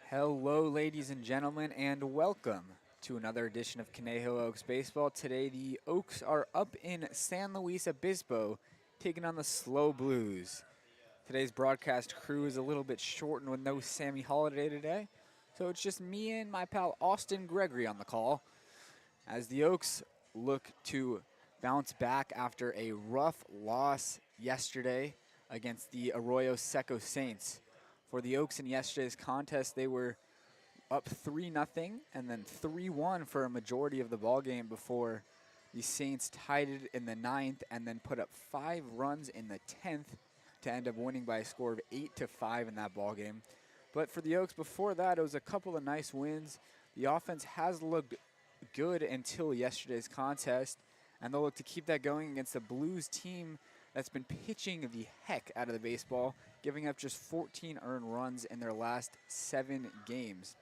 Hello, ladies and gentlemen, and welcome to another edition of Conejo Oaks Baseball. Today, the Oaks are up in San Luis Obispo, taking on the SLO Blues. Today's broadcast crew is a little bit shortened with no Sammy Holiday today, so it's just me and my pal Austin Gregory on the call, as the Oaks look to bounce back after a rough loss yesterday against the Arroyo Seco Saints. For the Oaks in yesterday's contest, they were up 3-0 and then 3-1 for a majority of the ball game before the Saints tied it in the 9th and then put up 5 runs in the 10th to end up winning by a score of 8-5 in that ball game. But for the Oaks before that, it was a couple of nice wins. The offense has looked good until yesterday's contest, and they'll look to keep that going against the Blues team that's been pitching the heck out of the baseball, giving up just 14 earned runs in their last 7 games.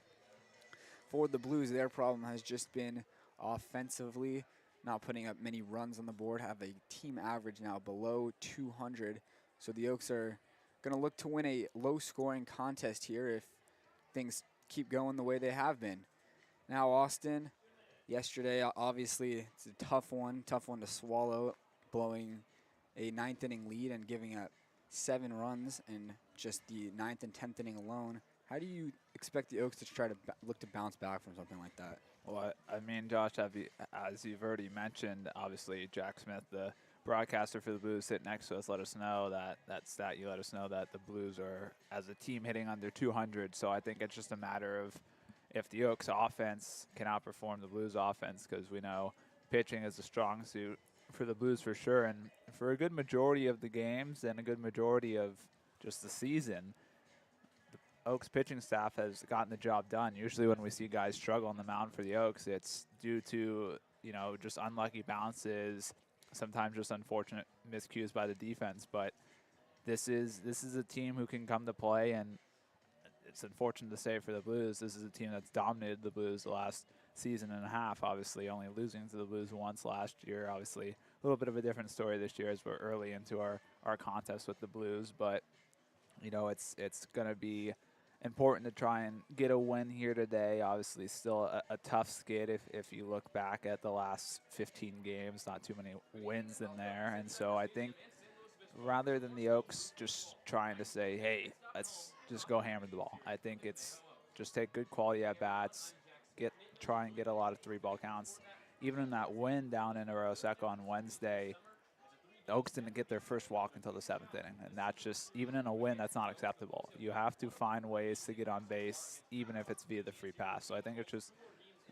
For the Blues, their problem has just been offensively, not putting up many runs on the board, have a team average now below 200. So the Oaks are going to look to win a low-scoring contest here if things keep going the way they have been. Now, Austin, yesterday, obviously, it's a tough one to swallow, blowing a 9th inning lead and giving up 7 runs in just the 9th and 10th inning alone. How do you expect the Oaks to try to look to bounce back from something like that? Well, I mean, Josh, as you've already mentioned, obviously Jack Smith, the broadcaster for the Blues, sitting next to us, let us know that stat. You let us know that the Blues are, as a team, hitting under 200. So I think it's just a matter of if the Oaks offense can outperform the Blues offense, because we know pitching is a strong suit for the Blues for sure. And for a good majority of the games and a good majority of just the season, Oaks pitching staff has gotten the job done. Usually when we see guys struggle on the mound for the Oaks, it's due to, just unlucky bounces, sometimes just unfortunate miscues by the defense. But this is a team who can come to play, and it's unfortunate to say for the Blues, this is a team that's dominated the Blues the last season and a half, obviously only losing to the Blues once last year. Obviously a little bit of a different story this year as we're early into our contest with the Blues. But, it's going to be important to try and get a win here today. Obviously still a tough skid if you look back at the last 15 games, not too many wins in there. And so I think rather than the Oaks just trying to say, hey, let's just go hammer the ball, I think it's just take good quality at bats, try and get a lot of 3-ball counts. Even in that win down in Arroyo Seco on Wednesday, the Oaks didn't get their first walk until the 7th inning, and that's just, even in a win, that's not acceptable. You have to find ways to get on base, even if it's via the free pass. So I think it's just,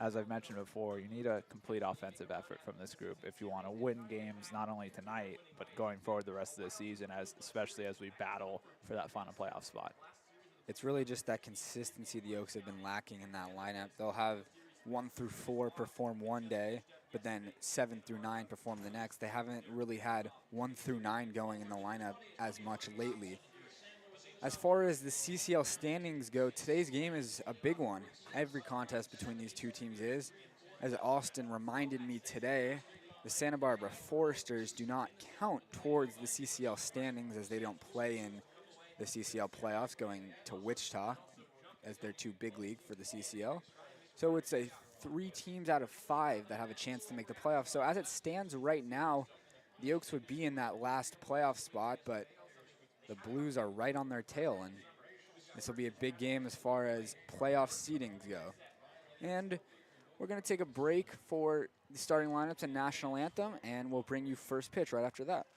as I've mentioned before, you need a complete offensive effort from this group if you want to win games, not only tonight, but going forward the rest of the season, especially as we battle for that final playoff spot. It's really just that consistency the Oaks have been lacking in that lineup. They'll have 1 through 4 perform one day, but then 7 through 9 perform the next. They haven't really had 1 through 9 going in the lineup as much lately. As far as the CCL standings go, today's game is a big one. Every contest between these two teams is. As Austin reminded me today, the Santa Barbara Foresters do not count towards the CCL standings as they don't play in the CCL playoffs going to Wichita as they're too big league for the CCL. So it's 3 teams out of 5 that have a chance to make the playoffs. So as it stands right now, the Oaks would be in that last playoff spot, but the Blues are right on their tail, and this will be a big game as far as playoff seedings go. And we're going to take a break for the starting lineups and national anthem, and we'll bring you first pitch right after that.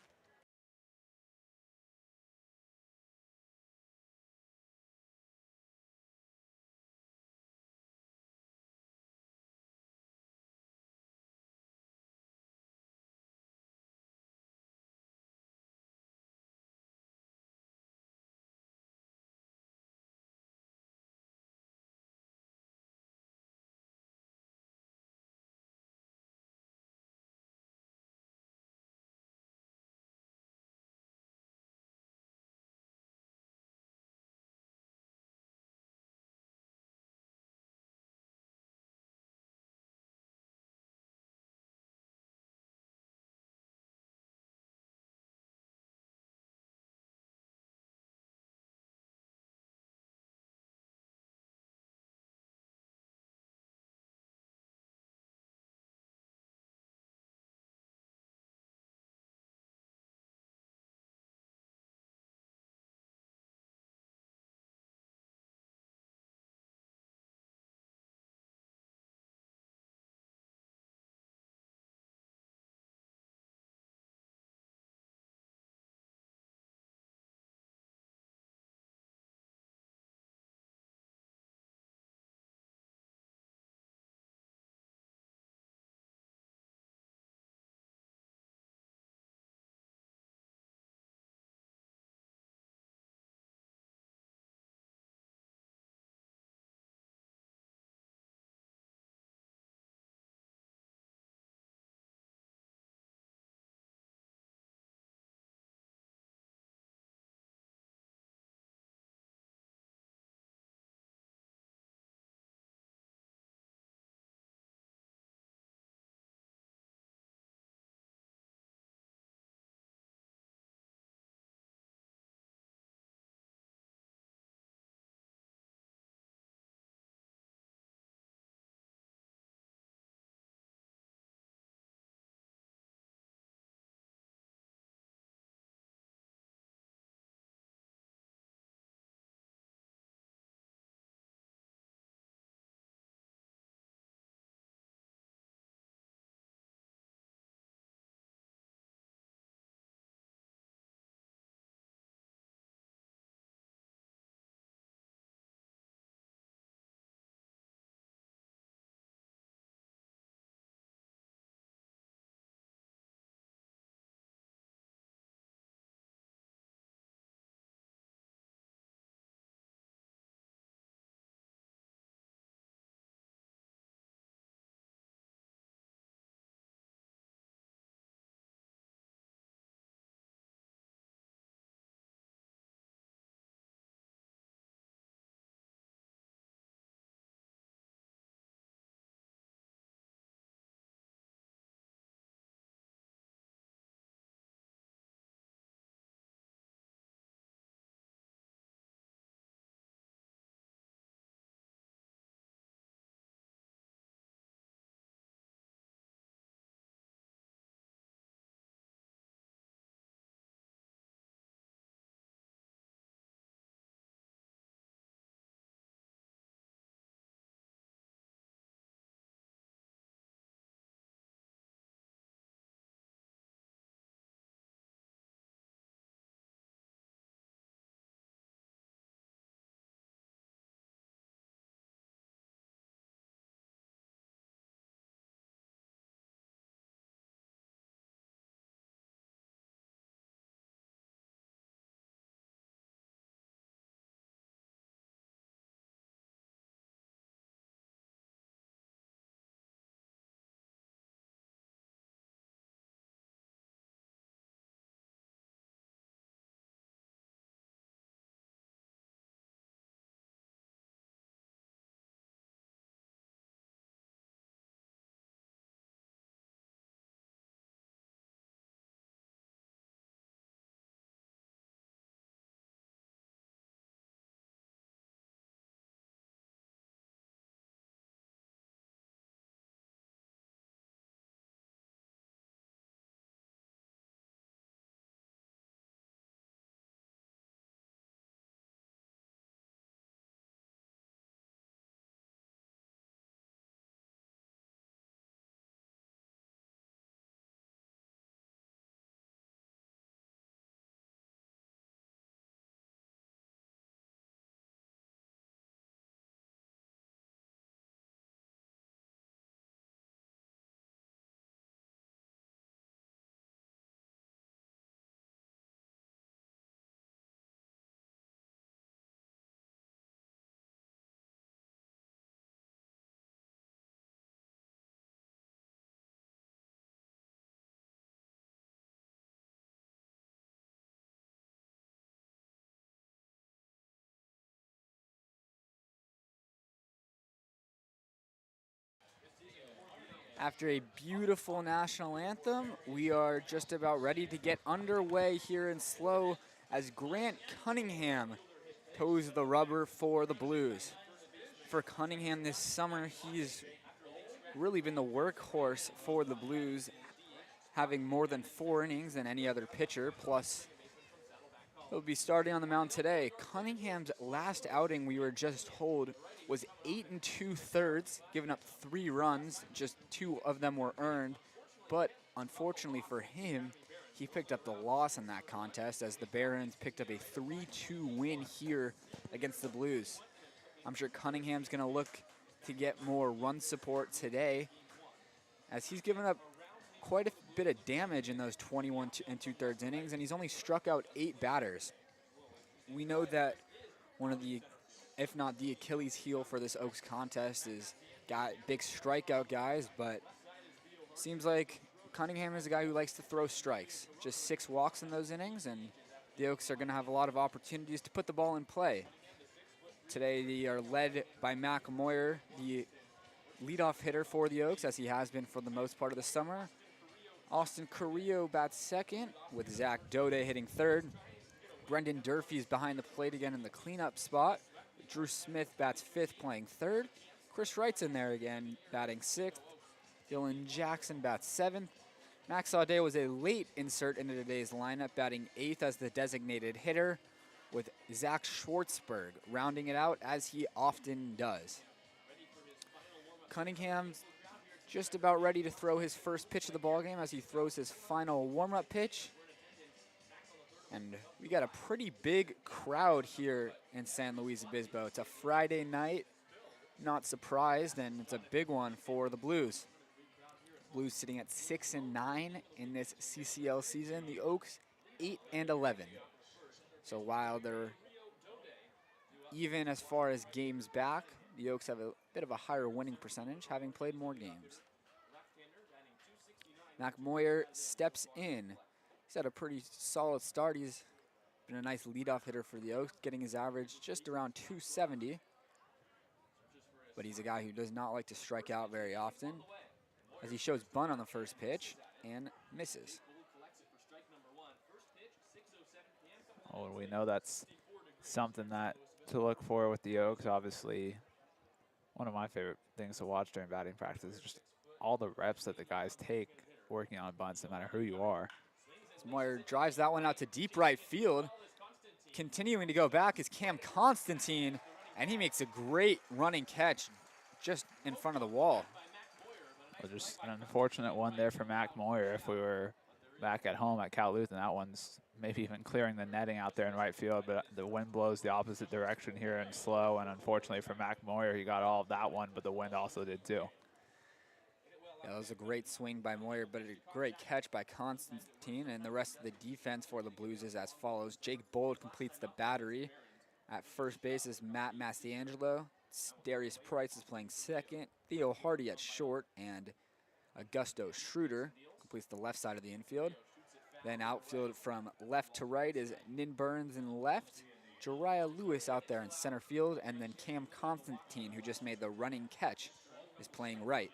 After a beautiful national anthem, we are just about ready to get underway here in SLO as Grant Cunningham toes the rubber for the Blues. For Cunningham this summer, he's really been the workhorse for the Blues, having more than 4 innings than any other pitcher, plus he'll be starting on the mound today. Cunningham's last outing, we were just told, was 8 2/3, giving up 3 runs. Just 2 of them were earned. But unfortunately for him, he picked up the loss in that contest as the Barons picked up a 3-2 win here against the Blues. I'm sure Cunningham's going to look to get more run support today, as he's given up quite a bit of damage in those 21 2/3 innings, and he's only struck out 8 batters. We know that one of the, if not the Achilles heel for this Oaks contest is big strikeout guys, but seems like Cunningham is a guy who likes to throw strikes. Just 6 walks in those innings, and the Oaks are going to have a lot of opportunities to put the ball in play. Today they are led by Mac Moyer, the leadoff hitter for the Oaks, as he has been for the most part of the summer. Austin Carrillo bats second, with Zach Daudet hitting third. Brendan Durfee is behind the plate again in the cleanup spot. Drew Smith bats fifth, playing third. Chris Wright's in there again, batting sixth. Dylan Jackson bats seventh. Max Aude was a late insert into today's lineup, batting eighth as the designated hitter, with Zach Schwartzberg rounding it out, as he often does. Cunningham's just about ready to throw his first pitch of the ballgame as he throws his final warm-up pitch. And we got a pretty big crowd here in San Luis Obispo. It's a Friday night, not surprised, and it's a big one for the Blues. Blues sitting at 6-9 in this CCL season. The Oaks 8-11. So while they're even as far as games back, the Oaks have a bit of a higher winning percentage, having played more games. Mac Moyer steps in. He's had a pretty solid start. He's been a nice leadoff hitter for the Oaks, getting his average just around 270. But he's a guy who does not like to strike out very often, as he shows bunt on the first pitch and misses. Oh, we know that's something that to look for with the Oaks. Obviously, one of my favorite things to watch during batting practice is just all the reps that the guys take working on bunts, no matter who you are. As Moyer drives that one out to deep right field. Continuing to go back is Cam Constantine, and he makes a great running catch just in front of the wall. Well, just an unfortunate one there for Mac Moyer. If we were back at home at Cal Lutheran, that one's maybe even clearing the netting out there in right field, but the wind blows the opposite direction here in SLO, and unfortunately for Mac Moyer, he got all of that one, but the wind also did too. Yeah, that was a great swing by Moyer, but a great catch by Constantine, and the rest of the defense for the Blues is as follows. Jake Bold completes the battery. At first base is Matt Mastiangelo. Darius Price is playing second. Theo Hardy at short, and Augusto Schroeder completes the left side of the infield. Then outfield from left to right is Nin Burns in left, Jariah Lewis out there in center field, and then Cam Constantine, who just made the running catch, is playing right.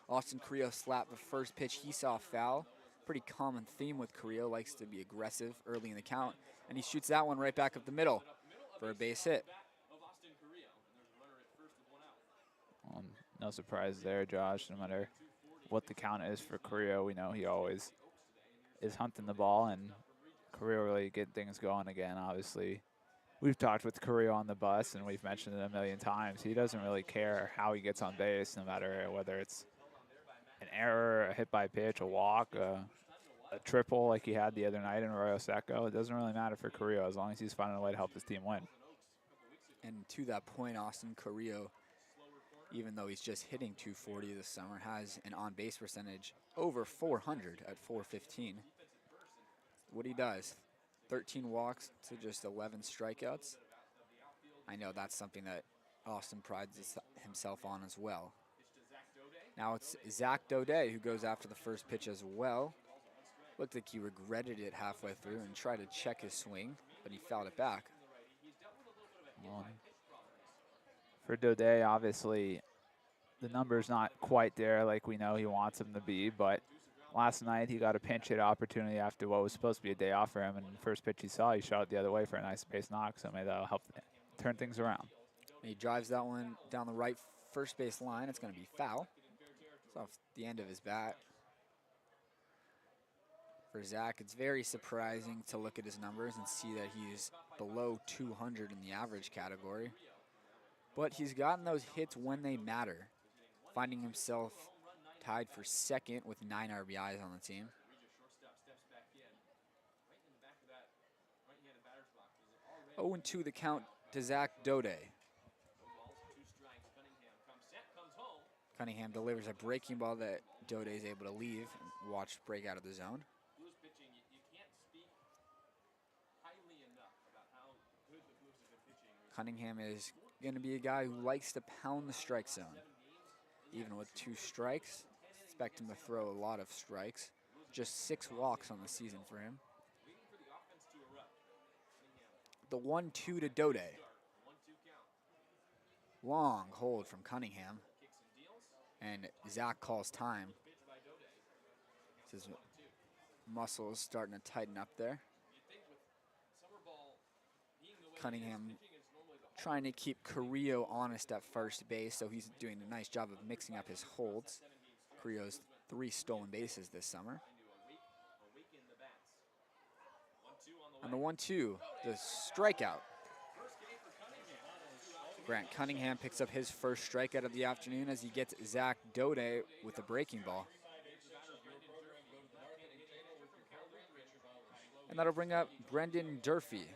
Austin Carrillo slapped the first pitch. He saw foul. Pretty common theme with Carrillo, likes to be aggressive early in the count, and he shoots that one right back up the middle for a base hit. No surprise there, Josh. No matter what the count is for Carrillo, we know he always is hunting the ball, and Carrillo really get things going again. Obviously, we've talked with Carrillo on the bus, and we've mentioned it a million times. He doesn't really care how he gets on base, no matter whether it's an error, a hit by pitch, a walk, a triple like he had the other night in Arroyo Seco. It doesn't really matter for Carrillo as long as he's finding a way to help his team win. And to that point, Austin Carrillo, even though he's just hitting 240 this summer, has an on-base percentage over 400 at 415. What he does, 13 walks to just 11 strikeouts. I know that's something that Austin prides himself on as well. Now it's Zach Daudet who goes after the first pitch as well. Looked like he regretted it halfway through and tried to check his swing, but he fouled it back. For Daudet, obviously, the number's not quite there like we know he wants them to be, but last night he got a pinch hit opportunity after what was supposed to be a day off for him, and the first pitch he saw, he shot it the other way for a nice base knock, so maybe that'll help turn things around. He drives that one down the right first base line. It's going to be foul. It's off the end of his bat. For Zach, it's very surprising to look at his numbers and see that he's below 200 in the average category. But he's gotten those hits when they matter, finding himself tied for second with 9 RBIs on the team. 0-2 the count to Zach Daudet. Cunningham delivers a breaking ball that Daudet is able to leave and watch break out of the zone. Cunningham is going to be a guy who likes to pound the strike zone. Even with 2 strikes, expect him to throw a lot of strikes. Just 6 walks on the season for him. The 1-2 to Daudet. Long hold from Cunningham. And Zach calls time. His muscles starting to tighten up there. Cunningham trying to keep Carrillo honest at first base, so he's doing a nice job of mixing up his holds. Carrillo's 3 stolen bases this summer. On the 1-2, the strikeout. Grant Cunningham picks up his first strikeout of the afternoon as he gets Zach Daudet with a breaking ball. And that'll bring up Brendan Durfee.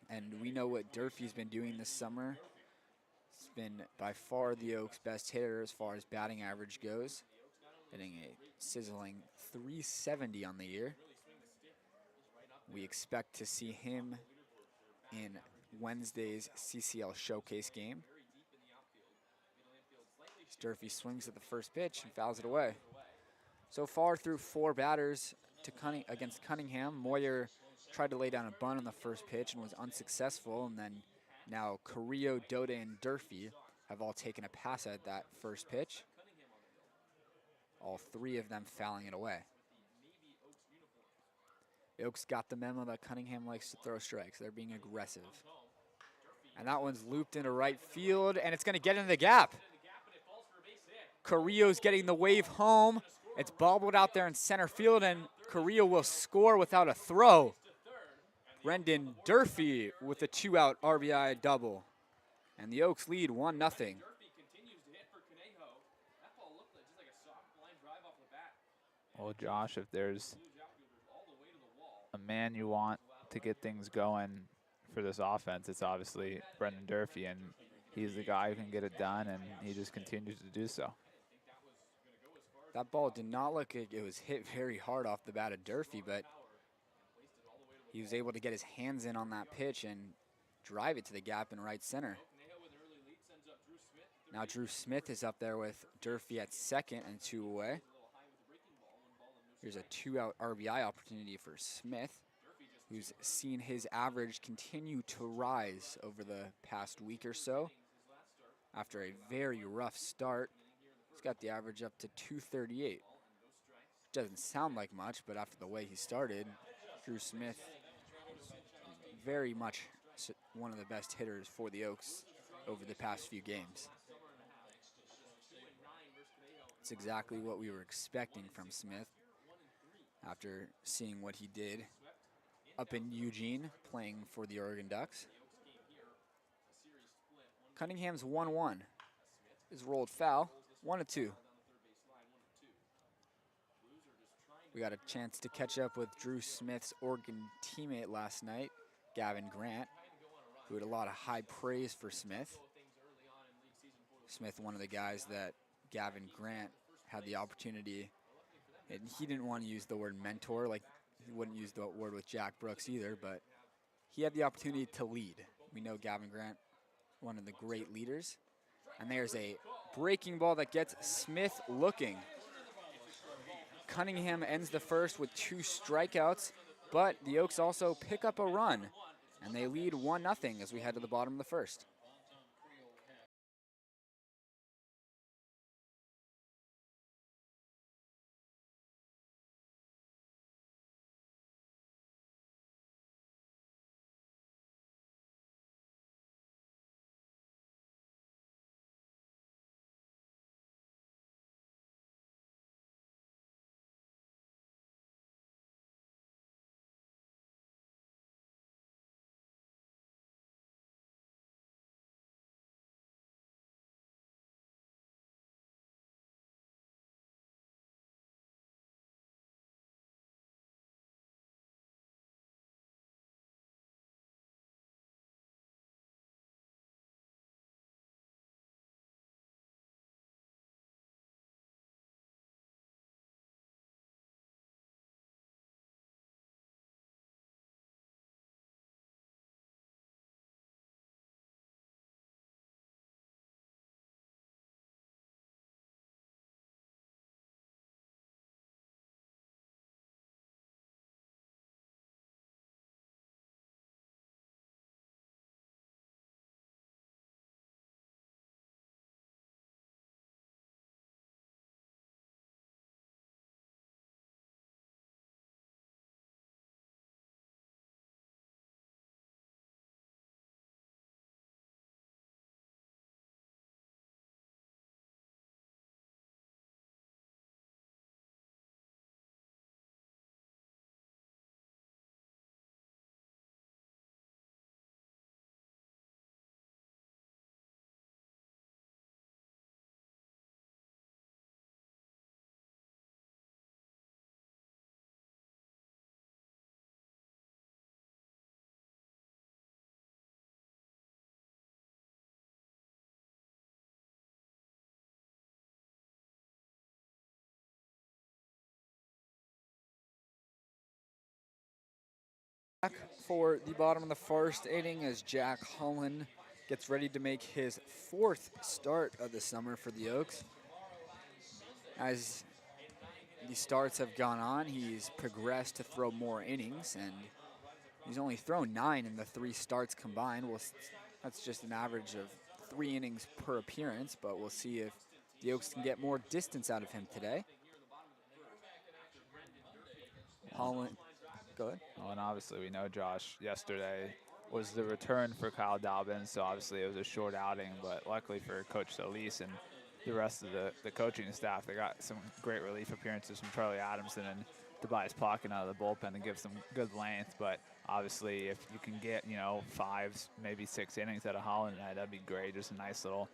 And we know what Durfee's been doing this summer. He's been by far the Oaks' best hitter as far as batting average goes, hitting a sizzling .370 on the year. We expect to see him in Wednesday's CCL Showcase game. Durfee swings at the first pitch and fouls it away. So far through 4 batters against Cunningham, Moyer tried to lay down a bunt on the first pitch and was unsuccessful, and then now Carrillo, Daudet, and Durfee have all taken a pass at that first pitch. All 3 of them fouling it away. The Oaks got the memo that Cunningham likes to throw strikes. They're being aggressive. And that one's looped into right field, and it's going to get into the gap. Carrillo's getting the wave home. It's bobbled out there in center field, and Carrillo will score without a throw. Brendan Durfee with a 2-out RBI double. And the Oaks lead 1-0. Well, Josh, if there's a man you want to get things going for this offense, it's obviously Brendan Durfee, and he's the guy who can get it done, and he just continues to do so. That ball did not look like it was hit very hard off the bat of Durfee, but he was able to get his hands in on that pitch and drive it to the gap in right center. Now Drew Smith is up there with Durfee at second and 2 away. Here's a 2-out RBI opportunity for Smith, who's seen his average continue to rise over the past week or so. After a very rough start, he's got the average up to 238. Doesn't sound like much, but after the way he started, Drew Smith is very much one of the best hitters for the Oaks over the past few games. It's exactly what we were expecting from Smith after seeing what he did up in Eugene playing for the Oregon Ducks. Cunningham's 1-1 is rolled foul, 1-2. We got a chance to catch up with Drew Smith's Oregon teammate last night, Gavin Grant, who had a lot of high praise for Smith. Smith, one of the guys that Gavin Grant had the opportunity, and he didn't want to use the word mentor, like he wouldn't use the word with Jack Brooks either, but he had the opportunity to lead. We know Gavin Grant, one of the great leaders. And there's a breaking ball that gets Smith looking. Cunningham ends the first with 2 strikeouts, but the Oaks also pick up a run, and they lead 1-0 as we head to the bottom of the first. Back for the bottom of the first inning as Jack Holland gets ready to make his 4th start of the summer for the Oaks. As the starts have gone on, he's progressed to throw more innings, and he's only thrown 9 in the 3 starts combined. That's just an average of 3 innings per appearance, but we'll see if the Oaks can get more distance out of him today. Holland, go ahead. Well, and obviously we know, Josh, yesterday was the return for Kyle Dobbins, so obviously it was a short outing, but luckily for Coach Solis and the rest of the coaching staff, they got some great relief appearances from Charlie Adamson and Tobias Plotkin out of the bullpen to give some good length. But obviously if you can get, 5, maybe 6 innings out of Holland tonight, that'd be great. Just a nice little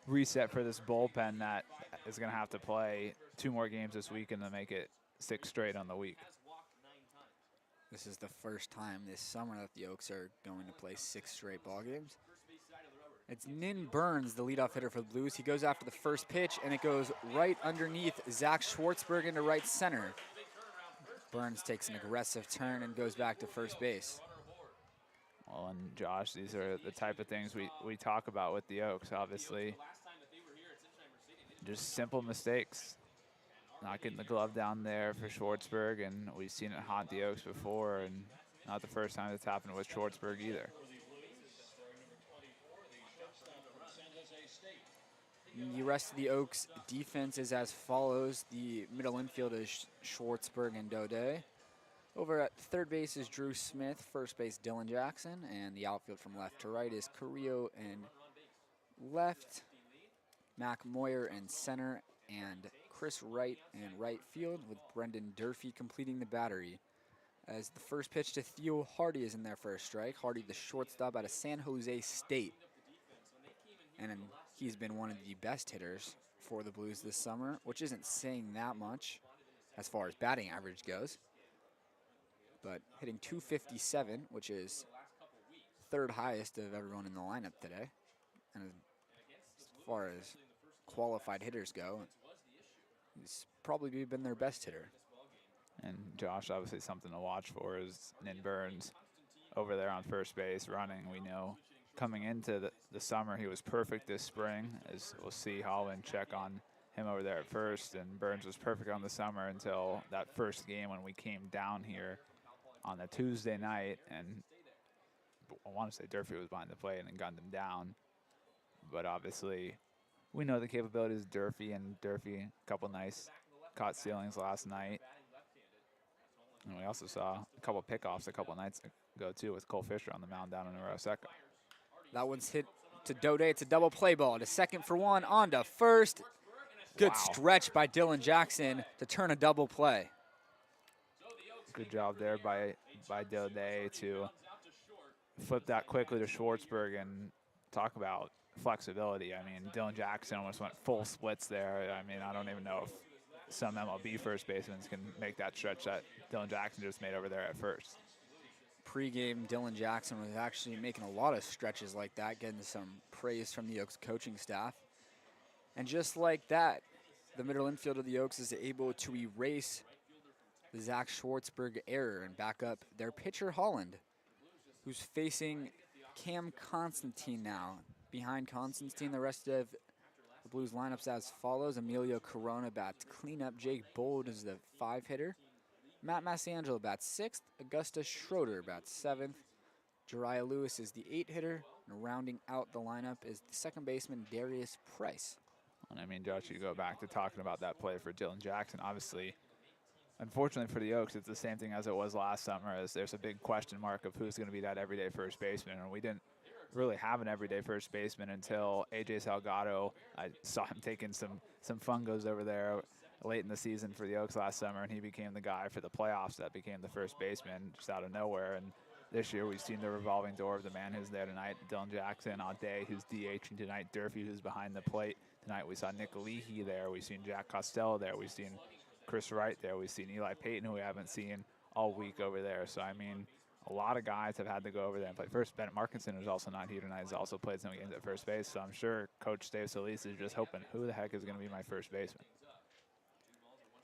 reset for this bullpen that is going to have to play 2 more games this week and then make it 6 straight on the week. This is the first time this summer that the Oaks are going to play 6 straight ball games. It's Nin Burns, the leadoff hitter for the Blues. He goes after the first pitch, and it goes right underneath Zach Schwartzberg into right center. Burns takes an aggressive turn and goes back to first base. Well, and Josh, these are the type of things we talk about with the Oaks, obviously. Just simple mistakes. Not getting the glove down there for Schwartzberg, and we've seen it haunt the Oaks before, and not the first time it's happened with Schwartzberg either. The rest of the Oaks defense is as follows. The middle infield is Schwartzberg and Daudet. Over at third base is Drew Smith, first base Dylan Jackson, and the outfield from left to right is Carrillo and left, Mac Moyer in center, and Chris Wright in right field, with Brendan Durfee completing the battery. As the first pitch to Theo Hardy is in there for a strike. Hardy, the shortstop out of San Jose State. And he's been one of the best hitters for the Blues this summer, which isn't saying that much as far as batting average goes. But hitting .257, which is 3rd highest of everyone in the lineup today. And as far as qualified hitters go, he's probably been their best hitter. And Josh, obviously something to watch for is Nin Burns over there on first base running. We know coming into the summer he was perfect this spring, as we'll see Holland check on him over there at first. And Burns was perfect on the summer until that first game when we came down here on the Tuesday night, and I want to say Durfee was behind the plate and gunned him down. But obviously we know the capabilities of Durfee, and Durfee, a couple nice caught ceilings last night. And we also saw a couple pickoffs a couple nights ago too, with Cole Fisher on the mound down in Aroseka. That one's hit to Daudet. It's a double play ball to second for one, on to first. Good stretch by Dylan Jackson to turn a double play. Good job there by Daudet to flip that quickly to Schwartzberg, and talk about flexibility. I mean, Dylan Jackson almost went full splits there. I mean, I don't even know if some MLB first basemen can make that stretch that Dylan Jackson just made over there at first. Pre-game, Dylan Jackson was actually making a lot of stretches like that, getting some praise from the Oaks coaching staff. And just like that, the middle infield of the Oaks is able to erase the Zach Schwartzberg error and back up their pitcher Holland, who's facing Cam Constantine now. Behind Constantine, the rest of the Blues lineups as follows. Emilio Corona bats cleanup. Jake Bold is the 5-hitter. Matt Massiangelo bats 6th. Augusta Schroeder bats 7th. Jariah Lewis is the 8-hitter. And rounding out the lineup is the second baseman Darius Price. And I mean, Josh, you go back to talking about that play for Dylan Jackson. Obviously, unfortunately for the Oaks, it's the same thing as it was last summer, as there's a big question mark of who's going to be that everyday first baseman. And we didn't really have an everyday first baseman until AJ Salgado. I saw him taking some fungos over there late in the season for the Oaks last summer, and he became the guy for the playoffs that became the first baseman just out of nowhere. And this year we've seen the revolving door of the man who's there tonight, Dylan Jackson, Aude, who's DHing tonight, Durfee, who's behind the plate tonight. We saw Nick Leahy there. We've seen Jack Costello there. We've seen Chris Wright there. We've seen Eli Payton, who we haven't seen all week over there. So, I mean, a lot of guys have had to go over there and play first. Bennett Markinson, who's also not here tonight, has also played some games at first base. So I'm sure Coach Dave Solis is just hoping, who the heck is going to be my first baseman?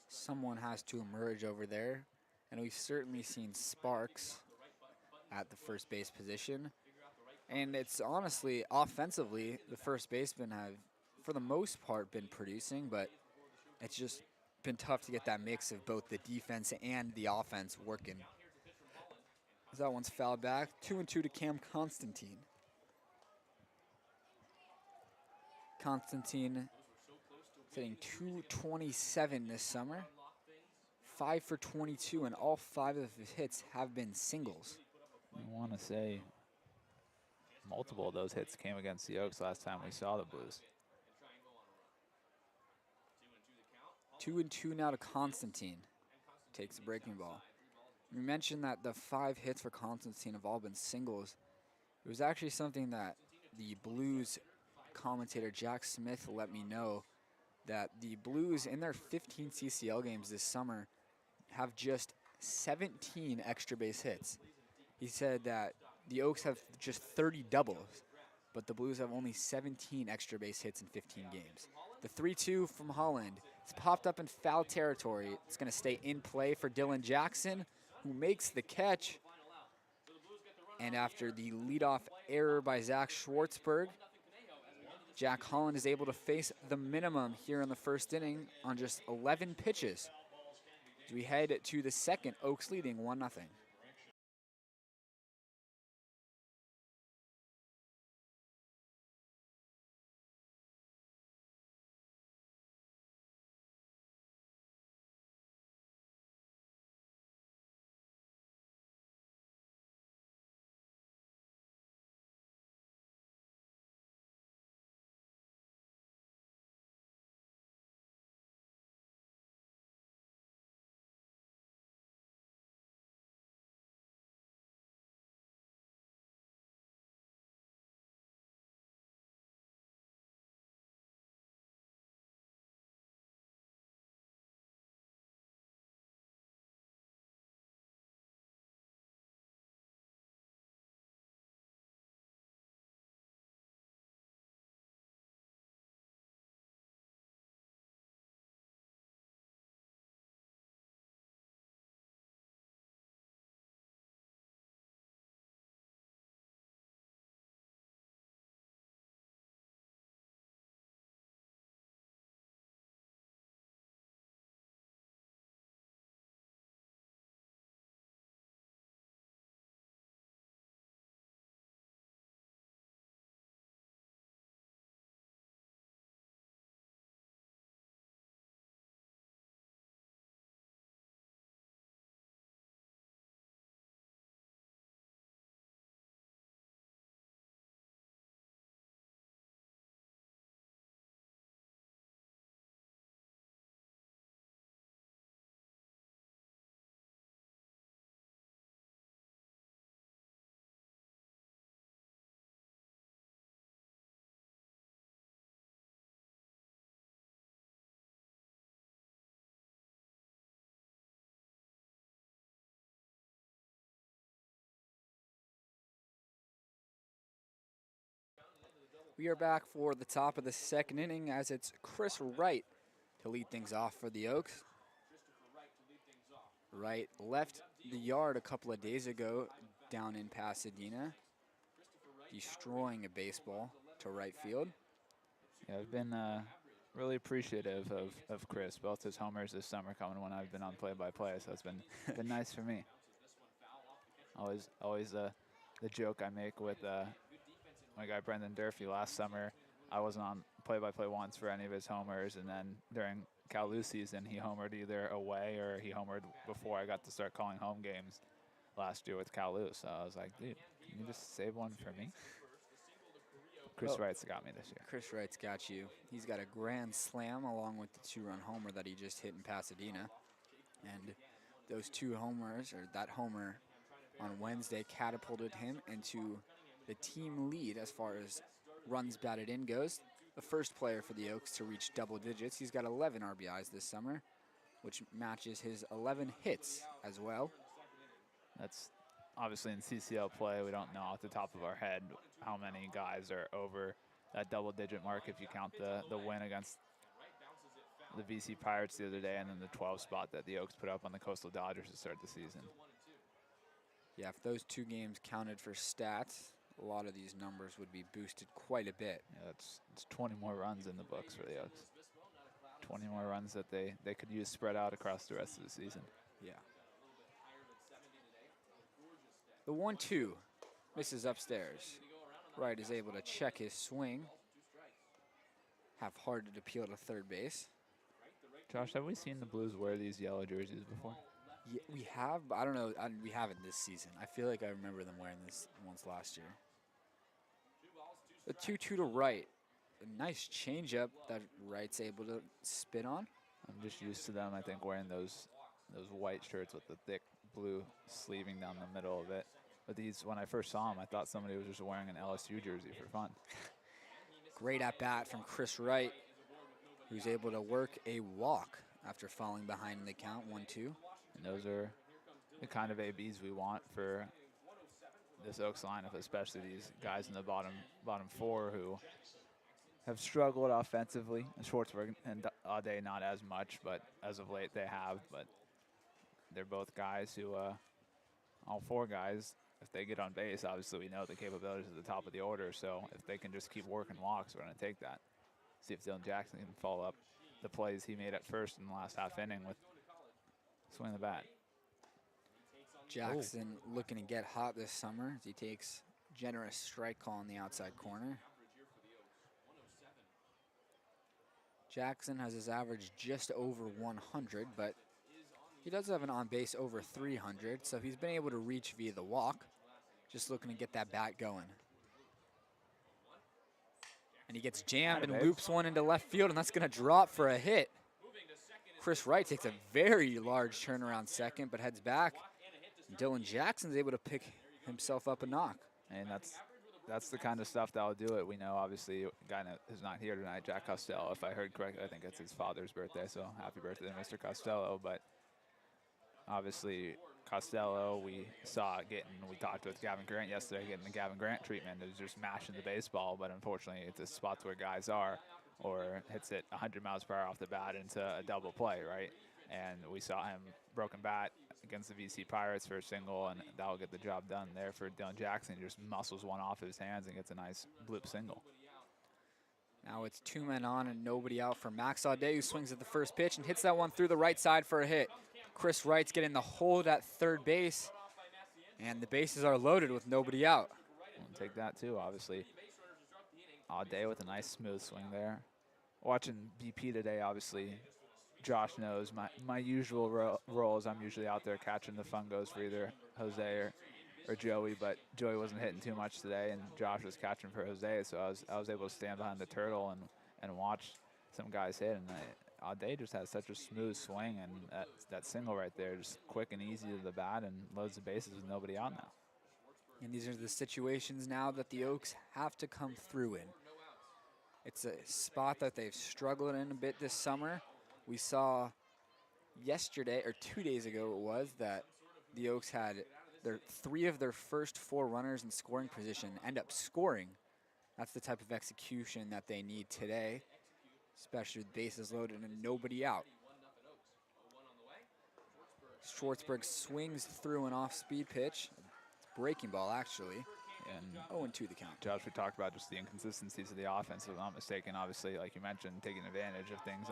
Someone has to emerge over there, and we've certainly seen sparks at the first base position. And it's honestly, offensively, the first basemen have, for the most part, been producing, but it's just been tough to get that mix of both the defense and the offense working. As that one's fouled back, 2-2 to Cam Constantine. Constantine hitting .227 this summer, 5 for 22, and all 5 of his hits have been singles. I want to say multiple of those hits came against the Oaks last time we saw the Blues. 2-2 now to Constantine. Takes the breaking ball. We mentioned that the 5 hits for Constantine have all been singles. It was actually something that the Blues commentator Jack Smith let me know, that the Blues in their 15 CCL games this summer have just 17 extra base hits. He said that the Oaks have just 30 doubles, but the Blues have only 17 extra base hits in 15 games. The 3-2 from Holland. It's popped up in foul territory. It's going to stay in play for Dylan Jackson, who makes the catch. And after the leadoff error by Zach Schwartzberg, Jack Holland is able to face the minimum here in the first inning on just 11 pitches. As we head to the second, Oaks leading 1-0. We are back for the top of the second inning as it's Chris Wright to lead things off for the Oaks. Wright left the yard a couple of days ago down in Pasadena, destroying a baseball to right field. Yeah, I've been really appreciative of Chris, both his homers this summer coming when I've been on play-by-play, so it's been nice for me. Always the joke I make with my guy Brendan Durfee last summer. I wasn't on play-by-play once for any of his homers, and then during Cal Lou season, he homered either away or he homered before I got to start calling home games last year with Cal Lou. So I was like, dude, can you just save one for me? Chris Wright's got me this year. Chris Wright's got you. He's got a grand slam along with the 2-run homer that he just hit in Pasadena. And those 2 homers, or that homer on Wednesday, catapulted him into the team lead as far as runs batted in goes. The first player for the Oaks to reach double digits. He's got 11 RBIs this summer, which matches his 11 hits as well. That's obviously in CCL play. We don't know off the top of our head how many guys are over that double-digit mark if you count the win against the VC Pirates the other day and then the 12 spot that the Oaks put up on the Coastal Dodgers to start the season. Yeah, if those 2 games counted for stats, a lot of these numbers would be boosted quite a bit. Yeah, it's 20 more runs in the books for the Oaks. 20 more runs that they could use spread out across the rest of the season. Yeah. The 1-2 misses upstairs. Wright is able to check his swing. Half-hearted appeal to third base. Josh, have we seen the Blues wear these yellow jerseys before? Yeah, we have, but I don't know. We haven't this season. I feel like I remember them wearing this once last year. The 2-2 to Wright. A nice changeup that Wright's able to spin on. I'm just used to them, I think, wearing those white shirts with the thick blue sleeving down the middle of it. But these, when I first saw them, I thought somebody was just wearing an LSU jersey for fun. Great at bat from Chris Wright, who's able to work a walk after falling behind in the count, 1-2. And those are the kind of ABs we want for this Oaks lineup, especially these guys in the bottom 4 who have struggled offensively. And Schwartzberg and Aude not as much, but as of late they have. But they're both guys who, all 4 guys, if they get on base, obviously we know the capabilities at the top of the order. So if they can just keep working walks, we're going to take that. See if Dylan Jackson can follow up the plays he made at first in the last half inning with swing the bat. Jackson looking to get hot this summer as he takes generous strike call in the outside corner. Jackson has his average just over 100, but he does have an on base over 300, so he's been able to reach via the walk. Just looking to get that bat going. And he gets jammed and loops one into left field, and that's going to drop for a hit. Chris Wright takes a very large turnaround second, but heads back. Dylan Jackson's able to pick himself up a knock. And that's the kind of stuff that'll do it. We know, obviously, a guy who's not here tonight, Jack Costello, if I heard correctly. I think it's his father's birthday, so happy birthday to Mr. Costello. But obviously, Costello, we talked with Gavin Grant yesterday, getting the Gavin Grant treatment. It was just mashing the baseball, but unfortunately, it's the spots where guys are, or hits it 100 miles per hour off the bat into a double play, right? And we saw him broken bat against the VC Pirates for a single, and that'll get the job done there for Dylan Jackson. He just muscles one off his hands and gets a nice bloop single. Now it's 2 men on and nobody out for Max Aude, who swings at the first pitch and hits that one through the right side for a hit. Chris Wright's getting the hold at third base, and the bases are loaded with nobody out. We'll take that too, obviously. Aude with a nice smooth swing there. Watching BP today, obviously, Josh knows my usual role is I'm usually out there catching the fungos for either Jose or Joey, but Joey wasn't hitting too much today, and Josh was catching for Jose, so I was able to stand behind the turtle and watch some guys hit, and Aude just has such a smooth swing, and that single right there, just quick and easy to the bat and loads the bases with nobody out now. And these are the situations now that the Oaks have to come through in. It's a spot that they've struggled in a bit this summer. We saw yesterday, or 2 days ago it was, that the Oaks had 3 of their first 4 runners in scoring position end up scoring. That's the type of execution that they need today, especially with bases loaded and nobody out. Schwartzberg swings through an off-speed pitch. Breaking ball, actually. And 0-2 the count. Josh, we talked about just the inconsistencies of the offense. If I'm not mistaken, obviously, like you mentioned, taking advantage of things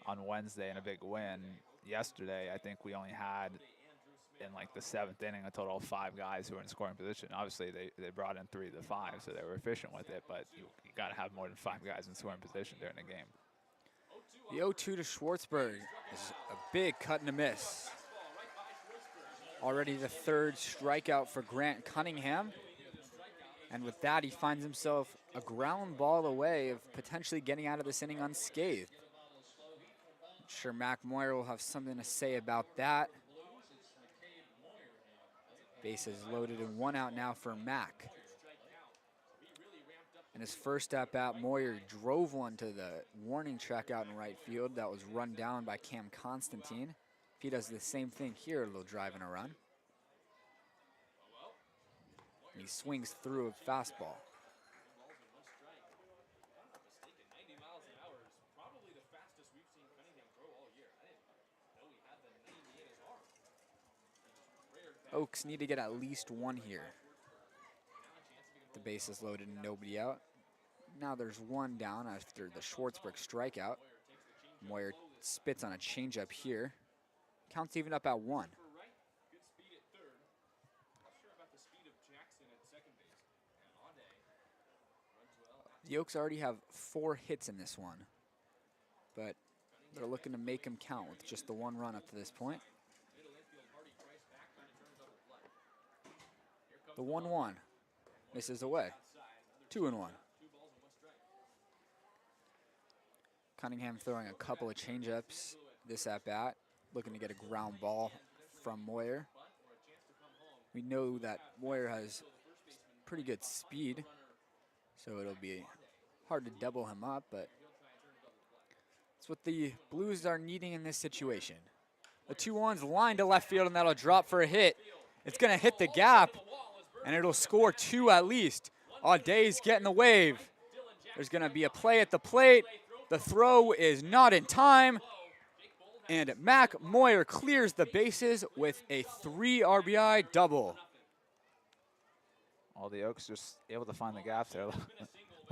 on Wednesday in a big win. Yesterday, I think we only had, in like the 7th inning, a total of 5 guys who were in scoring position. Obviously, they brought in 3 of the 5, so they were efficient with it, but you got to have more than 5 guys in scoring position during the game. The 0-2 to Schwartzberg is a big cut and a miss. Already the 3rd strikeout for Grant Cunningham. And with that, he finds himself a ground ball away of potentially getting out of this inning unscathed. I'm sure Mac Moyer will have something to say about that. Bases loaded and 1 out now for Mac. In his first at bat, Moyer drove one to the warning track out in right field that was run down by Cam Constantine. If he does the same thing here, a little drive and a run. And he swings through a fastball. Oaks need to get at least one here. The base is loaded and nobody out. Now there's one down after the Schwartzberg strikeout. Moyer spits on a changeup here. Counts even up at 1. The Oaks already have 4 hits in this one, but they're looking to make them count with just the 1 run up to this point. The 1-1 misses away. 2-1. Cunningham throwing a couple of changeups this at bat, looking to get a ground ball from Moyer. We know that Moyer has pretty good speed, so it'll be hard to double him up, but it's what the Blues are needing in this situation. The 2-1's lined to left field, and that'll drop for a hit. It's going to hit the gap, and it'll score 2 at least. Aude's getting the wave. There's going to be a play at the plate. The throw is not in time, and Mac Moyer clears the bases with a 3 RBI double. All the Oaks just able to find the gaps there. A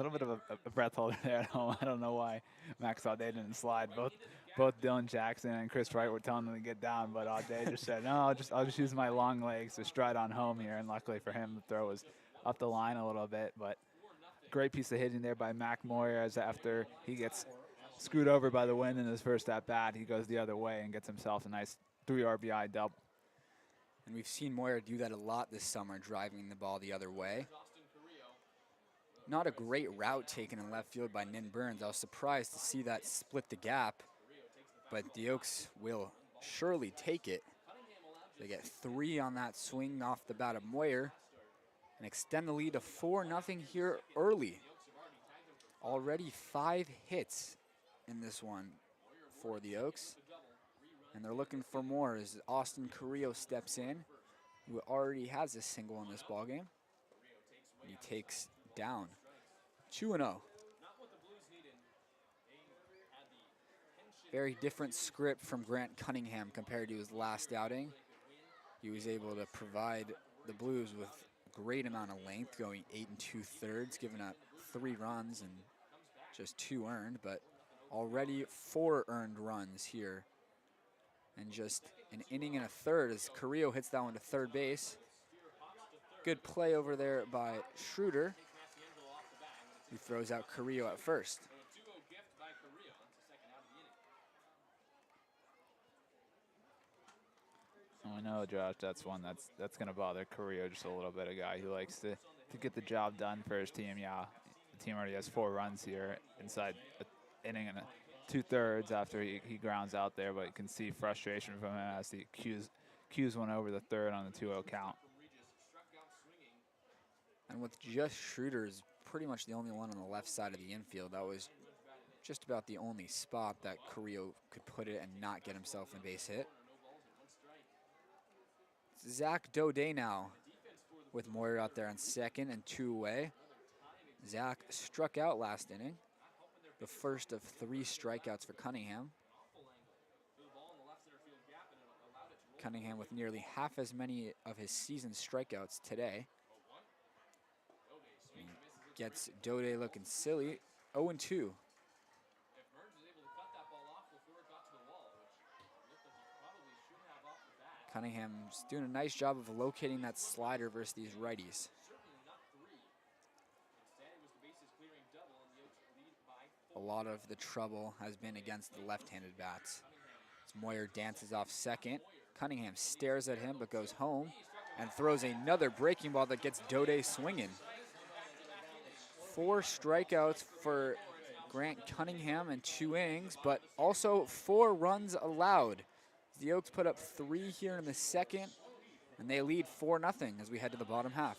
little bit of a breath holder there at home. I don't know why Max Aude didn't slide. Both Dylan Jackson and Chris Wright were telling him to get down, but Aude just said, no, I'll just use my long legs to stride on home here. And luckily for him, the throw was up the line a little bit. But great piece of hitting there by Mac Moyer, as after he gets screwed over by the wind in his first at bat, he goes the other way and gets himself a nice 3 RBI double. And we've seen Moyer do that a lot this summer, driving the ball the other way. Not a great route taken in left field by Nin Burns. I was surprised to see that split the gap, but the Oaks will surely take it. They get 3 on that swing off the bat of Moyer and extend the lead to 4-0 here early. Already 5 hits in this one for the Oaks, and they're looking for more as Austin Carrillo steps in, who already has a single in this ballgame. He takes down 2-0. Very different script from Grant Cunningham compared to his last outing. He was able to provide the Blues with a great amount of length, going 8 2/3, giving up 3 runs and just 2 earned, but already 4 earned runs here. And just an inning and a third as Carrillo hits that one to third base. Good play over there by Schroeder, who throws out Carrillo at first. I know, Josh, that's one that's going to bother Carrillo just a little bit. A guy who likes to get the job done for his team. Yeah, the team already has 4 runs here inside an inning and 2/3 after he grounds out there, but you can see frustration from him as he cues one over the third on the 2-0 count. And with just Schroeder's pretty much the only one on the left side of the infield, that was just about the only spot that Carrillo could put it and not get himself a base hit. Zach Daudet now with Moyer out there on second and 2 away. Zach struck out last inning, the first of 3 strikeouts for Cunningham. Cunningham with nearly half as many of his season strikeouts today. He gets Daudet looking silly, 0-2. Cunningham's doing a nice job of locating that slider versus these righties. A lot of the trouble has been against the left-handed bats. As Moyer dances off second, Cunningham stares at him but goes home and throws another breaking ball that gets Daudet swinging. 4 strikeouts for Grant Cunningham in 2 innings, but also 4 runs allowed. The Oaks put up 3 here in the second, and they lead 4-0 as we head to the bottom half.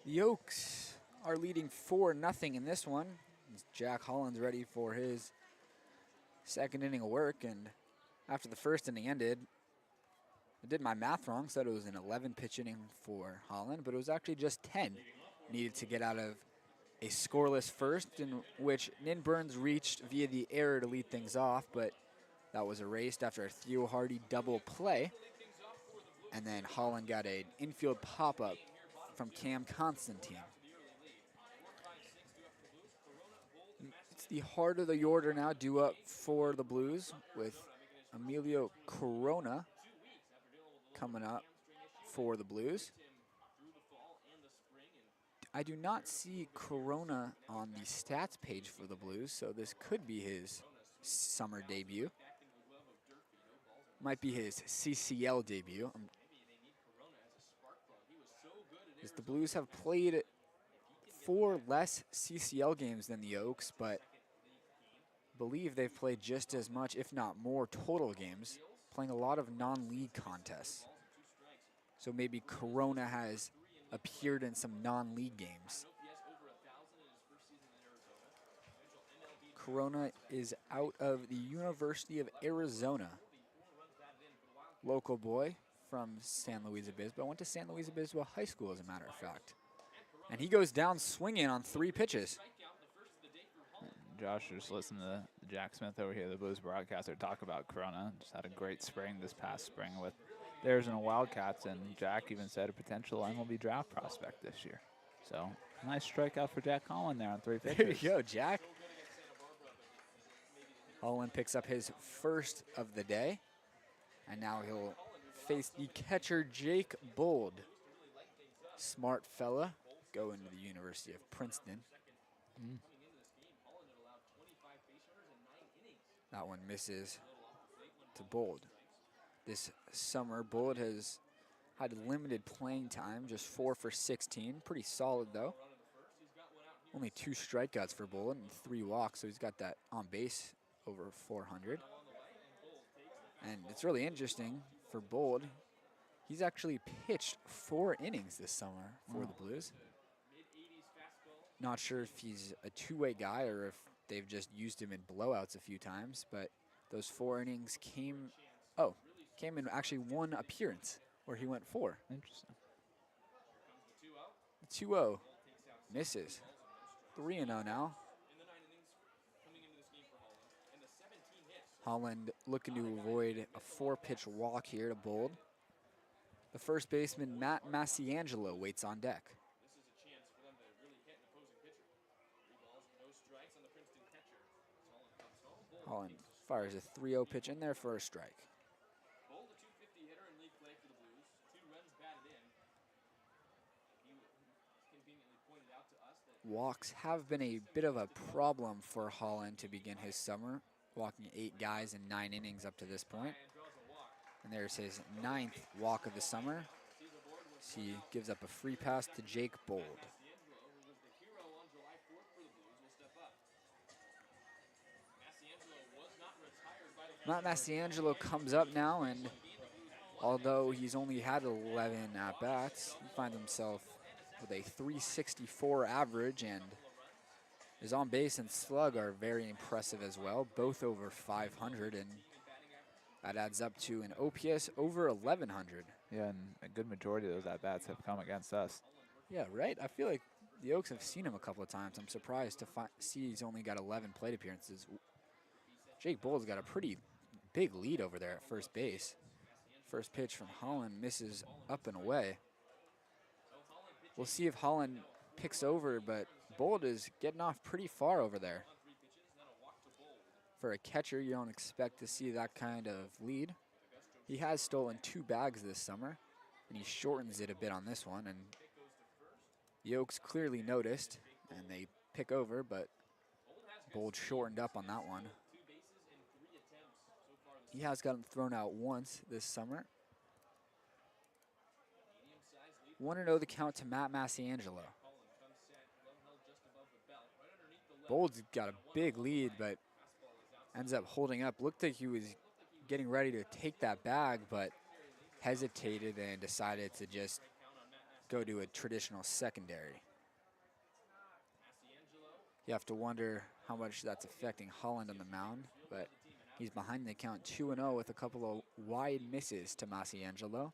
The Oaks are leading 4-0 in this one. Jack Holland's ready for his second inning of work, and after the first inning ended, I did my math wrong, said it was an 11-pitch inning for Holland, but it was actually just 10 needed to get out of a scoreless first, in which Nin Burns reached via the error to lead things off, but that was erased after a Theo Hardy double play. And then Holland got an infield pop-up from Cam Constantine. It's the heart of the order now due up for the Blues with Emilio Corona coming up for the Blues. I do not see Corona on the stats page for the Blues, so this could be his summer debut. Might be his CCL debut. As the Blues have played 4 less CCL games than the Oaks, but I believe they've played just as much, if not more, total games, playing a lot of non-league contests. So maybe Corona has appeared in some non-league games. Corona is out of the University of Arizona. Local boy from San Luis Obispo. Went to San Luis Obispo High School, as a matter of fact. And he goes down swinging on 3 pitches. Josh, just listen to Jack Smith over here, the Blues broadcaster, talk about Corona. Just had a great spring this past spring with theirs and a Wildcats, and Jack even said a potential MLB draft prospect this year. So, nice strikeout for Jack Holland there on 3 pitches. There you go, Jack. Holland picks up his first of the day, and now he'll face the catcher, Jake Bold. Smart fella, going to the University of Princeton. That one misses to Bold. This summer, Bold has had limited playing time, just 4 for 16. Pretty solid, though. Only 2 strikeouts for Bold and 3 walks, so he's got that on base over 400. And it's really interesting for Bold. He's actually pitched 4 innings this summer for the Blues. Not sure if he's a two-way guy or if they've just used him in blowouts a few times, but those 4 innings came in actually 1 appearance where he went 4. Interesting. 2-0 misses. 3-0 now. Holland looking to avoid a 4-pitch walk here to Bold. The first baseman, Matt Massiangelo, waits on deck. Holland fires a 3-0 pitch in there for a strike. Walks have been a bit of a problem for Holland to begin his summer, walking 8 guys in 9 innings up to this point. And there's his 9th walk of the summer. So he gives up a free pass to Jake Bold. Matt Massiangelo comes up now, and although he's only had 11 at-bats, he finds himself with a 364 average, and his on-base and slug are very impressive as well, both over 500, and that adds up to an OPS over 1,100. Yeah, and a good majority of those at-bats have come against us. Yeah, right? I feel like the Oaks have seen him a couple of times. I'm surprised to see he's only got 11 plate appearances. Jake Bold's got a pretty big lead over there at first base. First pitch from Holland misses up and away. We'll see if Holland picks over, but Bold is getting off pretty far over there. For a catcher, you don't expect to see that kind of lead. He has stolen 2 bags this summer, and he shortens it a bit on this one, and the Oaks clearly noticed, and they pick over, but Bold shortened up on that one. He has gotten thrown out once this summer. 1-0 the count to Matt Massiangelo. Bold's got a big lead, but ends up holding up. Looked like he was getting ready to take that bag, but hesitated and decided to just go to a traditional secondary. You have to wonder how much that's affecting Holland on the mound, but he's behind the count 2-0 with a couple of wide misses to Masiangelo.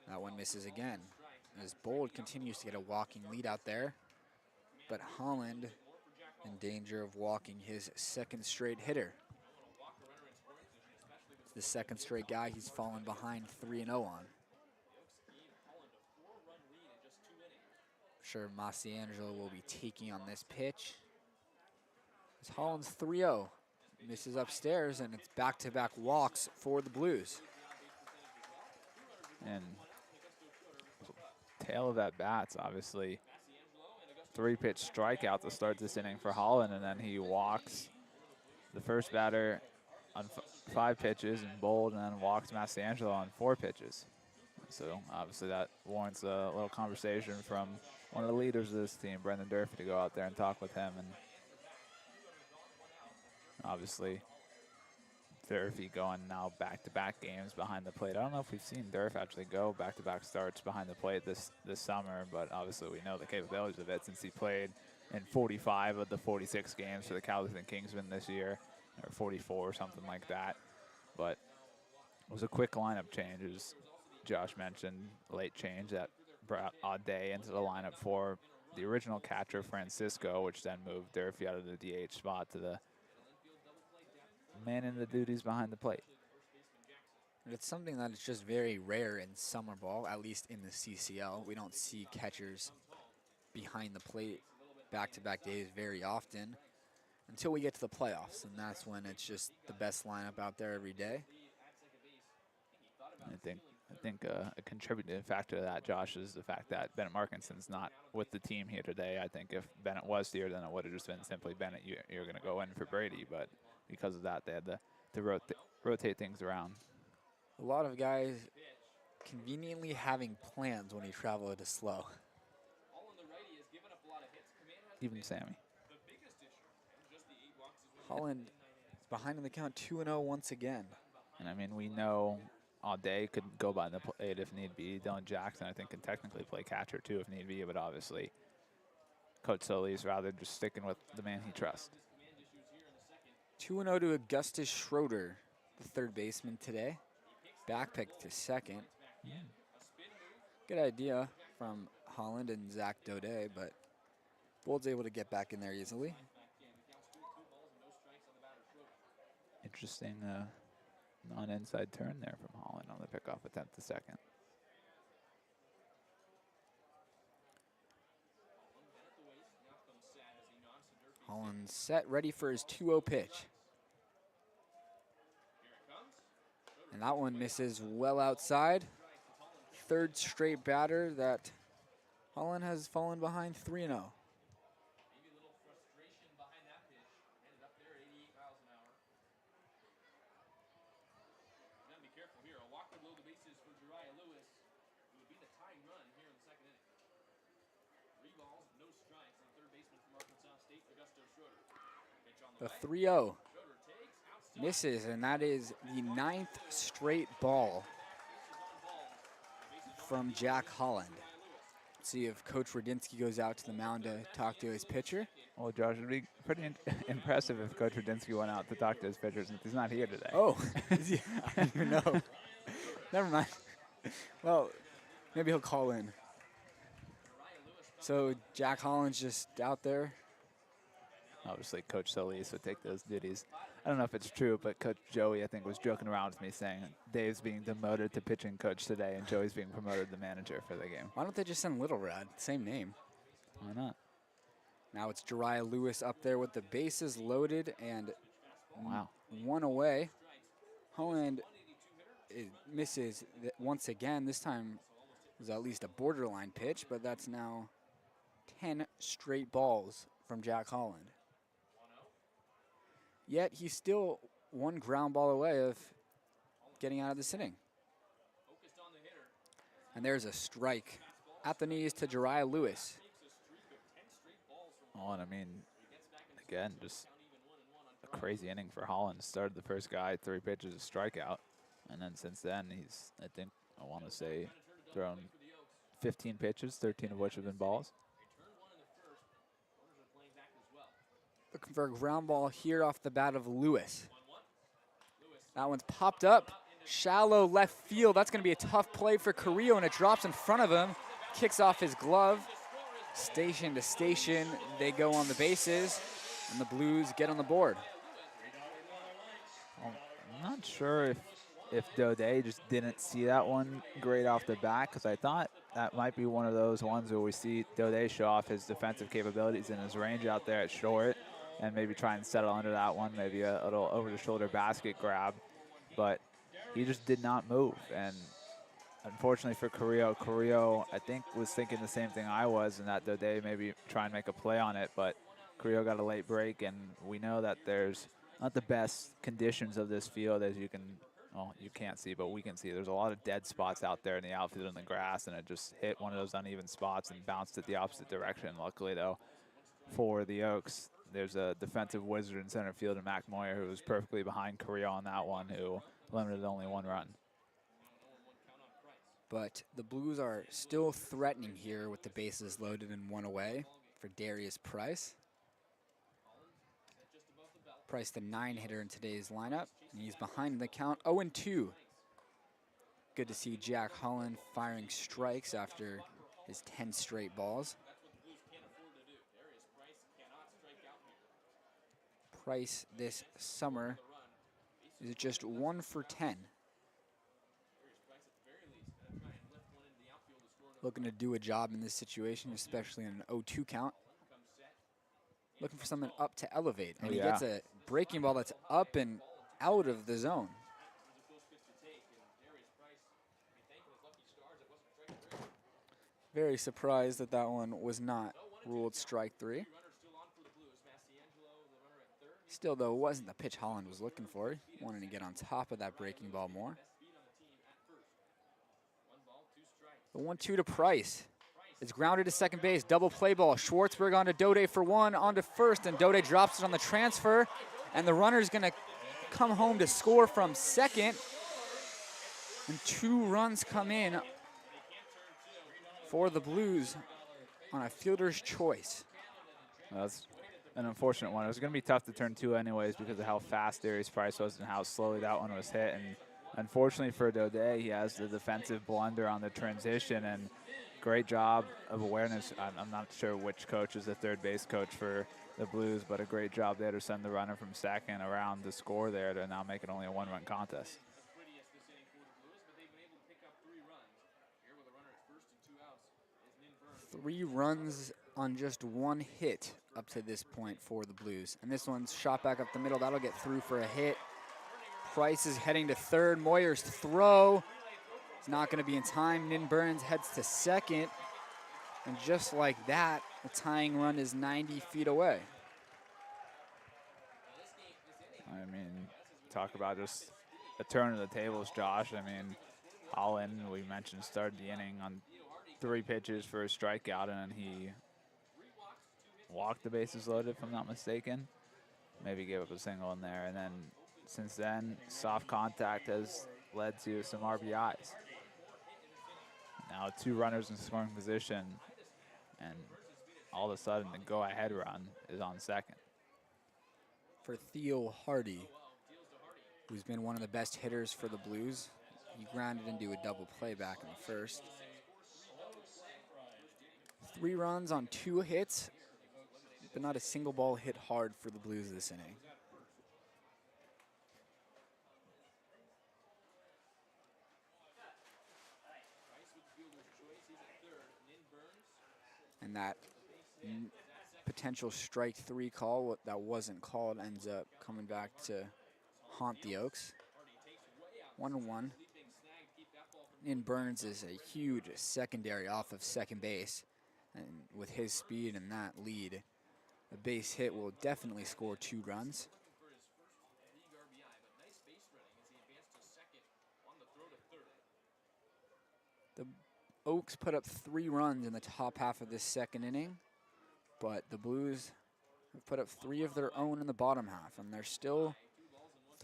That one misses again, as Bold continues to get a walking lead out there, but Holland in danger of walking his second straight hitter. It's the second straight guy he's fallen behind 3-0 on. Sure, Masiangelo will be taking on this pitch. As Holland's 3-0, misses upstairs, and it's back-to-back walks for the Blues. And tail of that bat's obviously 3-pitch strikeout to start this inning for Holland, and then he walks the first batter on 5 pitches and Bold, and then walks Masiangelo on 4 pitches. So obviously that warrants a little conversation from one of the leaders of this team, Brendan Durfee, to go out there and talk with him. And obviously Durfee going now back-to-back games behind the plate. I don't know if we've seen Durf actually go back-to-back starts behind the plate this summer, but obviously we know the capabilities of it since he played in 45 of the 46 games for the Cowboys and Kingsmen this year, or 44 or something like that. But it was a quick lineup change, as Josh mentioned, late change that brought Aude into the lineup for the original catcher, Francisco, which then moved Durfee out of the DH spot to the man in the duties behind the plate. It's something that is just very rare in summer ball, at least in the CCL. We don't see catchers behind the plate back-to-back days very often until we get to the playoffs, and that's when it's just the best lineup out there every day. I think a contributing factor to that, Josh, is the fact that Bennett Markinson's not with the team here today. I think if Bennett was here, then it would have just been simply Bennett, you're going to go in for Brady, but because of that, they had to rotate things around. A lot of guys conveniently having plans when you travel to SLO. Even Sammy. Holland is behind in the count 2-0 once again. And I mean, we know Aude could go by the plate if need be. Dylan Jackson, I think, can technically play catcher too if need be, but obviously Coach Sully's rather just sticking with the man he trusts. 2-0 to Augustus Schroeder, the third baseman today. Back pick to second. Yeah. Good idea from Holland and Zach Daudet, but Bold's able to get back in there easily. Interesting non-inside turn there from Holland on the pickoff attempt to second. Holland set, ready for his 2-0 pitch. And that one misses well outside. Third straight batter that Holland has fallen behind 3-0. The 3-0 misses, and that is the 9th straight ball from Jack Holland. Let's see if Coach Radinsky goes out to the mound to talk to his pitcher. Well, Josh, it would be pretty impressive if Coach Radinsky went out to talk to his pitcher since he's not here today. Oh, I don't even know. Never mind. Well, maybe he'll call in. So Jack Holland's just out there. Obviously, Coach Solis would take those duties. I don't know if it's true, but Coach Joey, I think, was joking around with me saying Dave's being demoted to pitching coach today and Joey's being promoted to manager for the game. Why don't they just send Little Rad? Same name. Why not? Now it's Jariah Lewis up there with the bases loaded and wow, one away. Holland misses once again. This time it was at least a borderline pitch, but that's now 10 straight balls from Jack Holland. Yet he's still one ground ball away of getting out of this inning. And there's a strike at the knees to Jariah Lewis. Oh, and I mean, again, just a crazy inning for Holland. Started the first guy, 3 pitches, a strikeout. And then since then, he's, I think, I want to say, thrown 15 pitches, 13 of which have been balls. Looking for a ground ball here off the bat of Lewis. That one's popped up. Shallow left field. That's going to be a tough play for Carrillo, and it drops in front of him. Kicks off his glove. Station to station, they go on the bases, and the Blues get on the board. I'm not sure if Daudet just didn't see that one great off the bat, because I thought that might be one of those ones where we see Daudet show off his defensive capabilities and his range out there at short, and maybe try and settle under that one, maybe a little over-the-shoulder basket grab. But he just did not move, and unfortunately for Carrillo, I think, was thinking the same thing I was, and that Daudet maybe try and make a play on it, but Carrillo got a late break, and we know that there's not the best conditions of this field, as you can, well, you can't see, but we can see. There's a lot of dead spots out there in the outfield in the grass, and it just hit one of those uneven spots and bounced it the opposite direction. Luckily, though, for the Oaks, there's a defensive wizard in center field, and Mac Moyer, who was perfectly behind Carrillo on that one, who limited only 1 run. But the Blues are still threatening here with the bases loaded and 1 away for Darius Price. Price, the 9-hitter in today's lineup, and he's behind the count 0-2. Good to see Jack Holland firing strikes after his 10 straight balls. Price this summer is just 1 for 10. Looking to do a job in this situation, especially in an 0-2 count. Looking for something up to elevate, and he gets a breaking ball that's up and out of the zone. Very surprised that that one was not ruled strike 3. Still, though, it wasn't the pitch Holland was looking for. He wanted to get on top of that breaking ball more. The 1-2 to Price. It's grounded to second base. Double play ball. Schwartzberg onto Daudet for 1, onto first, and Daudet drops it on the transfer. And the runner's going to come home to score from second. And 2 runs come in for the Blues on a fielder's choice. That's an unfortunate one. It was going to be tough to turn 2 anyways because of how fast Darius Price was and how slowly that one was hit. And unfortunately for Daudet, he has the defensive blunder on the transition, and great job of awareness. I'm not sure which coach is the third base coach for the Blues, but a great job there to send the runner from second around the score there to now make it only a 1-run contest. Three runs on just 1 hit up to this point for the Blues. And this one's shot back up the middle. That'll get through for a hit. Price is heading to third. Moyer's throw. It's not going to be in time. Nin Burns heads to second. And just like that, the tying run is 90 feet away. I mean, talk about just a turn of the tables, Josh. I mean, Holland, we mentioned, started the inning on 3 pitches for a strikeout, and he walked the bases loaded, if I'm not mistaken. Maybe gave up a single in there. And then since then, soft contact has led to some RBIs. Now 2 runners in scoring position, and all of a sudden the go-ahead run is on second. For Theo Hardy, who's been one of the best hitters for the Blues, he grounded into a double play back in the first. 3 runs on 2 hits, but not a single ball hit hard for the Blues this inning. And that potential strike 3 call that wasn't called ends up coming back to haunt the Oaks. 1-1. Nin Burns is a huge secondary off of second base. And with his speed and that lead, a base hit will definitely score 2 runs. The Oaks put up 3 runs in the top half of this second inning, but the Blues have put up 3 of their own in the bottom half, and they're still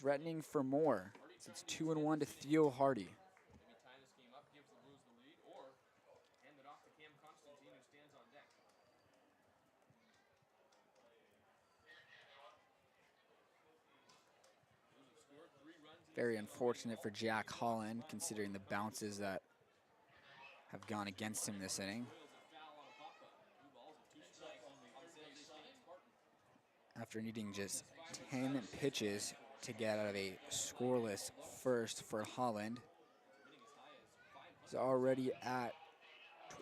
threatening for more. So it's 2-1 to Theo Hardy. Very unfortunate for Jack Holland, considering the bounces that have gone against him this inning. After needing just 10 pitches to get out of a scoreless first for Holland. He's already at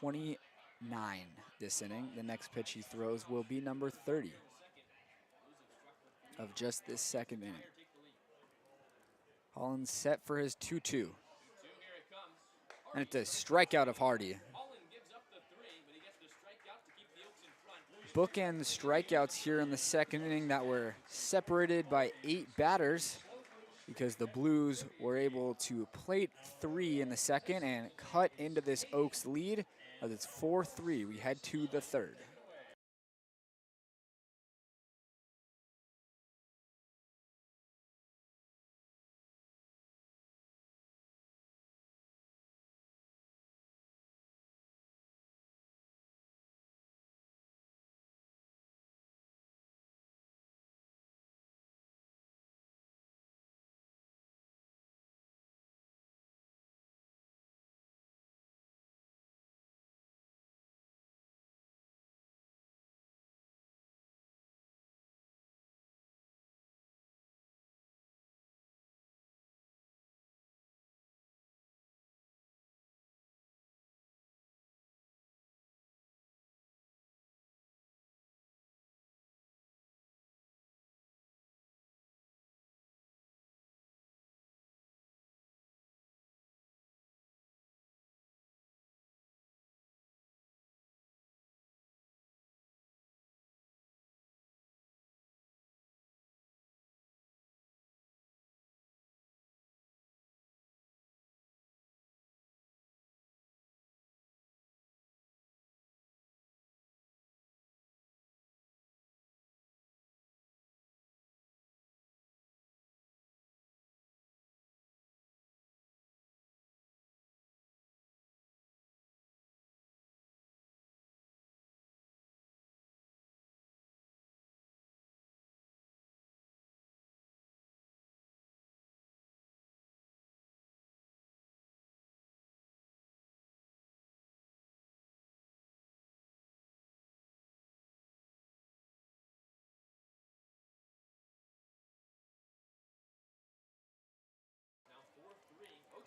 29 this inning. The next pitch he throws will be number 30 of just this second inning. Holland set for his 2-2. And it's a strikeout of Hardy. Bookend strikeouts here in the second inning that were separated by 8 batters because the Blues were able to plate 3 in the second and cut into this Oaks lead as it's 4-3. We head to the third.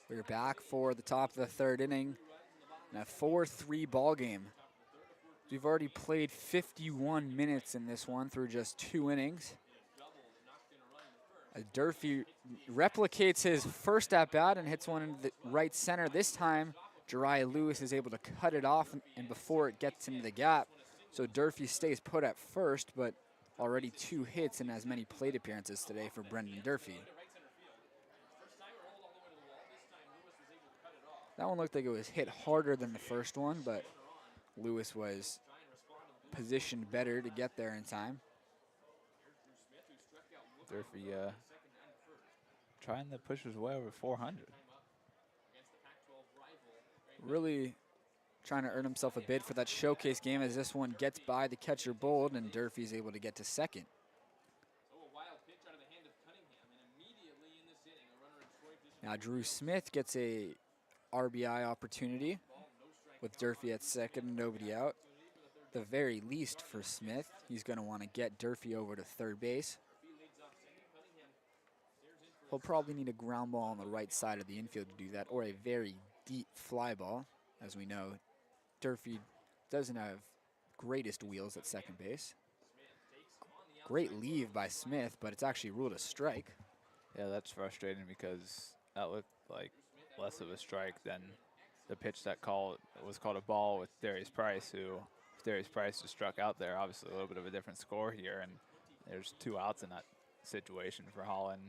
We're back for the top of the third inning in a 4-3 ball game. We've already played 51 minutes in this one through just 2 innings. As Durfee replicates his first at-bat and hits one into the right center. This time, Jariah Lewis is able to cut it off and before it gets into the gap. So Durfee stays put at first, but already 2 hits and as many plate appearances today for Brendan Durfee. That one looked like it was hit harder than the first one, but Lewis was positioned better to get there in time. Durfee trying to push his way over 400. Really trying to earn himself a bid for that showcase game as this one gets by the catcher Bold and Durfee's able to get to second. Now Drew Smith gets a RBI opportunity with Durfee at second and nobody out. The very least for Smith, he's going to want to get Durfee over to third base. He'll probably need a ground ball on the right side of the infield to do that, or a very deep fly ball. As we know, Durfee doesn't have greatest wheels at second base. Great leave by Smith, but it's actually ruled a strike. Yeah, that's frustrating because that looked like less of a strike than the pitch that was called a ball with Darius Price, who Darius Price just struck out there. Obviously a little bit of a different score here, and there's 2 outs in that situation for Holland.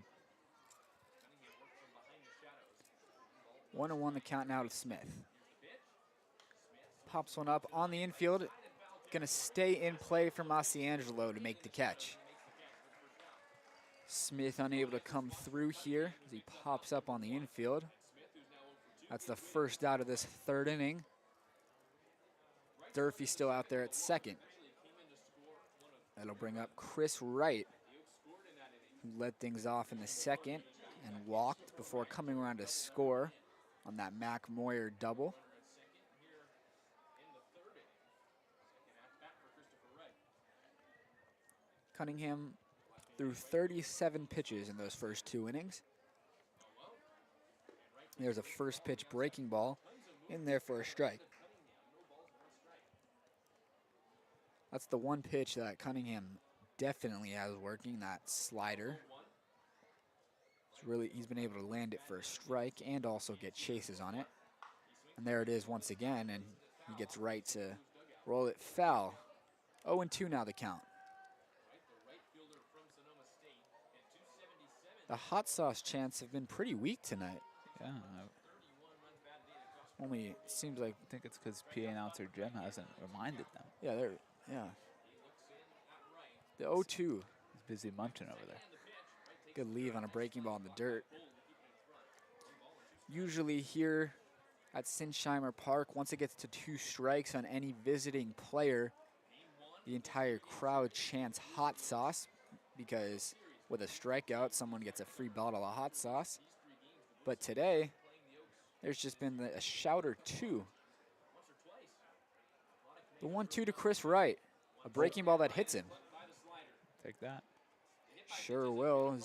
1-1 the count now to Smith. Pops one up on the infield. Going to stay in play for Masiangelo to make the catch. Smith unable to come through here as he pops up on the infield. That's the first out of this third inning. Durfee still out there at second. That'll bring up Chris Wright, who led things off in the second and walked before coming around to score on that Moyer double. Cunningham threw 37 pitches in those first 2 innings. There's a first pitch breaking ball in there for a strike. That's the one pitch that Cunningham definitely has working, that slider. He's been able to land it for a strike and also get chases on it. And there it is once again, and he gets Wright to roll it foul. 0-2 now the count. The hot sauce chants have been pretty weak tonight. Yeah. Only seems like, I think it's because PA announcer Jim hasn't reminded them. Yeah. The 0-2. He's busy munching over there. Good leave on a breaking ball in the dirt. Usually here at Sinsheimer Park, once it gets to 2 strikes on any visiting player, the entire crowd chants hot sauce because with a strikeout, someone gets a free bottle of hot sauce. But today, there's just been a shout or two. The 1-2 to Chris Wright. A breaking ball that hits him. Take that. Sure will.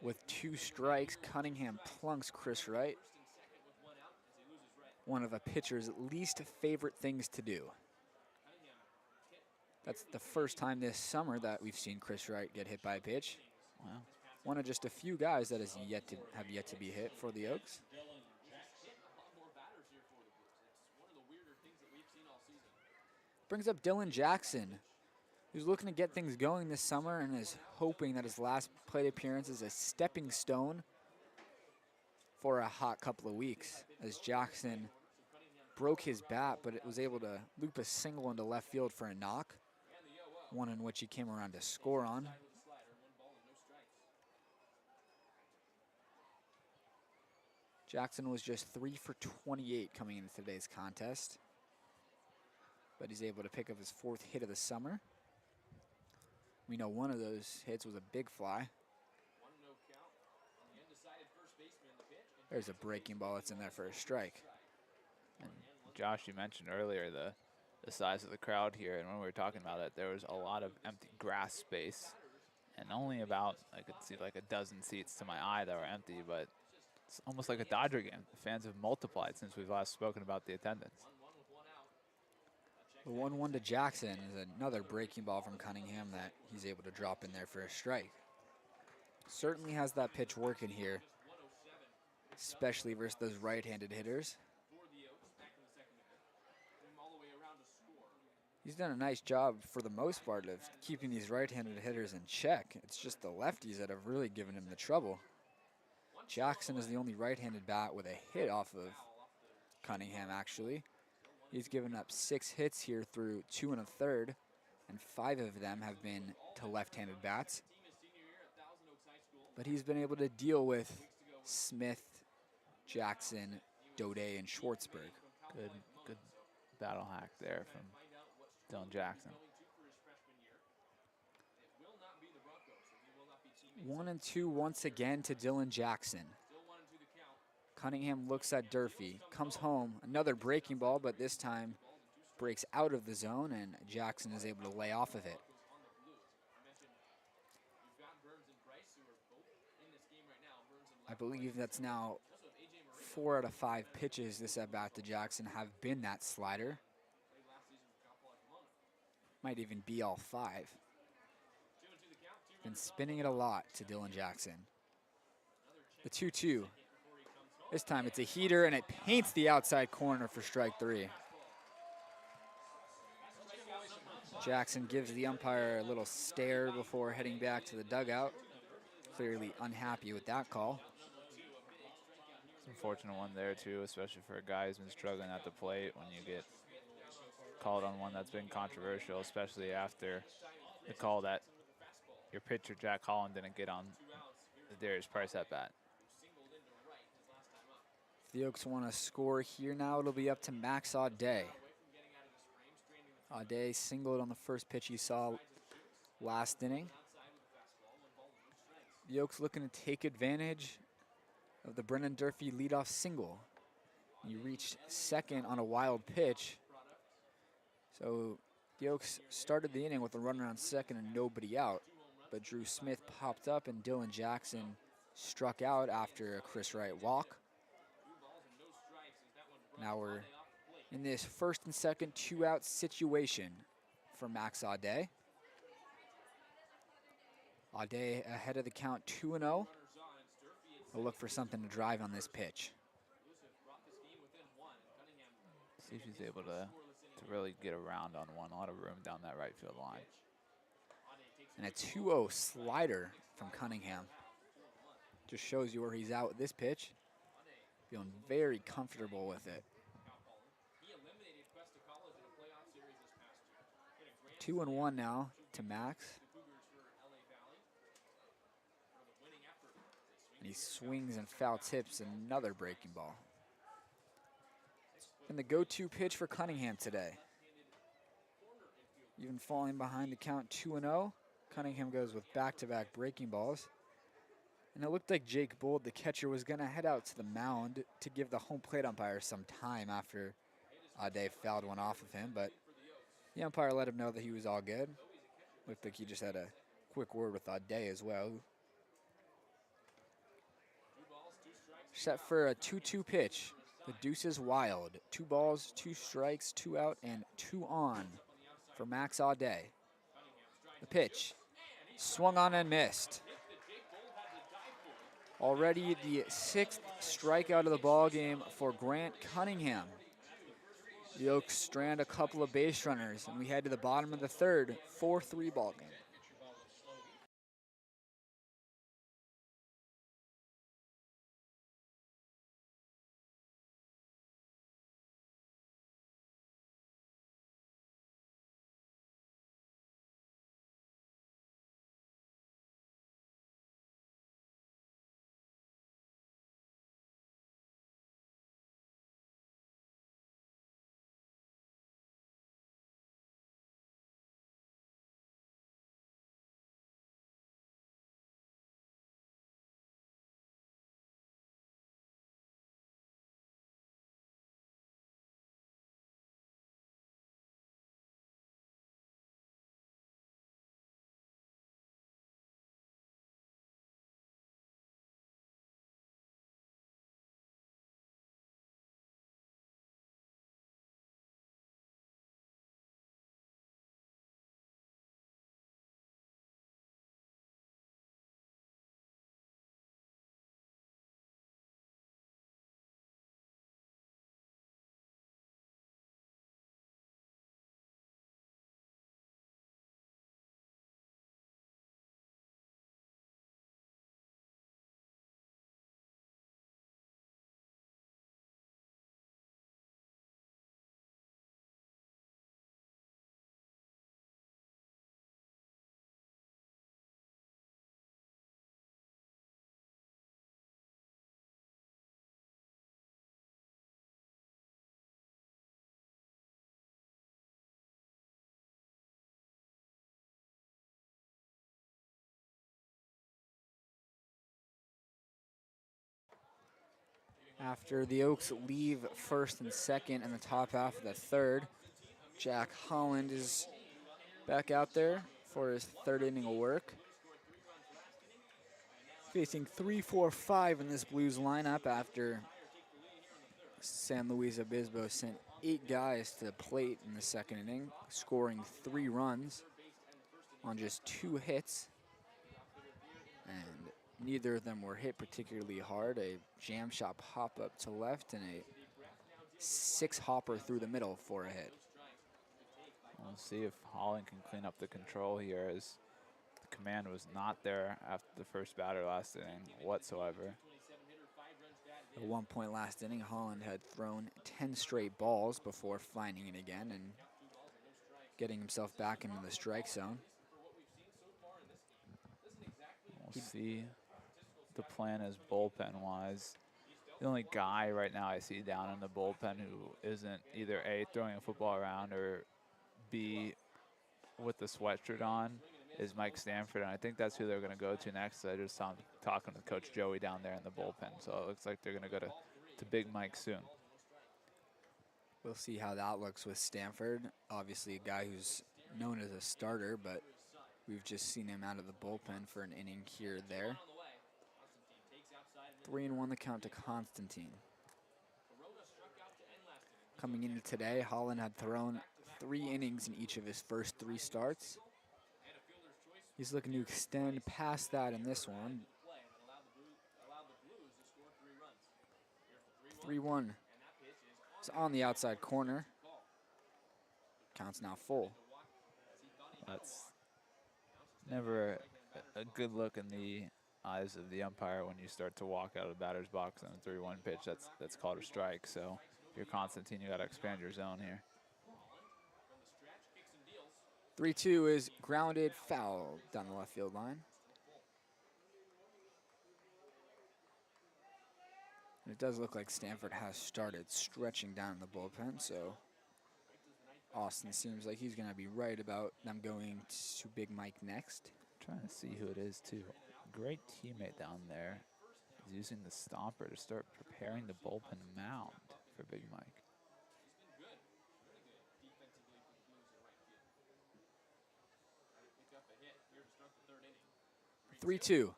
With 2 strikes, Cunningham plunks Chris Wright. One of a pitcher's least favorite things to do. That's the first time this summer that we've seen Chris Wright get hit by a pitch. Wow. One of just a few guys that has yet to be hit for the Oaks. Brings up Dylan Jackson, who's looking to get things going this summer and is hoping that his last plate appearance is a stepping stone for a hot couple of weeks, as Jackson broke his bat, but it was able to loop a single into left field for a knock, one in which he came around to score on. Jackson was just 3 for 28 coming into today's contest, but he's able to pick up his 4th hit of the summer. We know one of those hits was a big fly. There's a breaking ball that's in there for a strike. And Josh, you mentioned earlier the size of the crowd here, and when we were talking about it, there was a lot of empty grass space, and only about, I could see like a dozen seats to my eye that were empty, but it's almost like a Dodger game. The fans have multiplied since we've last spoken about the attendance. The 1-1 to Jackson is another breaking ball from Cunningham that he's able to drop in there for a strike. Certainly has that pitch working here, especially versus those right-handed hitters. He's done a nice job for the most part of keeping these right-handed hitters in check. It's just the lefties that have really given him the trouble. Jackson is the only right-handed bat with a hit off of Cunningham, actually. He's given up 6 hits here through 2 1/3, and 5 of them have been to left-handed bats. But he's been able to deal with Smith, Jackson, Daudet, and Schwartzberg. Good battle hack there from Dylan Jackson. 1-2 once again to Dylan Jackson. Cunningham looks at Durfee, comes home, another breaking ball, but this time breaks out of the zone, and Jackson is able to lay off of it. I believe that's now 4 out of 5 pitches this at-bat to Jackson have been that slider. Might even be all 5. Been spinning it a lot to Dylan Jackson. The 2-2. This time it's a heater, and it paints the outside corner for strike 3. Jackson gives the umpire a little stare before heading back to the dugout. Clearly unhappy with that call. It's an unfortunate one there too, especially for a guy who's been struggling at the plate when you get called on one that's been controversial, especially after the call that your pitcher, Jack Holland, didn't get on the Darius Price at bat. If the Oaks want to score here now, it'll be up to Max Aude. Aude singled on the first pitch he saw last inning. The Oaks looking to take advantage of the Brennan Durfee leadoff single. He reached second on a wild pitch. So the Oaks started the inning with a runner on second and nobody out. But Drew Smith popped up and Dylan Jackson struck out after a Chris Wright walk. Now we're in this first and second 2-out situation for Max Aude. Aude ahead of the count 2-0. We'll look for something to drive on this pitch. See if he's able to really get around on one. A lot of room down that right field line. And a 2-0 slider from Cunningham. Just shows you where he's at with this pitch. Feeling very comfortable with it. 2-1 now to Max. And he swings and foul tips another breaking ball. And the go-to pitch for Cunningham today. Even falling behind the count 2-0, Cunningham goes with back-to-back breaking balls. And it looked like Jake Bold, the catcher, was going to head out to the mound to give the home plate umpire some time after Aude fouled one off of him, but the umpire let him know that he was all good. Looked like he just had a quick word with Aude as well. Set for a 2-2 pitch. The deuce is wild. 2 balls, 2 strikes, 2 out, and 2 on for Max Aude. The pitch, swung on and missed. Already the 6th strikeout of the ball game for Grant Cunningham. The Oaks strand a couple of base runners, and we head to the bottom of the 3rd, 4-3 ball game. After the Oaks leave first and second in the top half of the 3rd, Jack Holland is back out there for his 3rd inning of work. Facing 3-4-5 in this Blues lineup after San Luis Obispo sent 8 guys to the plate in the 2nd inning, scoring 3 runs on just 2 hits. And neither of them were hit particularly hard. A jam shot pop up to left and a 6-hopper through the middle for a hit. We'll see if Holland can clean up the control here, as the command was not there after the first batter last inning whatsoever. At one point last inning, Holland had thrown 10 straight balls before finding it again and getting himself back into the strike zone. We'll see the plan is bullpen-wise. The only guy right now I see down in the bullpen who isn't either A, throwing a football around, or B, with the sweatshirt on is Mike Stanford, and I think that's who they're going to go to next. I just saw him talking with Coach Joey down there in the bullpen, so it looks like they're going to go to Big Mike soon. We'll see how that looks with Stanford. Obviously a guy who's known as a starter, but we've just seen him out of the bullpen for an inning here or there. 3-1 the count to Constantine. Coming into today, Holland had thrown 3 innings in each of his first 3 starts. He's looking to extend past that in this one. 3-1. It's on the outside corner. Count's now full. That's never a good look in the eyes of the umpire when you start to walk out of the batter's box on a 3-1 pitch. That's called a strike. So if you're Constantine, you got to expand your zone here. 3-2 is grounded foul down the left field line. And it does look like Stanford has started stretching down the bullpen, so Austin seems like he's going to be right about them going to Big Mike next. Trying to see who it is, too. Great teammate down there is using the stomper to start preparing the bullpen mound for Big Mike. 3-2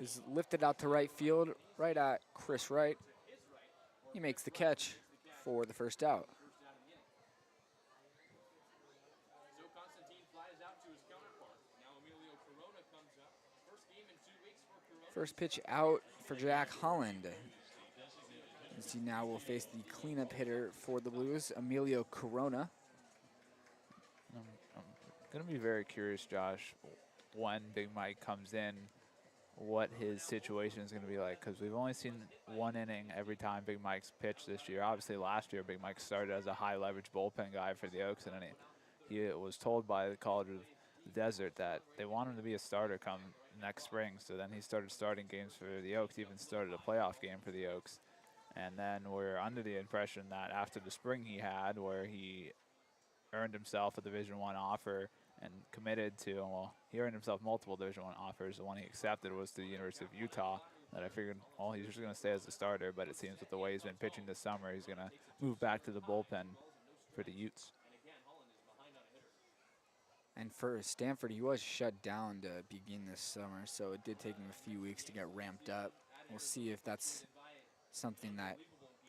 is lifted out to right field, right at Chris Wright. He makes the catch for the first out. First pitch out for Jack Holland. As he now will face the cleanup hitter for the Blues, Emilio Corona. I'm going to be very curious, Josh, when Big Mike comes in, what his situation is going to be like, because we've only seen 1 inning every time Big Mike's pitched this year. Obviously, last year, Big Mike started as a high-leverage bullpen guy for the Oaks, and then he was told by the College of the Desert that they want him to be a starter come next spring. So then he started starting games for the Oaks, even started a playoff game for the Oaks. And then we're under the impression that after the spring he had, where he earned himself a Division I offer and committed to, well, he earned himself multiple Division I offers. The one he accepted was to the University of Utah, that I figured, well, he's just going to stay as a starter, but it seems with the way he's been pitching this summer, he's going to move back to the bullpen for the Utes. And for Stanford, he was shut down to begin this summer, so it did take him a few weeks to get ramped up. We'll see if that's something that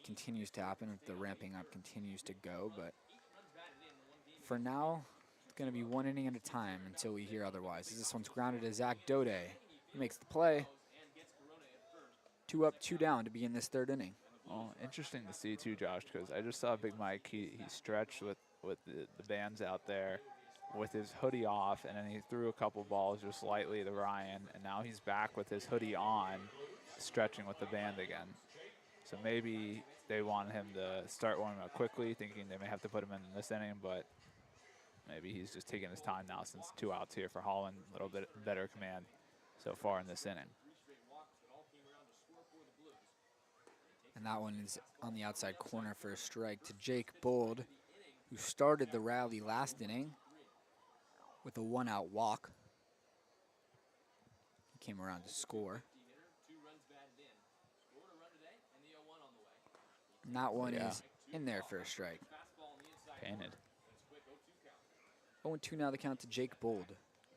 continues to happen, if the ramping up continues to go, but for now, it's going to be 1 inning at a time until we hear otherwise. This one's grounded to Zach Daudet. He makes the play. 2 up, 2 down to begin this 3rd inning. Well, interesting to see too, Josh, because I just saw Big Mike. He stretched with the bands out there with his hoodie off, and then he threw a couple balls just lightly to Ryan, and now he's back with his hoodie on, stretching with the band again. So maybe they want him to start warming up quickly, thinking they may have to put him in this inning, but maybe he's just taking his time now since 2 outs here for Holland. A little bit better command so far in this inning. And that one is on the outside corner for a strike to Jake Bold, who started the rally last inning with a 1-out walk. He came around to score. And that one is in there for a strike. Painted. 0-2 now the count to Jake Bold.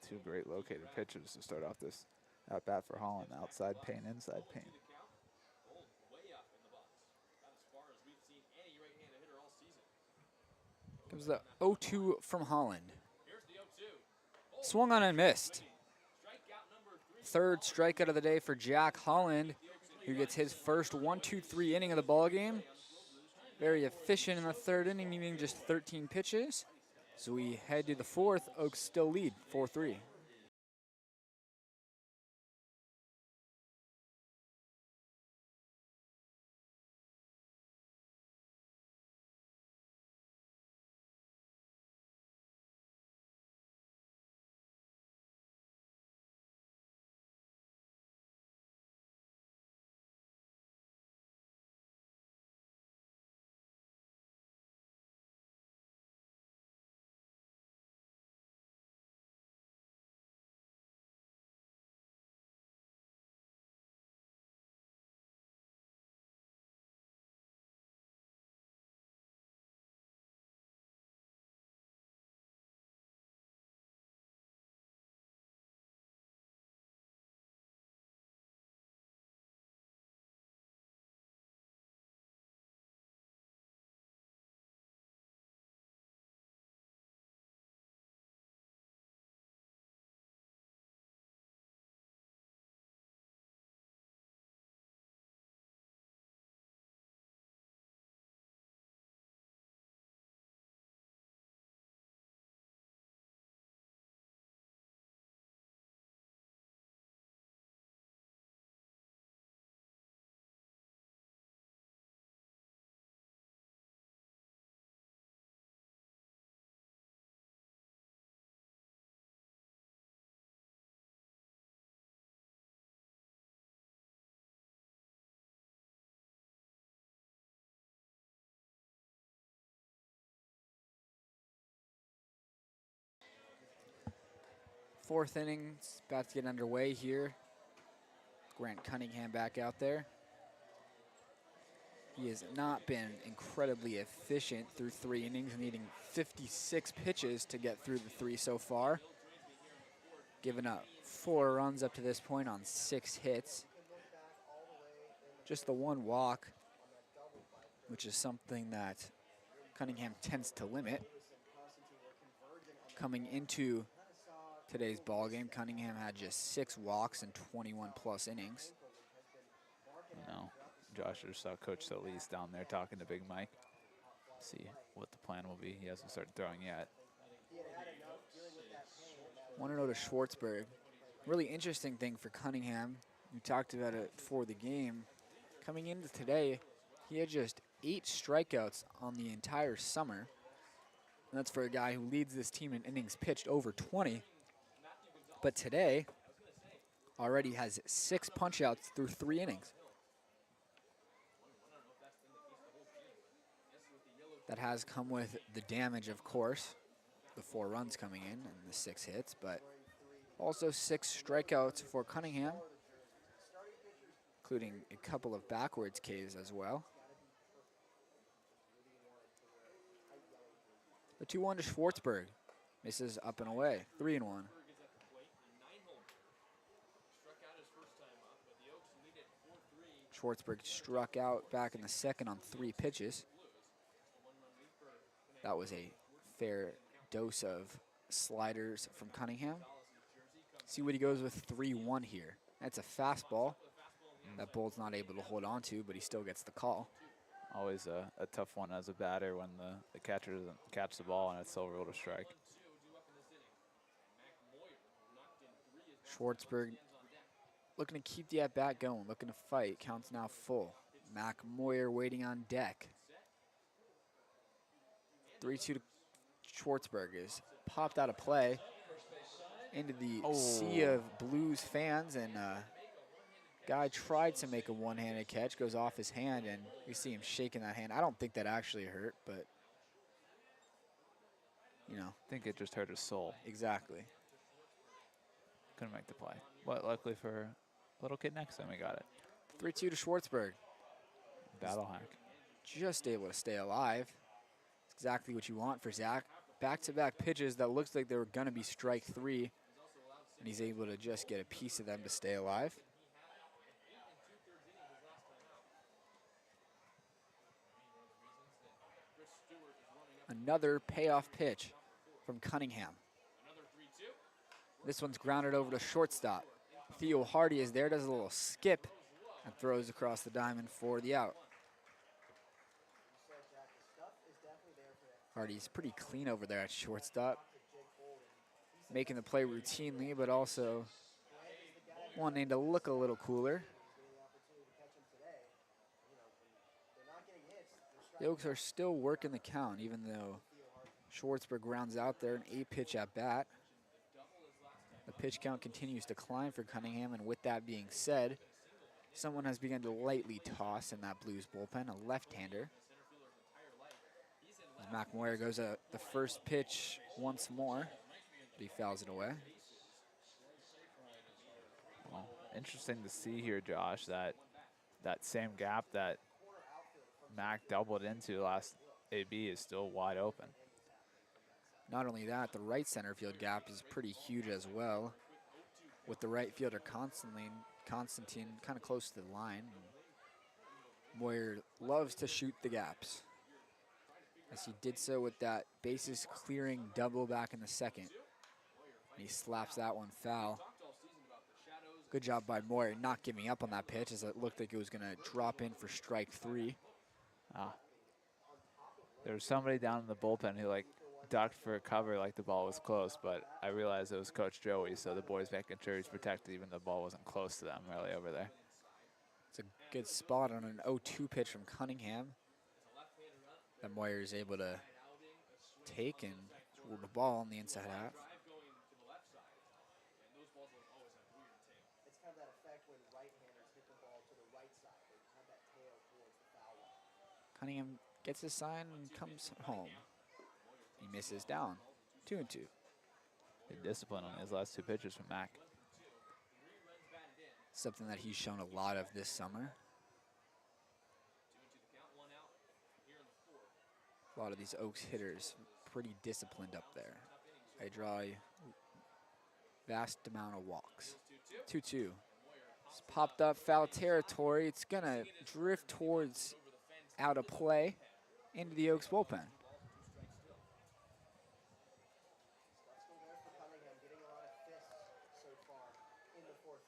2 great located pitches to start off this at bat for Holland. Outside pain, inside pain. Comes the 0-2 from Holland. Swung on and missed. 3rd strikeout of the day for Jack Holland, who gets his first 1-2-3 inning of the ballgame. Very efficient in the 3rd inning, needing just 13 pitches. So we head to the 4th. Oaks still lead 4-3. Fourth inning's about to get underway here. Grant Cunningham back out there. He has not been incredibly efficient through 3 innings, needing 56 pitches to get through the 3 so far. Giving up 4 runs up to this point on 6 hits. Just the 1 walk, which is something that Cunningham tends to limit. Coming into today's ball game, Cunningham had just 6 walks and 21 plus innings. You know, Josh just saw Coach Solis down there talking to Big Mike. See what the plan will be. He hasn't started throwing yet. 1-0 to Schwartzberg. Really interesting thing for Cunningham. We talked about it before the game. Coming into today, he had just 8 strikeouts on the entire summer. And that's for a guy who leads this team in innings pitched over 20. But today, already has 6 punch-outs through 3 innings. That has come with the damage, of course. The 4 runs coming in and the 6 hits, but also 6 strikeouts for Cunningham, including a couple of backwards Ks as well. The 2-1 to Schwartzberg. Misses up and away. 3-1. Schwartzberg struck out back in the second on 3 pitches. That was a fair dose of sliders from Cunningham. See what he goes with. 3-1 here. That's a fastball that Bold's not able to hold on to, but he still gets the call. Always a tough one as a batter when the catcher doesn't catch the ball and it's still ruled a strike. Schwartzberg looking to keep the at-bat going, looking to fight. Count's now full. Mac Moyer waiting on deck. 3-2 to Schwartzberg is popped out of play into the sea of Blues fans, and guy tried to make a one-handed catch, goes off his hand, and you see him shaking that hand. I don't think that actually hurt, but, you know. I think it just hurt his soul. Exactly. Couldn't make the play. But luckily for little kid next time, we got it. 3-2 to Schwartzberg. Battle hack. Just able to stay alive. It's exactly what you want for Zach. Back-to-back pitches that looks like they were going to be strike 3, and he's able to just get a piece of them to stay alive. Another payoff pitch from Cunningham. This one's grounded over to shortstop. Theo Hardy is there, does a little skip, and throws across the diamond for the out. Hardy's pretty clean over there at shortstop, making the play routinely, but also wanting to look a little cooler. The Oaks are still working the count, even though Schwartzberg rounds out there an 8-pitch at bat. The pitch count continues to climb for Cunningham, and with that being said, someone has begun to lightly toss in that Blues bullpen, a left-hander. As Mac Moyer goes the first pitch once more, but he fouls it away. Well, interesting to see here, Josh, that same gap that Mac doubled into last AB is still wide open. Not only that, the right center field gap is pretty huge as well, with the right fielder Constantine kind of close to the line. Moyer loves to shoot the gaps, as he did so with that bases clearing double back in the second. And he slaps that one foul. Good job by Moyer not giving up on that pitch, as it looked like it was going to drop in for strike 3. There was somebody down in the bullpen who ducked for a cover like the ball was close, but I realized it was Coach Joey, so the boys making sure he's protected even though the ball wasn't close to them really over there. It's a good spot on an 0-2 pitch from Cunningham that Moyer is able to take and roll the ball on the inside half. Cunningham gets his sign and comes home. He misses down. 2-2. Good discipline on his last 2 pitches from Mac. Something that he's shown a lot of this summer. A lot of these Oaks hitters pretty disciplined up there. They draw a vast amount of walks. 2-2. It's popped up foul territory. It's gonna drift towards out of play into the Oaks bullpen.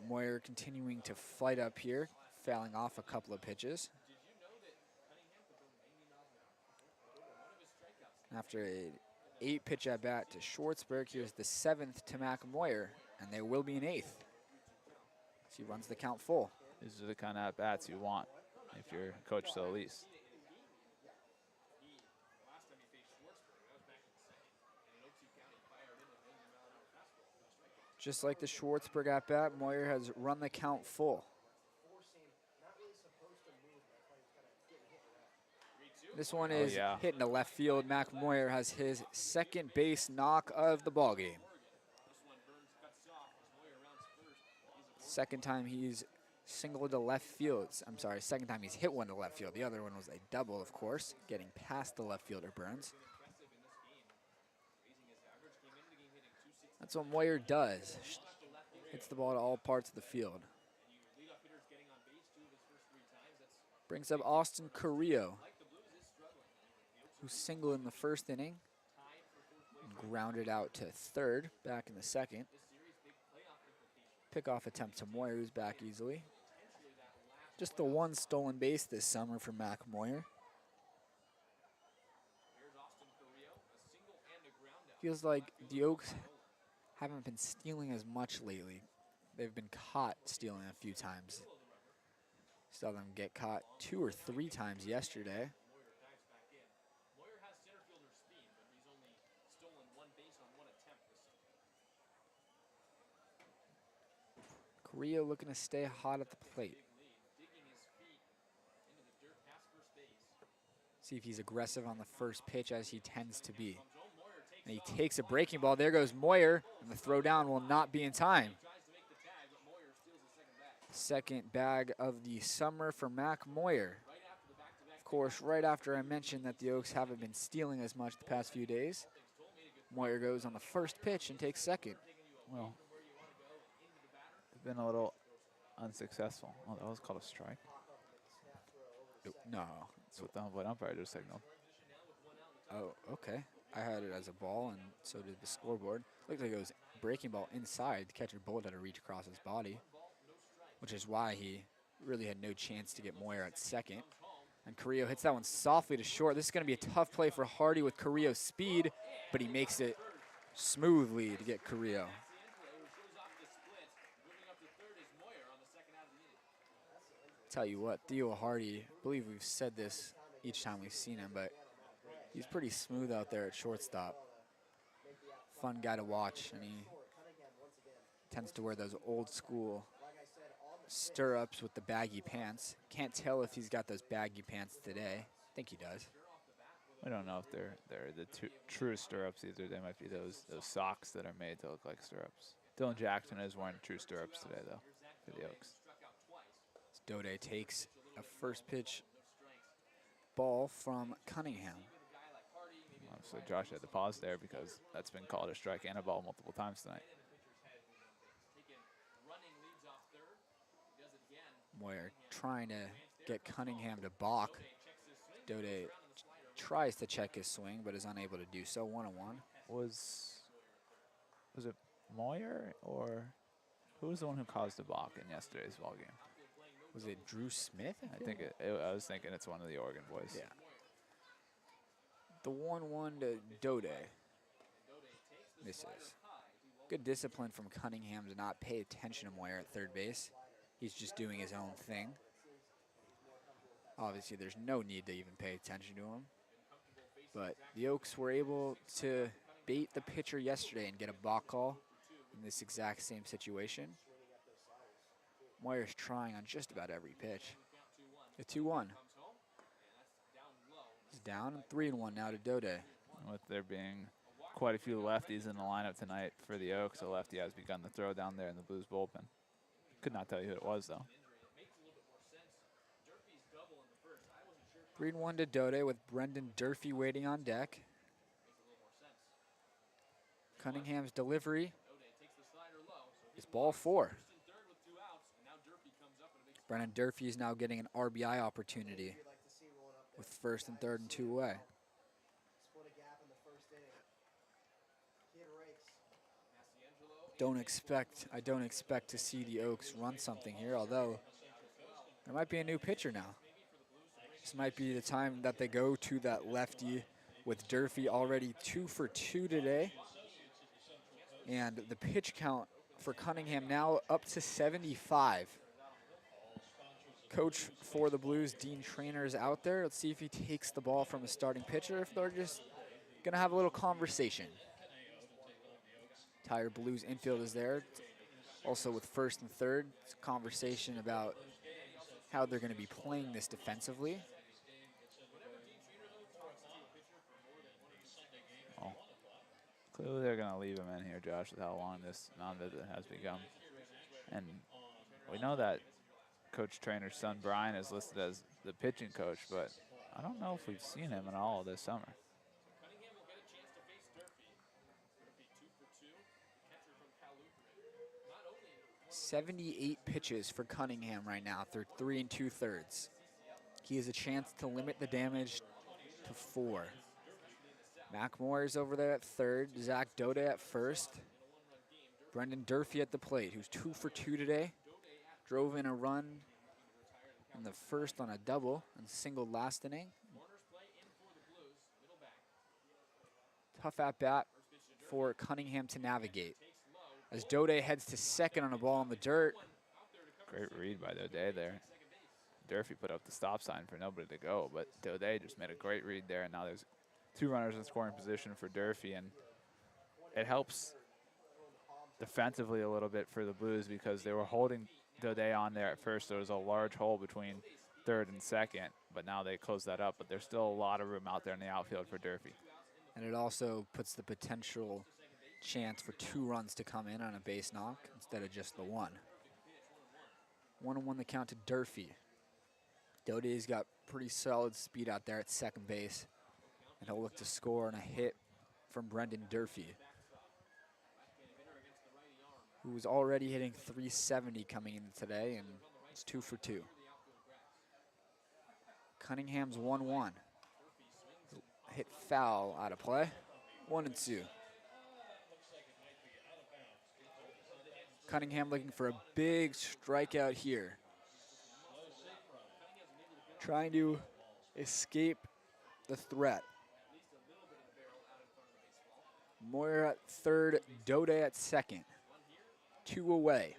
Moyer continuing to fight up here, fouling off a couple of pitches. After an 8-pitch at bat to Schwartzberg, here's the 7th to Mac Moyer, and there will be an 8th. So he runs the count full. These are the kind of at-bats you want if you're Coach Solis. Just like the Schwartzberg at bat, Moyer has run the count full. This one is hitting to left field. Mac Moyer has his 2nd base knock of the ballgame. Second time he's singled to left field. I'm sorry, second time he's hit one to left field. The other one was a double, of course, getting past the left fielder Burns. That's what Moyer does. Hits the ball to all parts of the field. Brings up Austin Carrillo, who singled in the 1st inning and grounded out to 3rd back in the 2nd. Pickoff attempt to Moyer, who's back easily. Just the 1 stolen base this summer for Mac Moyer. Feels like the Oaks haven't been stealing as much lately. They've been caught stealing a few times. Saw them get caught 2 or 3 times yesterday. Carrillo looking to stay hot at the plate. See if he's aggressive on the first pitch, as he tends to be. And he takes a breaking ball. There goes Moyer, and the throw down will not be in time. 2nd bag of the summer for Mac Moyer. Of course, right after I mentioned that the Oaks haven't been stealing as much the past few days, Moyer goes on the first pitch and takes 2nd. Well, they've been a little unsuccessful. Oh, that was called a strike. No. That's what the ump umpire just signaled. Oh, okay. I had it as a ball, and so did the scoreboard. Looked like it was breaking ball inside. The catcher bullet had to reach across his body, which is why he really had no chance to get Moyer at 2nd. And Carrillo hits that one softly to short. This is going to be a tough play for Hardy with Carrillo's speed, but he makes it smoothly to get Carrillo. Tell you what, Theo Hardy, I believe we've said this each time we've seen him, but he's pretty smooth out there at shortstop. Fun guy to watch, and he tends to wear those old school stirrups with the baggy pants. Can't tell if he's got those baggy pants today. I think he does. We don't know if they're the true stirrups either. They might be those socks that are made to look like stirrups. Dylan Jackson is wearing true stirrups today, though, for the Oaks. Daudet takes a first pitch ball from Cunningham. So Josh had to pause there because that's been called a strike and a ball multiple times tonight. Moyer trying to get Cunningham to balk. Daudet tries to check his swing, but is unable to do so. 1-1. Was it Moyer, or who was the one who caused the balk in yesterday's ball game? Was it Drew Smith? I was thinking it's one of the Oregon boys. Yeah. The 1-1 to Daudet. Misses. Good discipline from Cunningham to not pay attention to Moyer at 3rd base. He's just doing his own thing. Obviously, there's no need to even pay attention to him. But the Oaks were able to bait the pitcher yesterday and get a balk call in this exact same situation. Moyer's trying on just about every pitch. A 2-1. He's down, and 3-1 now to Daudet. With there being quite a few lefties in the lineup tonight for the Oaks. A lefty has begun the throw down there in the Blues bullpen. Could not tell you who it was, though. 3-1 to Daudet with Brendan Durfee waiting on deck. Cunningham's delivery is ball 4. Brendan Durfee is now getting an RBI opportunity with first and third and 2 away. I don't expect to see the Oaks run something here, although there might be a new pitcher now. This might be the time that they go to that lefty with Durfee already 2 for 2 today. And the pitch count for Cunningham now up to 75. Coach for the Blues, Dean Traynor, is out there. Let's see if he takes the ball from a starting pitcher, if they're just gonna have a little conversation. Entire Blues infield is there. Also with first and third, it's a conversation about how they're gonna be playing this defensively. Oh. Clearly they're going to leave him in here, Josh, with how long this non-visit has become. And we know that Coach Trainer's son, Brian, is listed as the pitching coach, but I don't know if we've seen him at all this summer. 78 pitches for Cunningham right now through 3 2/3. He has a chance to limit the damage to 4. Mac Moyer's over there at third. Zach Daudet at first. Brendan Durfee at the plate, who's 2 for 2 today. Drove in a run in the first on a double and singled last inning. Tough at bat for Cunningham to navigate. As Daudet heads to second on a ball in the dirt. Great read by Daudet there. Durfee put up the stop sign for nobody to go, but Daudet just made a great read there, and now there's 2 runners in scoring position for Durfee, and it helps defensively a little bit for the Blues because they were holding Daudet on there at first. There was a large hole between third and second, but now they closed that up, but there's still a lot of room out there in the outfield for Durfee. And it also puts the potential chance for 2 runs to come in on a base knock instead of just the 1. 1-1 the count to Durfee. Daudet's got pretty solid speed out there at second base, and he'll look to score on a hit from Brendan Durfee, who was already hitting 370 coming in today, and it's 2 for 2. Cunningham's 1-1. Hit foul out of play. 1-2. Cunningham looking for a big strikeout here. Trying to escape the threat. Moyer at third, Daudet at second. 2 away.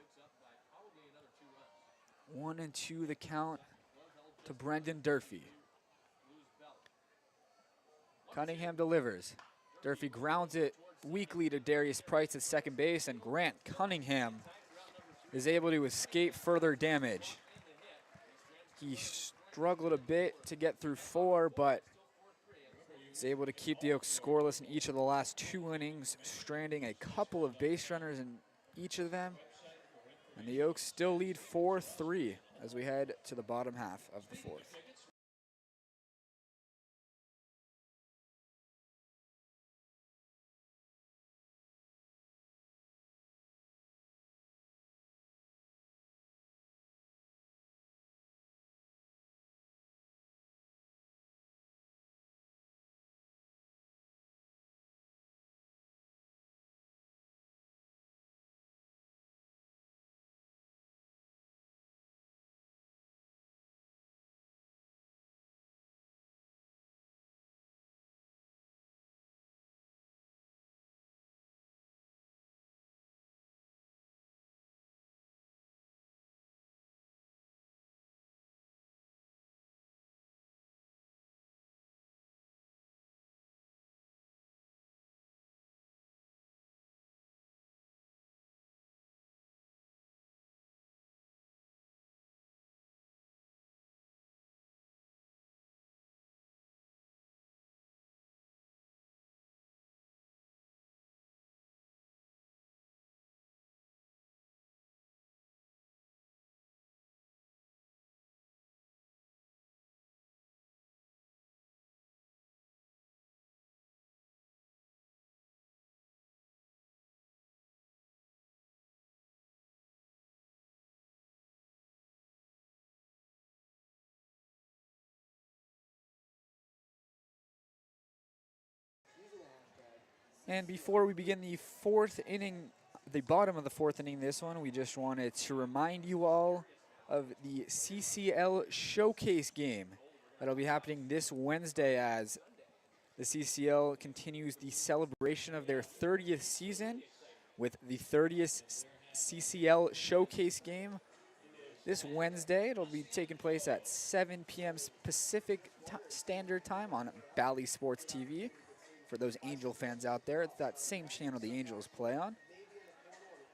1-2 the count to Brendan Durfee. Cunningham delivers. Durfee grounds it weakly to Darius Price at second base, and Grant Cunningham is able to escape further damage. He struggled a bit to get through 4, but is able to keep the Oaks scoreless in each of the last 2 innings, stranding a couple of base runners in each of them. And the Oaks still lead 4-3 as we head to the bottom half of the 4th. And before we begin the fourth inning, the bottom of the fourth inning, this one, we just wanted to remind you all of the CCL Showcase game that'll be happening this Wednesday as the CCL continues the celebration of their 30th season with the 30th CCL Showcase game this Wednesday. It'll be taking place at 7 p.m. Pacific Standard Time on Bally Sports TV. For those Angel fans out there, it's that same channel the Angels play on.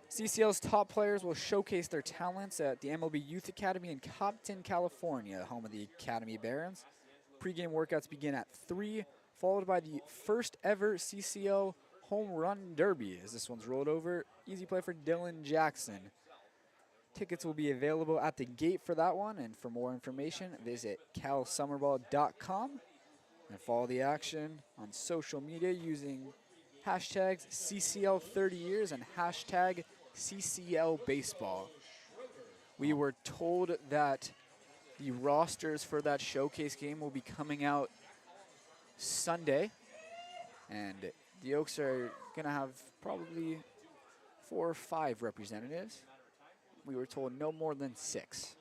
CCL's top players will showcase their talents at the MLB Youth Academy in Compton, California, home of the Academy Barons. Pre-game workouts begin at 3, followed by the first ever CCL Home Run Derby, as this one's rolled over. Easy play for Dylan Jackson. Tickets will be available at the gate for that one, and for more information, visit calsummerball.com and follow the action on social media using hashtags CCL 30 years and hashtag CCL baseball. We were told that the rosters for that showcase game will be coming out Sunday, and the Oaks are going to have probably 4 or 5 representatives. We were told no more than 6.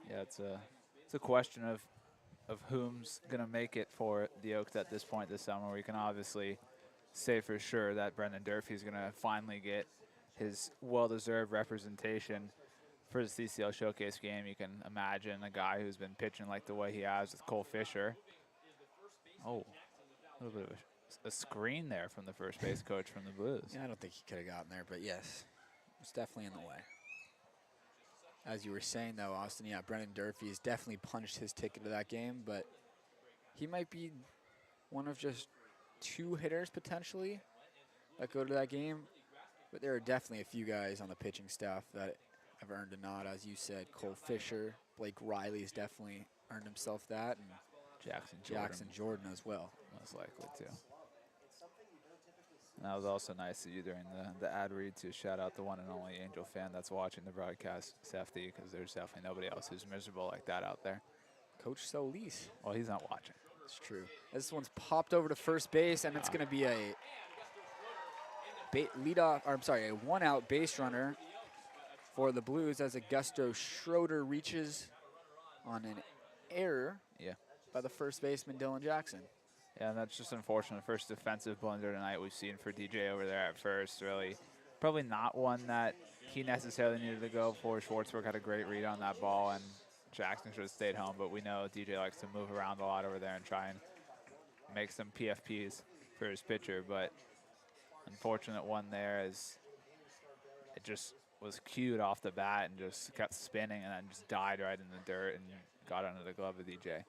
Yeah, it's a question of whom's going to make it for the Oaks at this point this summer. We can obviously say for sure that Brendan Durfee is going to finally get his well-deserved representation for the CCL Showcase game. You can imagine a guy who's been pitching like the way he has with Cole Fisher. Oh, a little bit of a screen there from the first base coach from the Blues. Yeah, I don't think he could have gotten there, but yes, it's definitely in the way. As you were saying, though, Austin, yeah, Brendan Durfee has definitely punched his ticket to that game, but he might be one of just 2 hitters potentially that go to that game. But there are definitely a few guys on the pitching staff that have earned a nod, as you said. Cole Fisher, Blake Riley's definitely earned himself that, and Jackson Jordan as well. Most likely, too. And that was also nice of you during the ad read to shout out the one and only Angel fan that's watching the broadcast, Safety, because there's definitely nobody else who's miserable like that out there. Coach Solis. Well, he's not watching. It's true. This one's popped over to first base, and it's going to be a a one-out base runner for the Blues as Augusto Schroeder reaches on an error by the first baseman, Dylan Jackson. Yeah, and that's just unfortunate. First defensive blunder tonight we've seen for DJ over there at first. Really, probably not one that he necessarily needed to go for. Schwartzberg had a great read on that ball, and Jackson should have stayed home. But we know DJ likes to move around a lot over there and try and make some PFPs for his pitcher. But unfortunate one there, as it just was cued off the bat and just kept spinning and then just died right in the dirt and got under the glove of DJ.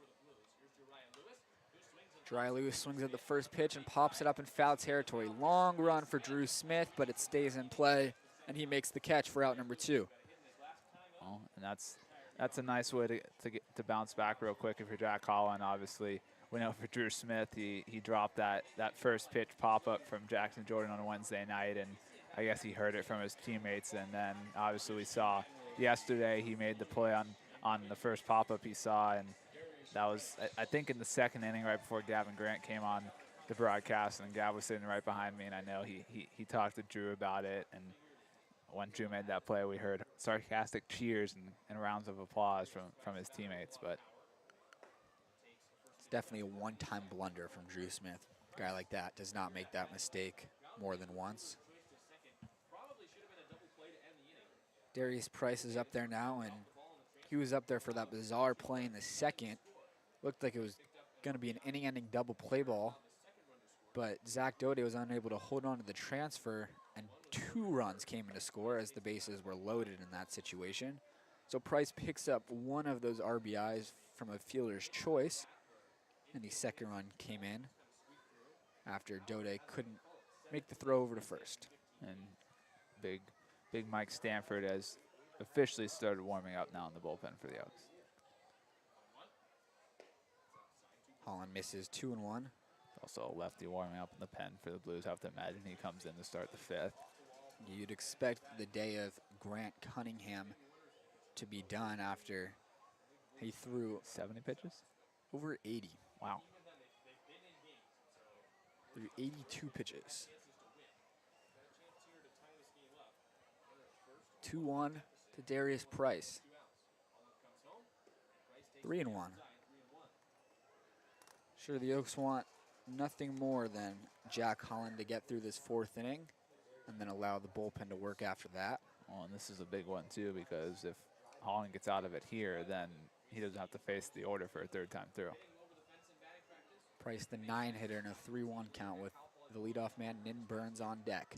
Dry Lewis swings at the first pitch and pops it up in foul territory. Long run for Drew Smith, but it stays in play, and he makes the catch for out number 2. Well, and that's a nice way to bounce back real quick if you're Jack Holland. Obviously, we know for Drew Smith, he dropped that first pitch pop-up from Jackson Jordan on a Wednesday night, and I guess he heard it from his teammates. And then obviously we saw yesterday he made the play on the first pop-up he saw, and that was, I think, in the second inning right before Gavin Grant came on the broadcast, and Gav was sitting right behind me, and I know he talked to Drew about it. And when Drew made that play, we heard sarcastic cheers and rounds of applause from his teammates. But it's definitely a one-time blunder from Drew Smith. A guy like that does not make that mistake more than once. Darius Price is up there now, and he was up there for that bizarre play in the second. Looked like it was going to be an inning-ending double play ball, but Zach Daudet was unable to hold on to the transfer, and 2 runs came in to score as the bases were loaded in that situation. So Price picks up one of those RBIs from a fielder's choice, and the second run came in after Daudet couldn't make the throw over to first. And big Mike Stanford has officially started warming up now in the bullpen for the Oaks. Holland misses 2-1. Also a lefty warming up in the pen for the Blues. I have to imagine he comes in to start the 5th. You'd expect the day of Grant Cunningham to be done after he threw 70 pitches? over 80. Wow. through 82 pitches. 2-1 to Darius Price. 3-1. Sure, the Oaks want nothing more than Jack Holland to get through this 4th inning and then allow the bullpen to work after that. Well, and this is a big one, too, because if Holland gets out of it here, then he doesn't have to face the order for a 3rd time through. Price, the 9-hitter in a 3-1 count with the leadoff man, Nin Burns, on deck.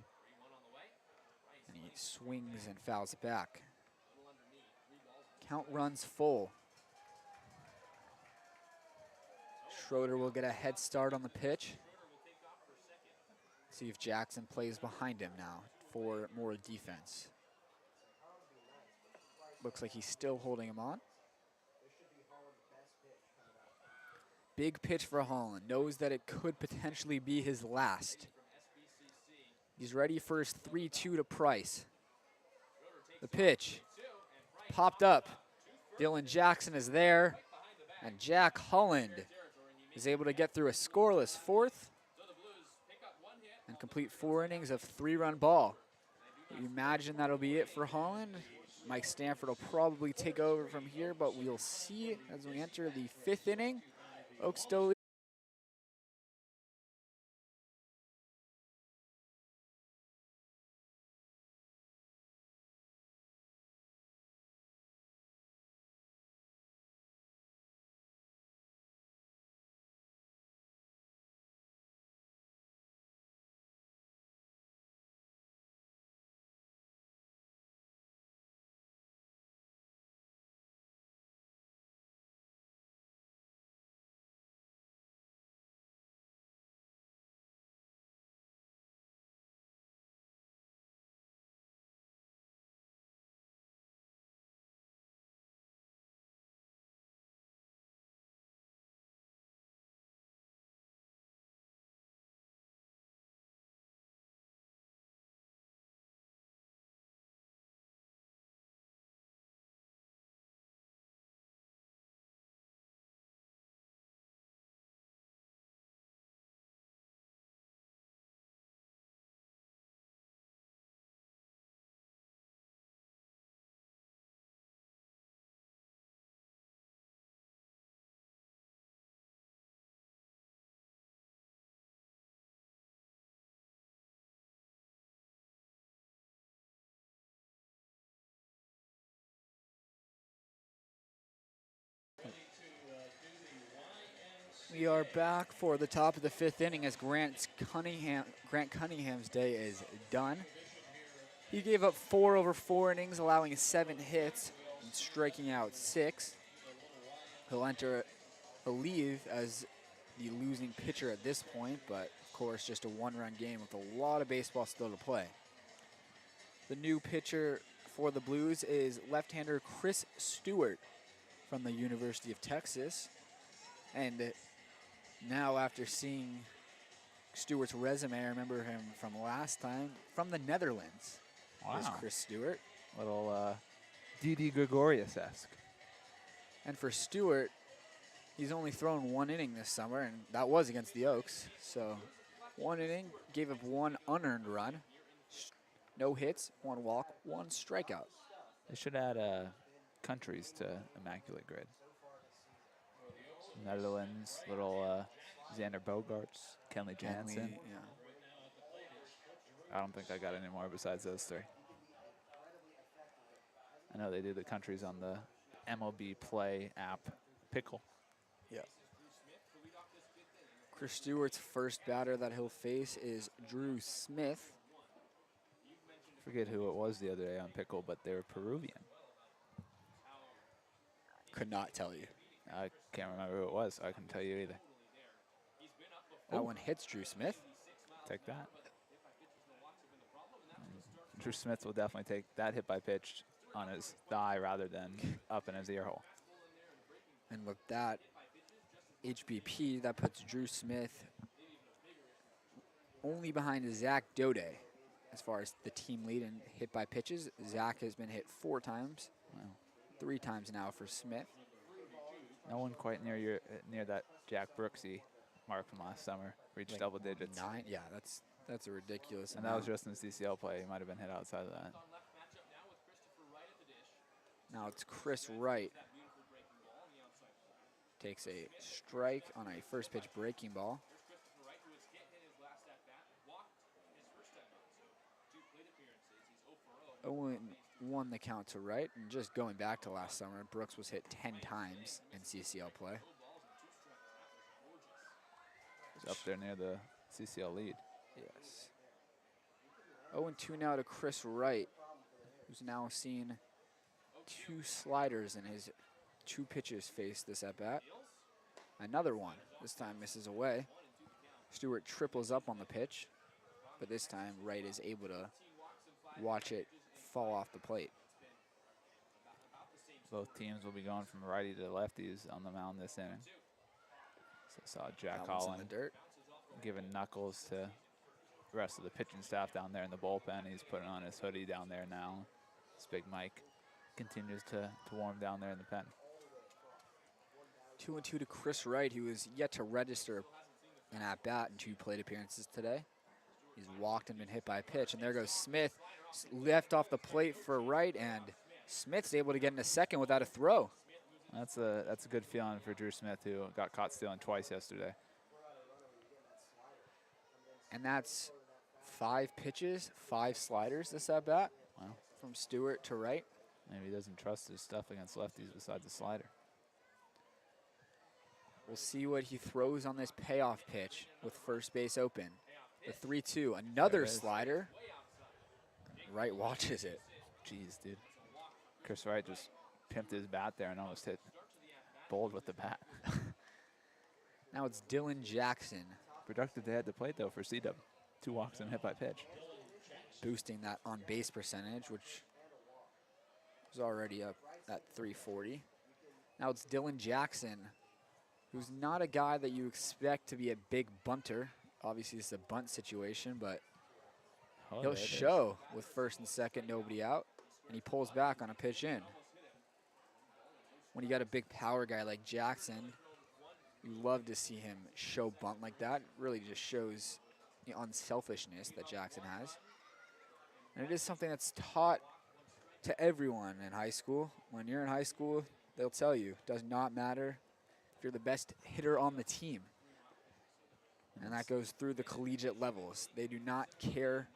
And he swings and fouls it back. Count runs full. Schroeder will get a head start on the pitch. See if Jackson plays behind him now for more defense. Looks like he's still holding him on. Big pitch for Holland. Knows that it could potentially be his last. He's ready for his 3-2 to Price. The pitch. Popped up. Dylan Jackson is there. And Jack Holland is able to get through a scoreless 4th and complete 4 innings of 3-run ball. You imagine that'll be it for Holland. Mike Stanford will probably take over from here, but we'll see as we enter the 5th inning. Oaks still lead. We are back for the top of the 5th inning as Grant Cunningham's day is done. He gave up 4 over 4 innings, allowing 7 hits and striking out 6. He'll leave as the losing pitcher at this point, but of course just a 1-run game with a lot of baseball still to play. The new pitcher for the Blues is left-hander Chris Stewart from the University of Texas. And now after seeing Stewart's resume, I remember him from last time, from the Netherlands. Wow. Is Chris Stewart. Little D.D. Gregorius-esque. And for Stewart, he's only thrown 1 inning this summer, and that was against the Oaks. So 1 inning, gave up 1 unearned run, no hits, 1 walk, 1 strikeout. They should add countries to Immaculate Grid. Netherlands, little Xander Bogaerts, Kenley Jansen. Yeah. I don't think I got any more besides those 3. I know they do the countries on the MLB Play app, Pickle. Yeah. Chris Stewart's first batter that he'll face is Drew Smith. Forget who it was the other day on Pickle, but they were Peruvian. Could not tell you. I can't remember who it was. I couldn't tell you either. That one hits Drew Smith. Take that. Drew Smith will definitely take that hit by pitch on his thigh rather than up in his ear hole. And with that HBP, that puts Drew Smith only behind Zach Daudet as far as the team lead in hit by pitches. Zach has been hit 4 times, Wow. 3 times now for Smith. No one quite near that Jack Brooksy mark from last summer. Reached Like double digits. 9. Yeah, that's a ridiculous And that amount. was just in the CCL play. He might have been hit outside of that. Now it's Chris Wright. Takes a strike on a first pitch breaking ball. 0-1 the count to Wright. And just going back to last summer, Brooks was hit 10 times in CCL play. He's up there near the CCL lead. Yes. 0-2 now to Chris Wright, who's now seen 2 sliders in his 2 pitches faced this at bat. Another one, this time misses away. Stewart triples up on the pitch, but this time Wright is able to watch it fall off the plate. Both teams will be going from righty to lefties on the mound this inning. So saw Jack That one's in Holland the dirt. giving knuckles to the rest of the pitching staff down there in the bullpen. He's putting on his hoodie down there now. This big Mike continues to warm down there in the pen. 2-2 to Chris Wright, who is yet to register an at-bat in 2 plate appearances today. He's walked and been hit by a pitch, and there goes Smith. Left off the plate for Wright, and Smith's able to get into second without a throw. That's a good feeling for Drew Smith, who got caught stealing twice yesterday. And that's 5 pitches, 5 sliders this at-bat. Wow. From Stewart to Wright. Maybe he doesn't trust his stuff against lefties besides the slider. We'll see what he throws on this payoff pitch with first base open. The 3-2, another slider. Wright watches it. Jeez, dude. Chris Wright just pimped his bat there and almost hit Bold with the bat. Now it's Dylan Jackson Productive day at the plate, though, for C-Dub. 2 walks and a hit by pitch. boosting that on-base percentage, which was already up at 340. Now it's Dylan Jackson, who's not a guy that you expect to be a big bunter. Obviously, it's a bunt situation, but he'll show with first and second, nobody out, and he pulls back on a pitch in. When you got a big power guy like Jackson, you love to see him show bunt like that. It really just shows the unselfishness that Jackson has. And it is something that's taught to everyone in high school. When you're in high school, they'll tell you, it does not matter if you're the best hitter on the team. And that goes through the collegiate levels. They do not care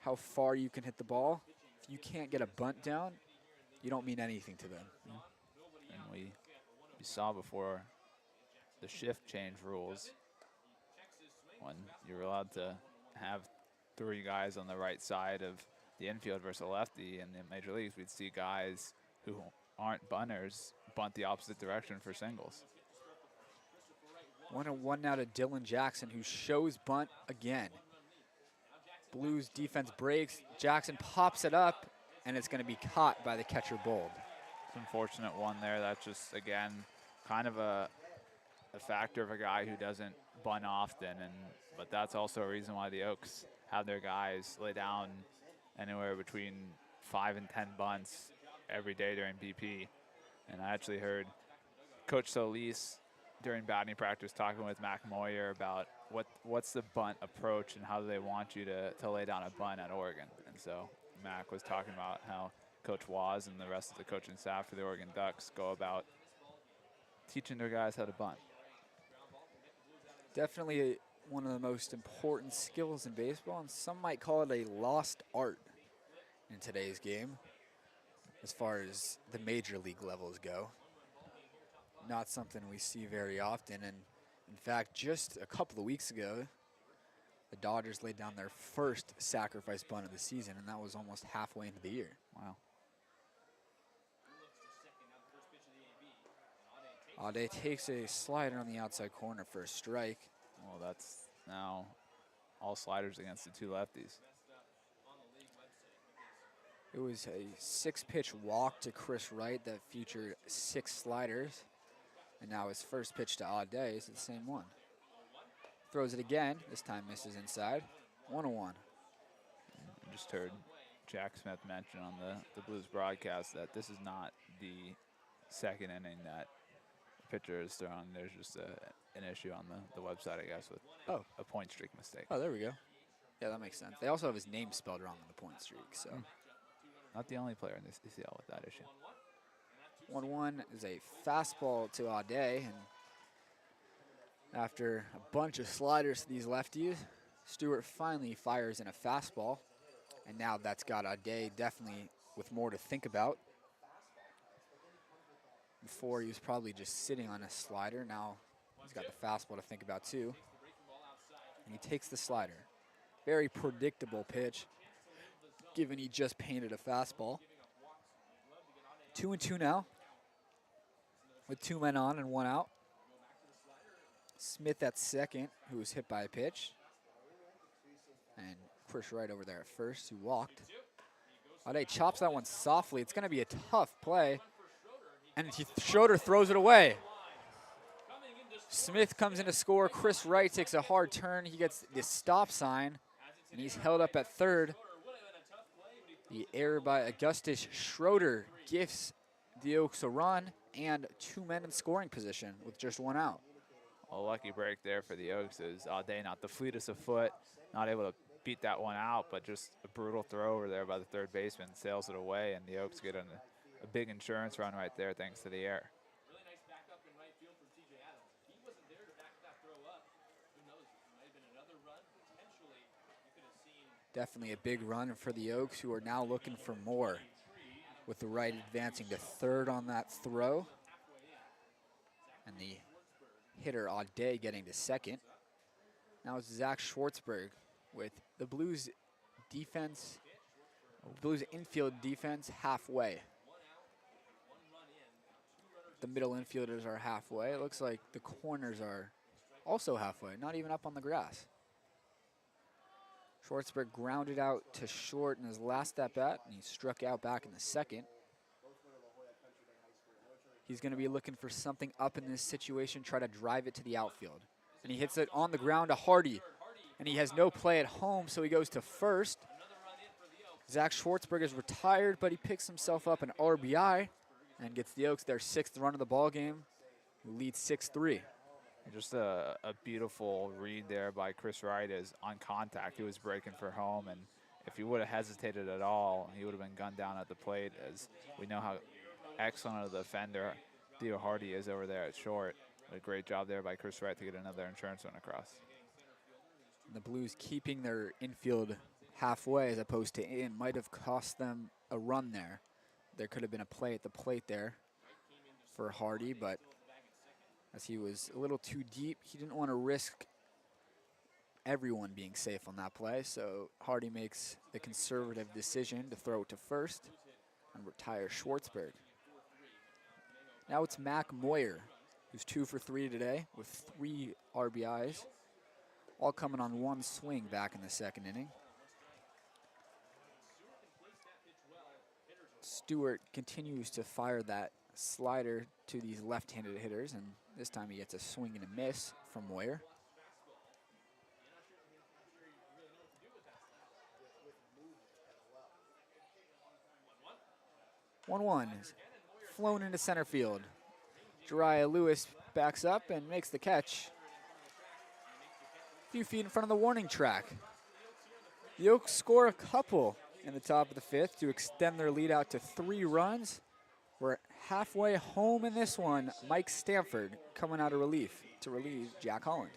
how far you can hit the ball. If you can't get a bunt down, you don't mean anything to them. And we saw before the shift change rules, when you were allowed to have 3 guys on the right side of the infield versus a lefty in the major leagues, we'd see guys who aren't bunters bunt the opposite direction for singles. 1-1 now to Dylan Jackson, who shows bunt again. Blues defense breaks. Jackson pops it up, and it's going to be caught by the catcher Bold. It's an unfortunate one there. That's just, again, kind of a factor of a guy who doesn't bunt often, but that's also a reason why the Oaks have their guys lay down anywhere between 5 and 10 bunts every day during BP. And I actually heard Coach Solis during batting practice talking with Mac Moyer about what's the bunt approach and how do they want you to lay down a bunt at Oregon. And so Mac was talking about how Coach Waz and the rest of the coaching staff for the Oregon Ducks go about teaching their guys how to bunt. Definitely one of the most important skills in baseball, and some might call it a lost art in today's game as far as the major league levels go. Not something we see very often, and in fact, just a couple of weeks ago, the Dodgers laid down their first sacrifice bunt of the season, and that was almost halfway into the year. Wow. Aude takes a slider on the outside corner for a strike. Well, that's now all sliders against the 2 lefties. It was a 6-pitch walk to Chris Wright that featured 6 sliders. And now his first pitch to Aude is the same one. Throws it again, this time misses inside. 1-1. I just heard Jack Smith mention on the Blues broadcast that this is not the second inning that pitcher is thrown. There's just an issue on the website, I guess, with a point streak mistake. Oh, there we go. Yeah, that makes sense. They also have his name spelled wrong on the point streak. So, Not the only player in this ECL with that issue. 1-1 is a fastball to Aude, and after a bunch of sliders to these lefties, Stewart finally fires in a fastball, and now that's got Aude definitely with more to think about. Before, he was probably just sitting on a slider. Now he's got the fastball to think about too, and he takes the slider. Very predictable pitch, given he just painted a fastball. 2-2 now, with 2 men on and 1 out. Smith at second, who was hit by a pitch. And Chris Wright over there at first, who walked. Aude chops that one softly. It's going to be a tough play. And Schroeder throws it away. Smith comes in to score. Chris Wright takes a hard turn. He gets the stop sign, and he's held up at third. The error by Augustus Schroeder gifts the Oaks a run and 2 men in scoring position with just 1 out. A lucky break there for the Oaks is Aude, not the fleetest of foot, not able to beat that one out, but just a brutal throw over there by the third baseman, sails it away, and the Oaks get a big insurance run right there thanks to the air. Definitely a big run for the Oaks, who are now looking for more, with the right advancing to third on that throw. And the hitter Aude getting to second. Now it's Zach Schwartzberg with the Blues defense, Blues infield defense halfway. The middle infielders are halfway. It looks like the corners are also halfway, not even up on the grass. Schwartzberg grounded out to short in his last at bat, and he struck out back in the second. He's going to be looking for something up in this situation, try to drive it to the outfield. And he hits it on the ground to Hardy, and he has no play at home, so he goes to first. Zach Schwartzberg is retired, but he picks himself up an RBI and gets the Oaks their 6th run of the ball game, who leads 6-3. Just a beautiful read there by Chris Wright is on contact. He was breaking for home, and if he would have hesitated at all, he would have been gunned down at the plate, as we know how excellent of the defender Theo Hardy is over there at short. A great job there by Chris Wright to get another insurance run across. The Blues keeping their infield halfway as opposed to in might have cost them a run there. There could have been a play at the plate there for Hardy, but as he was a little too deep, he didn't want to risk everyone being safe on that play, so Hardy makes the conservative decision to throw it to first and retire Schwartzberg. Now it's Mac Moyer, who's 2 for 3 today with 3 RBIs, all coming on 1 swing back in the second inning. Stewart continues to fire that slider to these left-handed hitters, and this time he gets a swing and a miss from Moyer. One is flown into center field. Jariah Lewis backs up and makes the catch. A few feet in front of the warning track. The Oaks score a couple in the top of the 5th to extend their lead out to 3 runs. We're halfway home in this one. Mike Stanford coming out of relief to relieve Jack Holland.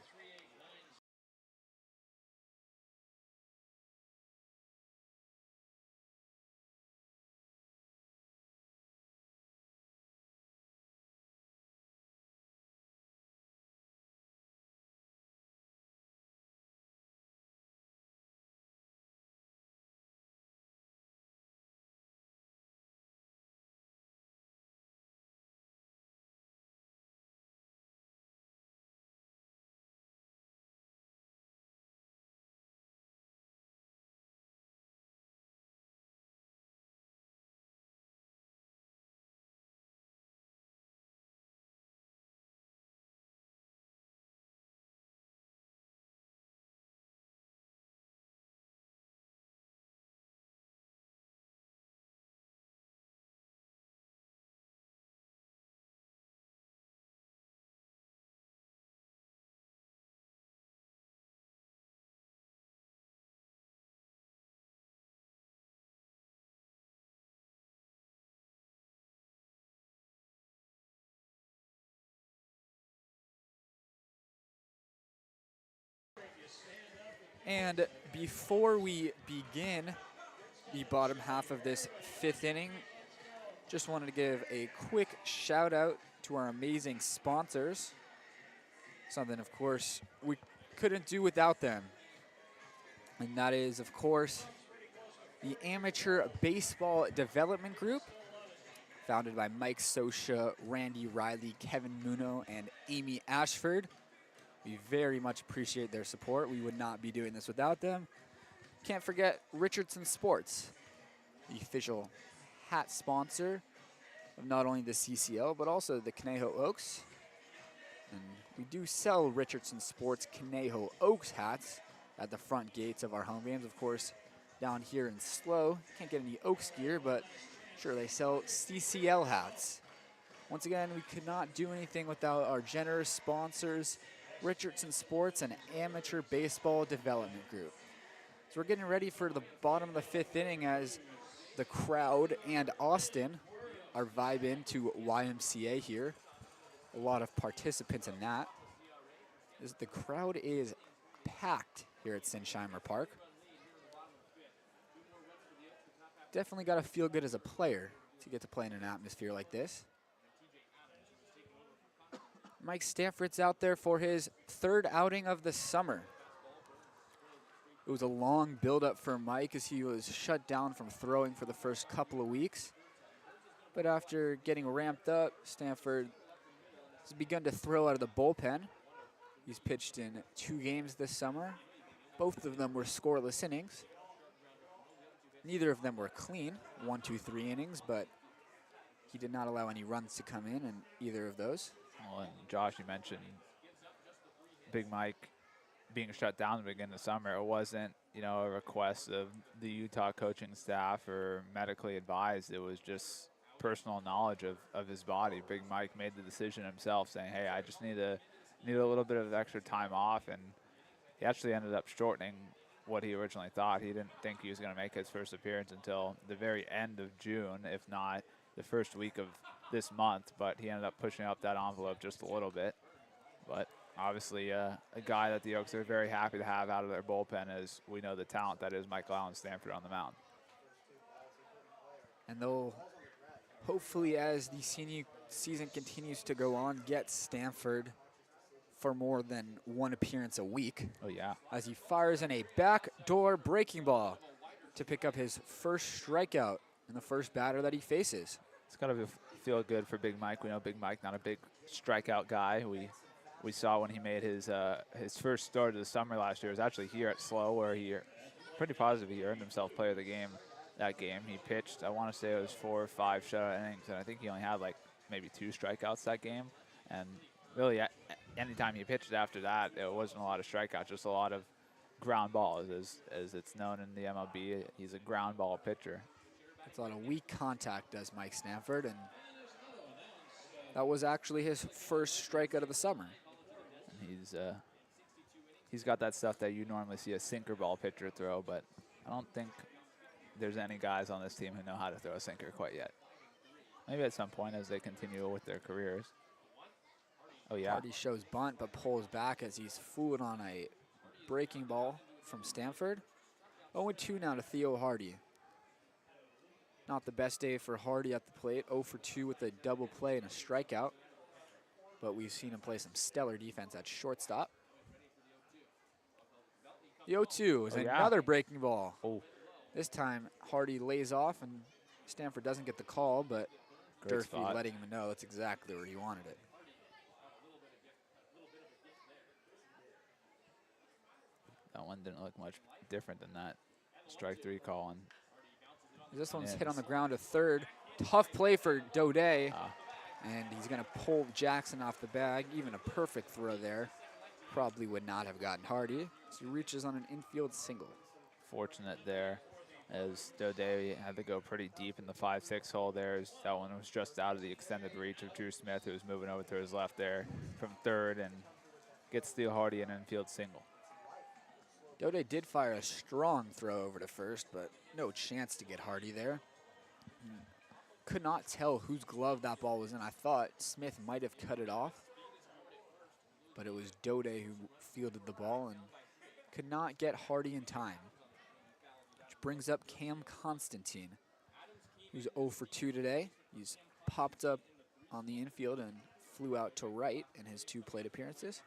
And before we begin the bottom half of this 5th inning, just wanted to give a quick shout out to our amazing sponsors. Something, of course, we couldn't do without them. And that is, of course, the Amateur Baseball Development Group, founded by Mike Sosha, Randy Riley, Kevin Muno, and Amy Ashford. We very much appreciate their support. We would not be doing this without them. Can't forget Richardson Sports, the official hat sponsor of not only the CCL, but also the Conejo Oaks. And we do sell Richardson Sports Conejo Oaks hats at the front gates of our home games. Of course, down here in SLO, can't get any Oaks gear, but sure, they sell CCL hats. Once again, we could not do anything without our generous sponsors, Richardson Sports and Amateur Baseball Development Group. So we're getting ready for the bottom of the 5th inning as the crowd and Austin are vibing to YMCA here. A lot of participants in that. The crowd is packed here at Sinsheimer Park. Definitely got to feel good as a player to get to play in an atmosphere like this. Mike Stanford's out there for his 3rd outing of the summer. It was a long build-up for Mike as he was shut down from throwing for the first couple of weeks. But after getting ramped up, Stanford has begun to throw out of the bullpen. He's pitched in 2 games this summer. Both of them were scoreless innings. Neither of them were clean, 1, 2, 3 innings, but he did not allow any runs to come in either of those. Well, and Josh, you mentioned Big Mike being shut down at the beginning of the summer. It wasn't, a request of the Utah coaching staff or medically advised. It was just personal knowledge of his body. Big Mike made the decision himself, saying, hey, I just need a little bit of extra time off, and he actually ended up shortening what he originally thought. He didn't think he was going to make his first appearance until the very end of June, if not the first week of this month, but he ended up pushing up that envelope just a little bit. But obviously a guy that the Oaks are very happy to have out of their bullpen, as we know the talent that is Michael Allen Stanford on the mound. And they'll hopefully, as the senior season continues to go on, get Stanford for more than 1 appearance a week. Oh, yeah. As he fires in a backdoor breaking ball to pick up his first strikeout and the first batter that he faces. It's got to feel good for Big Mike. We know Big Mike not a big strikeout guy. We saw when he made his first start of the summer last year. It was actually here at SLO, where he pretty positive he earned himself player of the game that game. He pitched, I want to say it was 4 or 5 shutout innings, and I think he only had like maybe 2 strikeouts that game. And really, anytime he pitched after that, it wasn't a lot of strikeouts, just a lot of ground balls. As it's known in the MLB, he's a ground ball pitcher. It's a lot of weak contact, does Mike Stanford, and that was actually his first strikeout of the summer. And he's got that stuff that you normally see a sinker ball pitcher throw, but I don't think there's any guys on this team who know how to throw a sinker quite yet. Maybe at some point as they continue with their careers. Oh, yeah. Hardy shows bunt, but pulls back as he's fooled on a breaking ball from Stanford. 0-2 now to Theo Hardy. Not the best day for Hardy at the plate. 0 for 2 with a double play and a strikeout. But we've seen him play some stellar defense at shortstop. The 0-2 is another breaking ball. Oh. This time, Hardy lays off, and Stanford doesn't get the call, but Durfee letting him know that's exactly where he wanted it. That one didn't look much different than that strike 3 call. And this one's hit on the ground to third. Tough play for Daudet. And he's going to pull Jackson off the bag. Even a perfect throw there. Probably would not have gotten Hardy. So he reaches on an infield single. Fortunate there, as Daudet had to go pretty deep in the 5-6 hole there. As that one was just out of the extended reach of Drew Smith, who was moving over to his left there from third, and gets Theo Hardy an infield single. Daudet did fire a strong throw over to first, but no chance to get Hardy there. Could not tell whose glove that ball was in. I thought Smith might have cut it off, but it was Daudet who fielded the ball and could not get Hardy in time. Which brings up Cam Constantine, who's 0 for 2 today. He's popped up on the infield and flew out to right in his 2 plate appearances.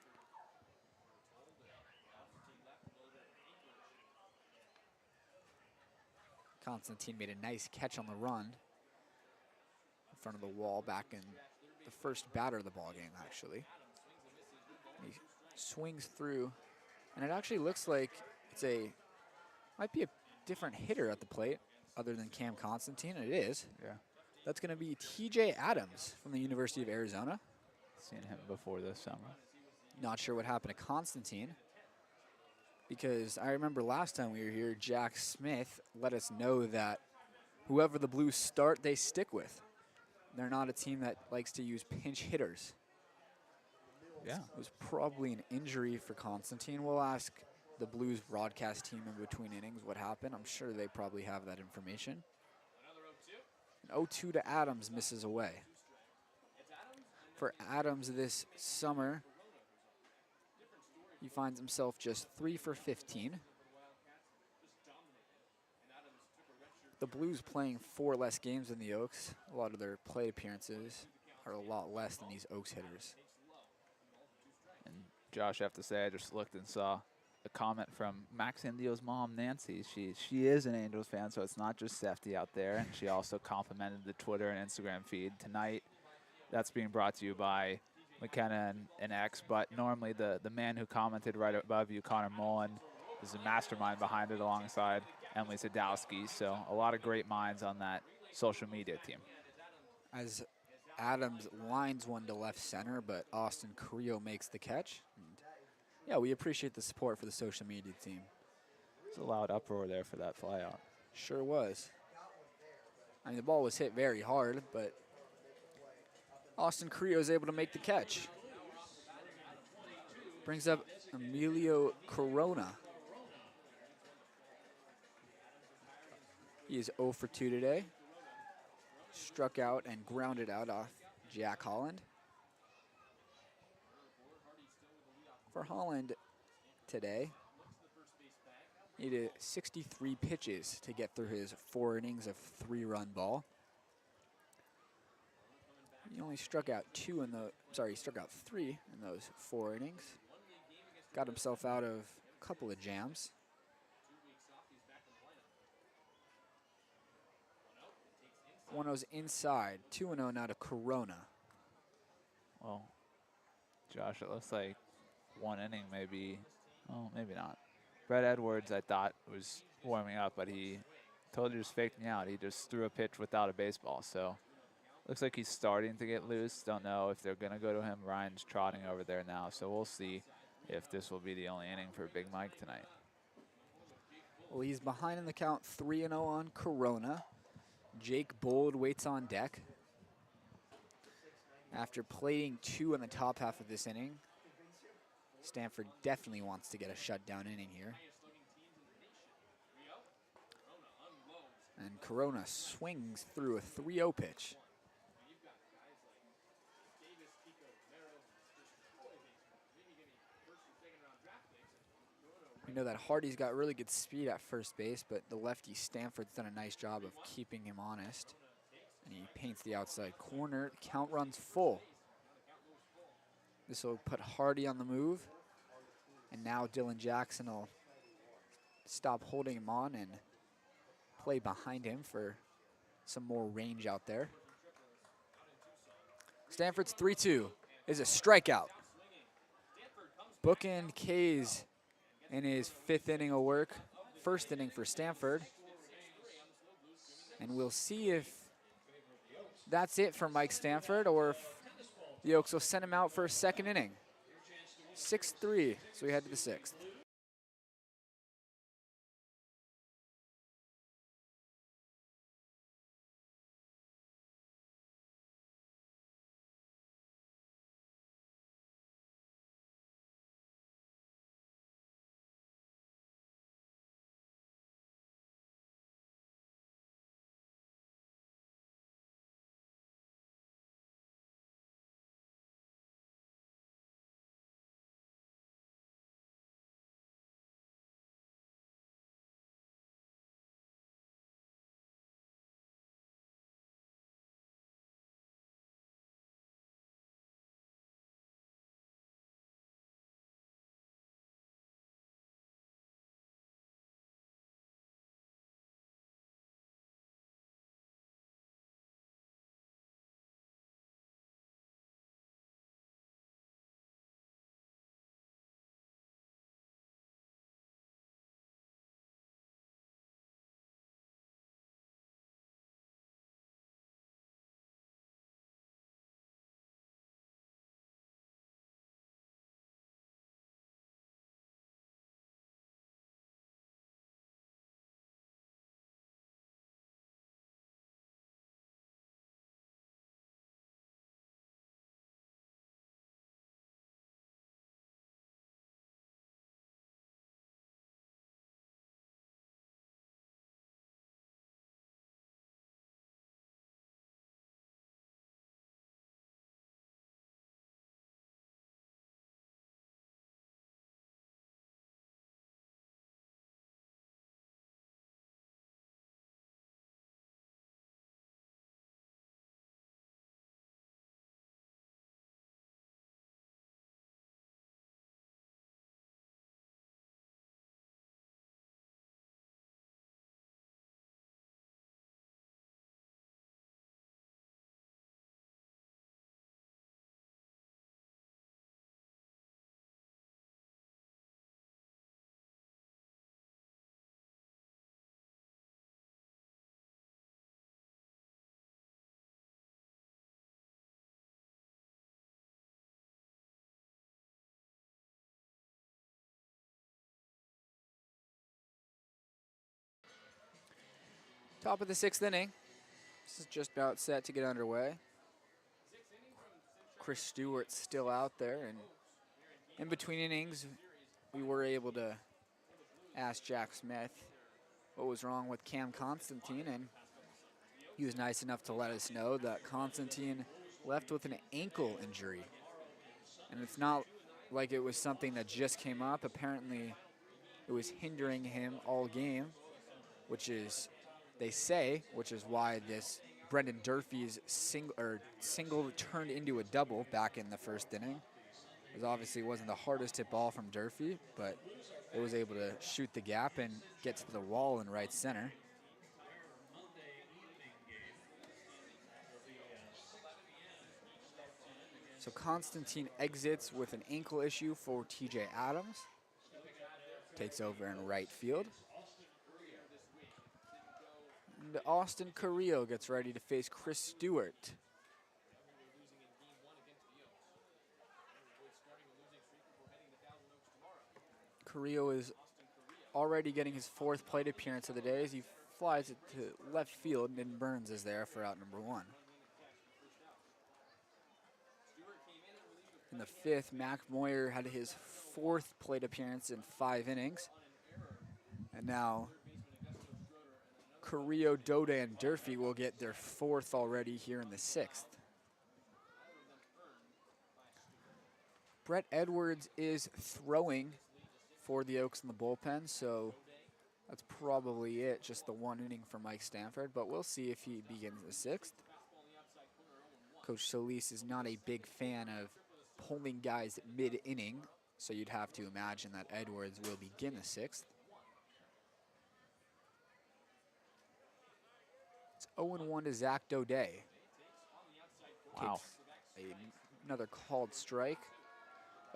Constantine made a nice catch on the run in front of the wall back in the first batter of the ball game, actually. He swings through, and it actually looks like might be a different hitter at the plate other than Cam Constantine. It is. Yeah. That's going to be TJ Adams from the University of Arizona. Seen him before this summer. Not sure what happened to Constantine, because I remember last time we were here, Jack Smith let us know that whoever the Blues start, they stick with. They're not a team that likes to use pinch hitters. Yeah. It was probably an injury for Constantine. We'll ask the Blues broadcast team in between innings what happened. I'm sure they probably have that information. 0-2 to Adams, misses away. For Adams this summer, he finds himself just 3 for 15. The Blues playing 4 less games than the Oaks. A lot of their plate appearances are a lot less than these Oaks hitters. And Josh, I have to say, I just looked and saw a comment from Max Indio's mom, Nancy. She is an Angels fan, so it's not just Sefty out there. And she also complimented the Twitter and Instagram feed tonight. That's being brought to you by McKenna and X. But normally the man who commented right above you, Connor Mullen, is the mastermind behind it alongside Emily Sadowski. So a lot of great minds on that social media team. As Adams lines one to left center, but Austin Carrillo makes the catch. And yeah, we appreciate the support for the social media team. It's a loud uproar there for that flyout. Sure was. I mean, the ball was hit very hard, but Austin Carrillo is able to make the catch. Brings up Emilio Corona. He is 0 for 2 today. Struck out and grounded out off Jack Holland. For Holland today, he needed 63 pitches to get through his 4 innings of 3-run ball. He only struck out 3 in those 4 innings. Got himself out of a couple of jams. 1-0's inside. 2-0 now to Corona. Well, Josh, it looks like 1 inning maybe. Oh, maybe not. Brett Edwards, I thought, was warming up, but he totally just faked me out. He just threw a pitch without a baseball. So looks like he's starting to get loose. Don't know if they're going to go to him. Ryan's trotting over there now, so we'll see if this will be the only inning for Big Mike tonight. Well, he's behind in the count, 3-0 on Corona. Jake Bold waits on deck. After plating 2 in the top half of this inning, Stanford definitely wants to get a shutdown inning here. And Corona swings through a 3-0 pitch. We know that Hardy's got really good speed at first base, but the lefty Stanford's done a nice job of keeping him honest. And he paints the outside corner. Count runs full. This will put Hardy on the move. And now Dylan Jackson will stop holding him on and play behind him for some more range out there. Stanford's 3-2 is a strikeout. Bookend K's in his 5th inning of work. First inning for Stanford. And we'll see if that's it for Mike Stanford or if the Oaks will send him out for a 2nd inning. 6-3, so we head to the 6th. Top of the 6th inning. This is just about set to get underway. Chris Stewart's still out there, and in between innings, we were able to ask Jack Smith what was wrong with Cam Constantine, and he was nice enough to let us know that Constantine left with an ankle injury. And it's not like it was something that just came up. Apparently, it was hindering him all game, which is, they say, which is why this Brendan Durfee's single turned into a double back in the first inning. It obviously wasn't the hardest hit ball from Durfee, but it was able to shoot the gap and get to the wall in right center. So Constantine exits with an ankle issue for TJ Adams. Takes over in right field. And Austin Carrillo gets ready to face Chris Stewart. Carrillo is already getting his 4th plate appearance of the day as he flies it to left field, and Burns is there for out number 1. In the 5th, Mac Moyer had his 4th plate appearance in 5 innings. And now Carrillo, Daudet, and Durfee will get their 4th already here in the 6th. Brett Edwards is throwing for the Oaks in the bullpen, so that's probably it, just the 1 inning for Mike Stanford, but we'll see if he begins the 6th. Coach Solis is not a big fan of pulling guys mid-inning, so you'd have to imagine that Edwards will begin the 6th. It's 0-1 to Zach Daudet. Wow. Takes another called strike.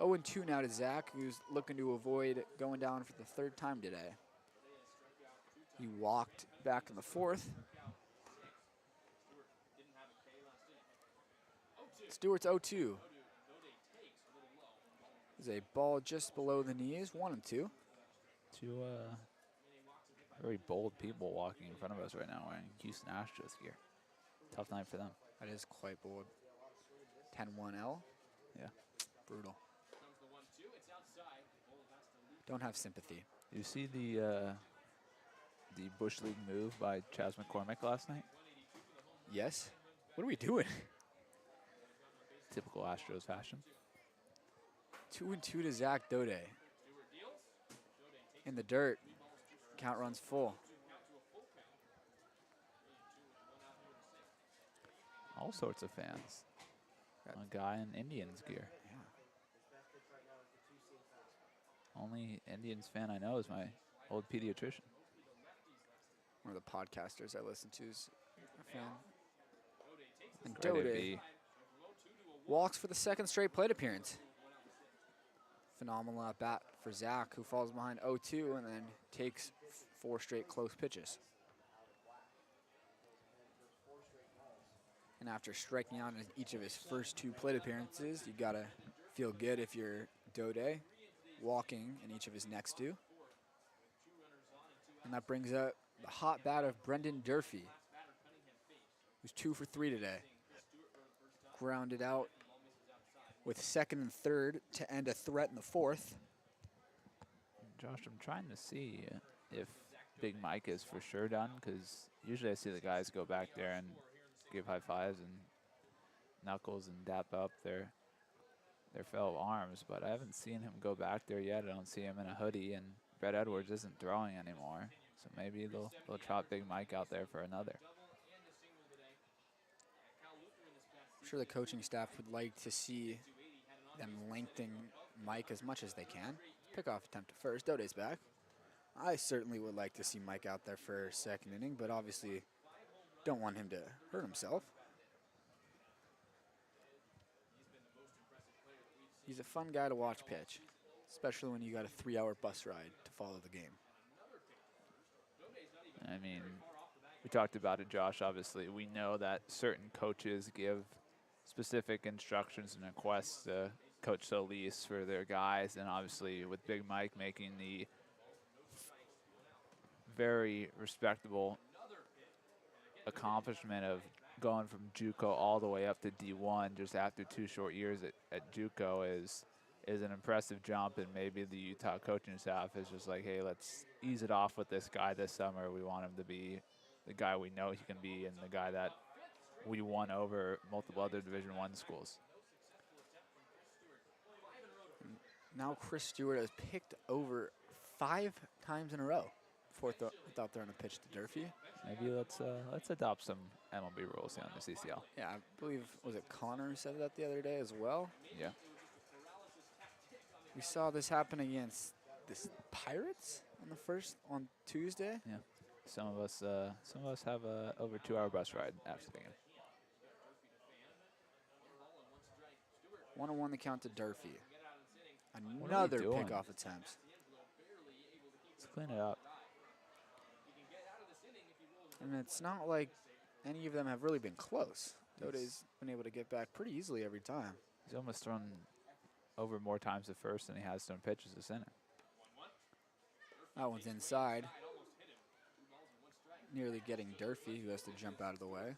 0-2 now to Zach, who's looking to avoid going down for the 3rd time today. He walked back in the 4th. Stewart's 0-2. There's a ball just below the knees, 1-2. Two very bold people walking in front of us right now wearing Houston Astros gear. Tough night for them. That is quite bold. 10-1L. Yeah. Brutal. Don't have sympathy. You see the Bush League move by Chas McCormick last night? Yes. What are we doing? Typical Astros fashion. 2-2 to Zach Daudet. In the dirt. Count runs full. All sorts of fans. A guy in Indians gear. Yeah. Only Indians fan I know is my old pediatrician. One of the podcasters I listen to is a fan. And Great Daudet AB. walks for the 2nd straight plate appearance. Phenomenal at bat for Zach, who falls behind 0-2 and then takes 4 straight close pitches. And after striking out in each of his first 2 plate appearances, you gotta feel good if you're Daudet, walking in each of his next 2. And that brings up the hot bat of Brendan Durfee, who's 2 for 3 today. Grounded out with 2nd and 3rd to end a threat in the 4th. Josh, I'm trying to see if Big Mike is for sure done, because usually I see the guys go back there and give high fives and knuckles and dap up their fellow arms, but I haven't seen him go back there yet. I don't see him in a hoodie, and Brett Edwards isn't throwing anymore, so maybe they'll trot Big Mike out there for another. I'm sure the coaching staff would like to see them lengthen Mike as much as they can. Pickoff attempt at first. Daudet's back. I certainly would like to see Mike out there for 2nd inning, but obviously don't want him to hurt himself. He's a fun guy to watch pitch, especially when you got a 3-hour bus ride to follow the game. I mean, we talked about it, Josh. Obviously, we know that certain coaches give specific instructions and requests to Coach Solis for their guys, and obviously with Big Mike making the very respectable accomplishment of going from JUCO all the way up to D1 just after 2 short years at JUCO is an impressive jump, and maybe the Utah coaching staff is just like, hey, let's ease it off with this guy this summer. We want him to be the guy we know he can be and the guy that we won over multiple other Division I schools. Now Chris Stewart has picked over 5 times in a row without throwing a pitch to Durfee. Maybe let's adopt some MLB rules here on the CCL. Yeah, I believe, was it Connor who said that the other day as well? Yeah. We saw this happen against the Pirates on Tuesday. Yeah. Some of us have a over 2-hour bus ride after the game. 1-1 the count to Durfee. What are we Another doing? pickoff attempt. Let's clean it up. And it's not like any of them have really been close. Daudet's been able to get back pretty easily every time. He's almost thrown over more times at first than he has thrown pitches to center. That one's inside. Nearly getting Durfee, who has to jump out of the way.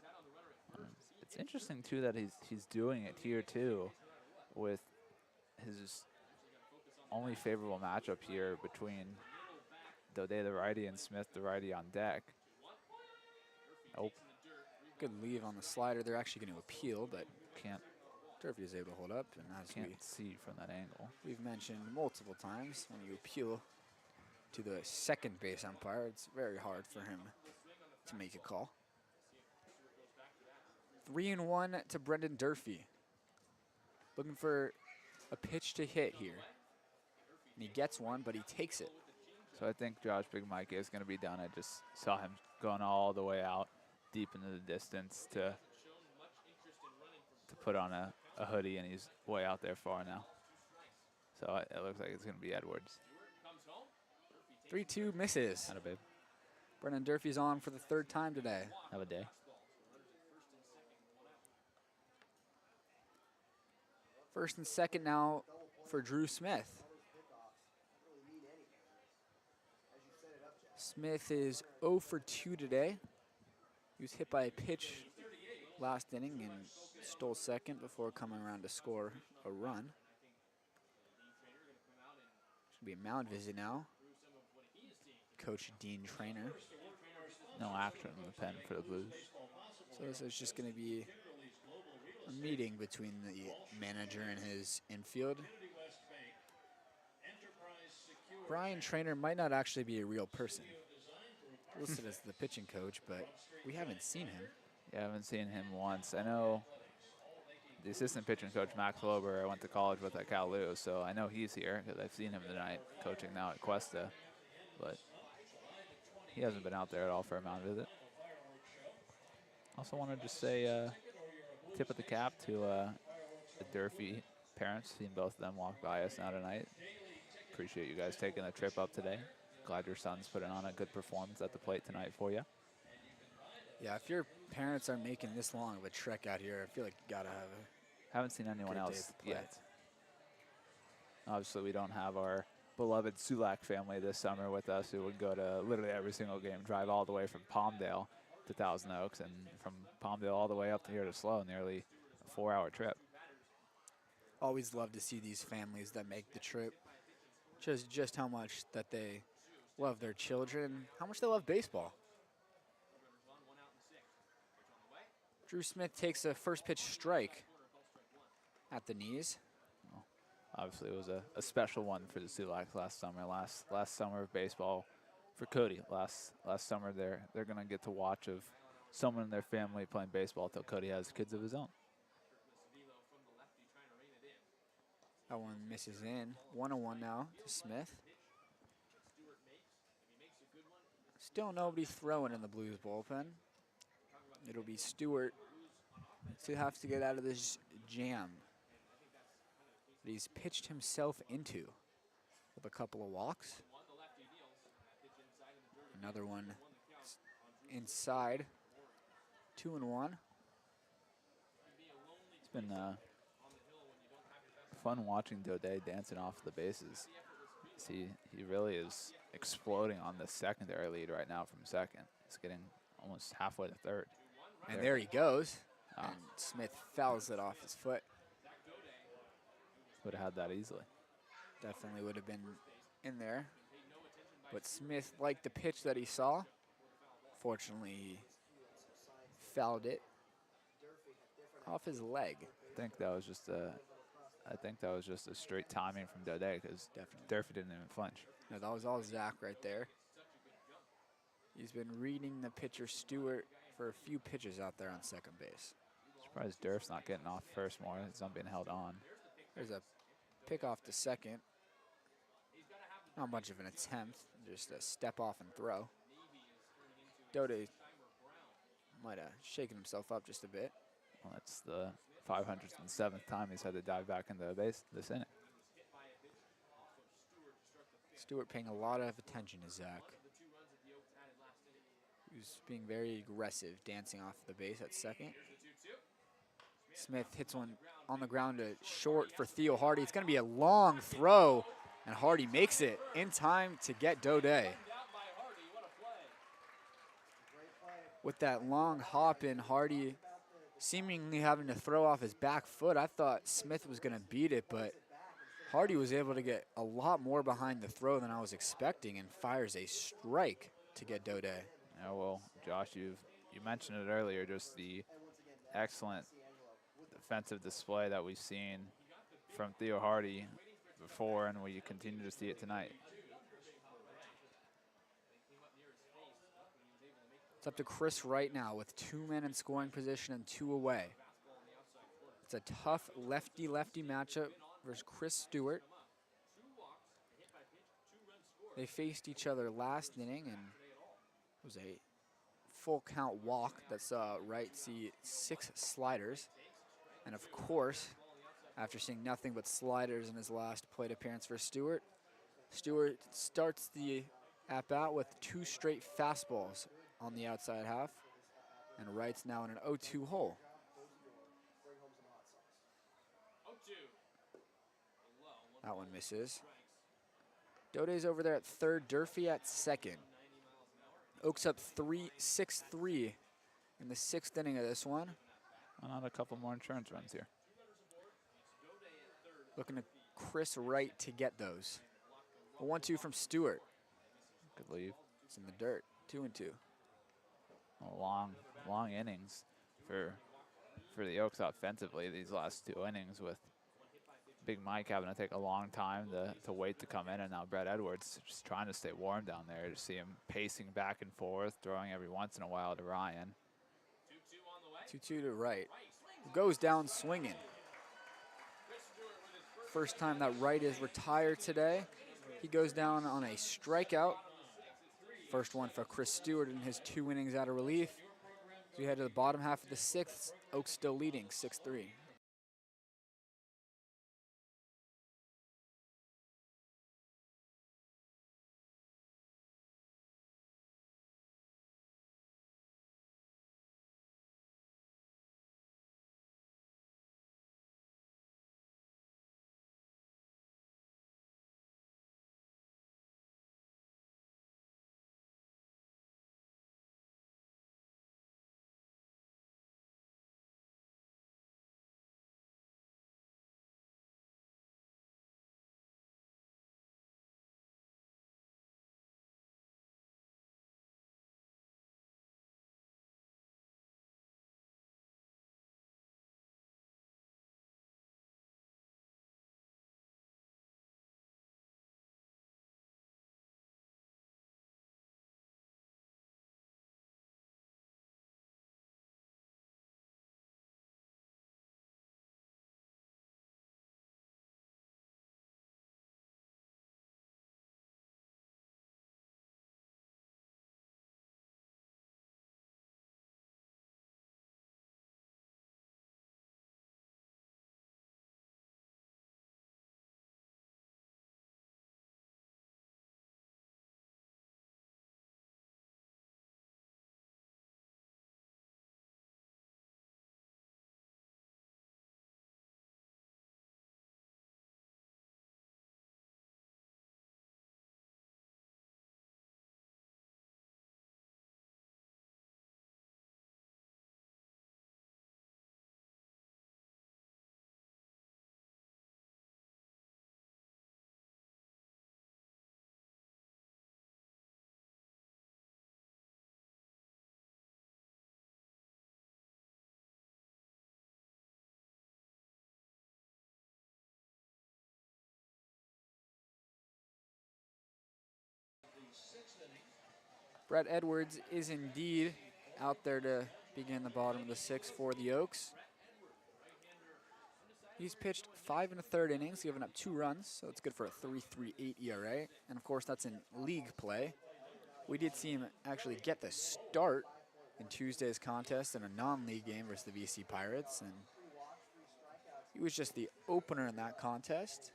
It's interesting too that he's doing it here too, with his only favorable matchup here between Daudet the righty and Smith the righty on deck. Nope. Good leave on the slider. They're actually going to appeal, but Can't Durfee is able to hold up. And as see from that angle. we've mentioned multiple times, when you appeal to the second base umpire, it's very hard for him to make a call. 3-1 to Brendan Durfee. Looking for a pitch to hit here. And he gets one, but he takes it. So I think Josh Big Mike is going to be done. I just saw him going all the way out, deep into the distance to put on a hoodie, and he's way out there far now. So it looks like it's going to be Edwards. 3-2 misses. Not a babe. Brendan Durfee's on for the 3rd time today. Have a day. First and second now for Drew Smith. Smith is 0 for 2 today. He was hit by a pitch last inning and stole second before coming around to score a run. Should be a mound visit now. Coach Dean Trainer. No action in the pen for the Blues. So this is just going to be a meeting between the manager and his infield. Brian Trainer might not actually be a real person. Listed as the pitching coach, but we haven't seen him. Yeah, I haven't seen him once. I know the assistant pitching coach, Max Lober, I went to college with at Cal Lu, so I know he's here because I've seen him tonight coaching now at Cuesta, but he hasn't been out there at all for a mound visit. Also wanted to say tip of the cap to the Durfee parents. Seen both of them walk by us now tonight. Appreciate you guys taking the trip up today. Glad your son's putting on a good performance at the plate tonight for you. Yeah, if your parents are making this long of a trek out here, I feel like you gotta have a Haven't seen anyone good day else at the plate. yet. Obviously, we don't have our beloved Sulak family this summer with us, who would go to literally every single game, drive all the way from Palmdale to Thousand Oaks, and from Palmdale all the way up to here to SLO, nearly a 4-hour trip. Always love to see these families that make the trip. Just how much that they love their children, how much they love baseball. Drew Smith takes a first pitch strike at the knees. Obviously, it was a special one for the Sulaks last summer. Last summer of baseball for Cody. Last summer, they're gonna get to watch of someone in their family playing baseball until Cody has kids of his own. That one misses in. 1-1 now to Smith. Still nobody throwing in the Blues bullpen. It'll be Stewart to have to get out of this jam that he's pitched himself into with a couple of walks. Another one inside. 2-1. It's been fun watching Daudet dancing off the bases. See, he really is exploding on the secondary lead right now from second. He's getting almost halfway to third. And there he goes. Ah. And Smith fouls it off his foot. Would have had that easily. Definitely would have been in there. But Smith liked the pitch that he saw. Fortunately, he fouled it off his leg. I think that was just a straight timing from Daudet because Durfee didn't even flinch. No, that was all Zach right there. He's been reading the pitcher Stewart for a few pitches out there on second base. Surprised Durf's not getting off first more. It's not being held on. There's a pick off to second. Not much of an attempt, just a step off and throw. Daudet might have shaken himself up just a bit. Well, that's the 507th time he's had to dive back into the base this inning. Stewart paying a lot of attention to Zach. He's being very aggressive, dancing off the base at second. Smith hits one on the ground to short for Theo Hardy. It's going to be a long throw, and Hardy makes it in time to get Daudet. With that long hop in, Hardy seemingly having to throw off his back foot. I thought Smith was going to beat it, but Hardy was able to get a lot more behind the throw than I was expecting and fires a strike to get Daudet. Yeah, well, Josh, you mentioned it earlier, just the excellent defensive display that we've seen from Theo Hardy before, and we continue to see it tonight. It's up to Chris Wright now with 2 men in scoring position and 2 away. It's a tough lefty-lefty matchup versus Chris Stewart. They faced each other last inning, and it was a full count walk that saw Wright see 6 sliders. And of course, after seeing nothing but sliders in his last plate appearance for Stewart, Stewart starts the at-bat with 2 straight fastballs on the outside half, and Wright's now in an 0-2 hole. That one misses. Daudet's over there at third, Durfee at second. Oaks up 6-3 in the 6th inning of this one. Why not a couple more insurance runs here? Looking to Chris Wright to get those. A 1-2 from Stewart. Good leave. It's in the dirt, 2-2. Long innings for the Oaks offensively these last 2 innings, with Big Mike having to take a long time to wait to come in, and now Brett Edwards just trying to stay warm down there. To see him pacing back and forth, throwing every once in a while to Ryan. 2-2 to Wright, who goes down swinging. First time that Wright is retired today. He goes down on a strikeout. First one for Chris Stewart in his 2 innings out of relief. As we head to the bottom half of the 6th, Oaks still leading 6-3. Brett Edwards is indeed out there to begin the bottom of the sixth for the Oaks. He's pitched 5 1/3 innings, giving up 2 runs, so it's good for a 3.38 ERA. And of course, that's in league play. We did see him actually get the start in Tuesday's contest in a non-league game versus the VC Pirates, and he was just the opener in that contest.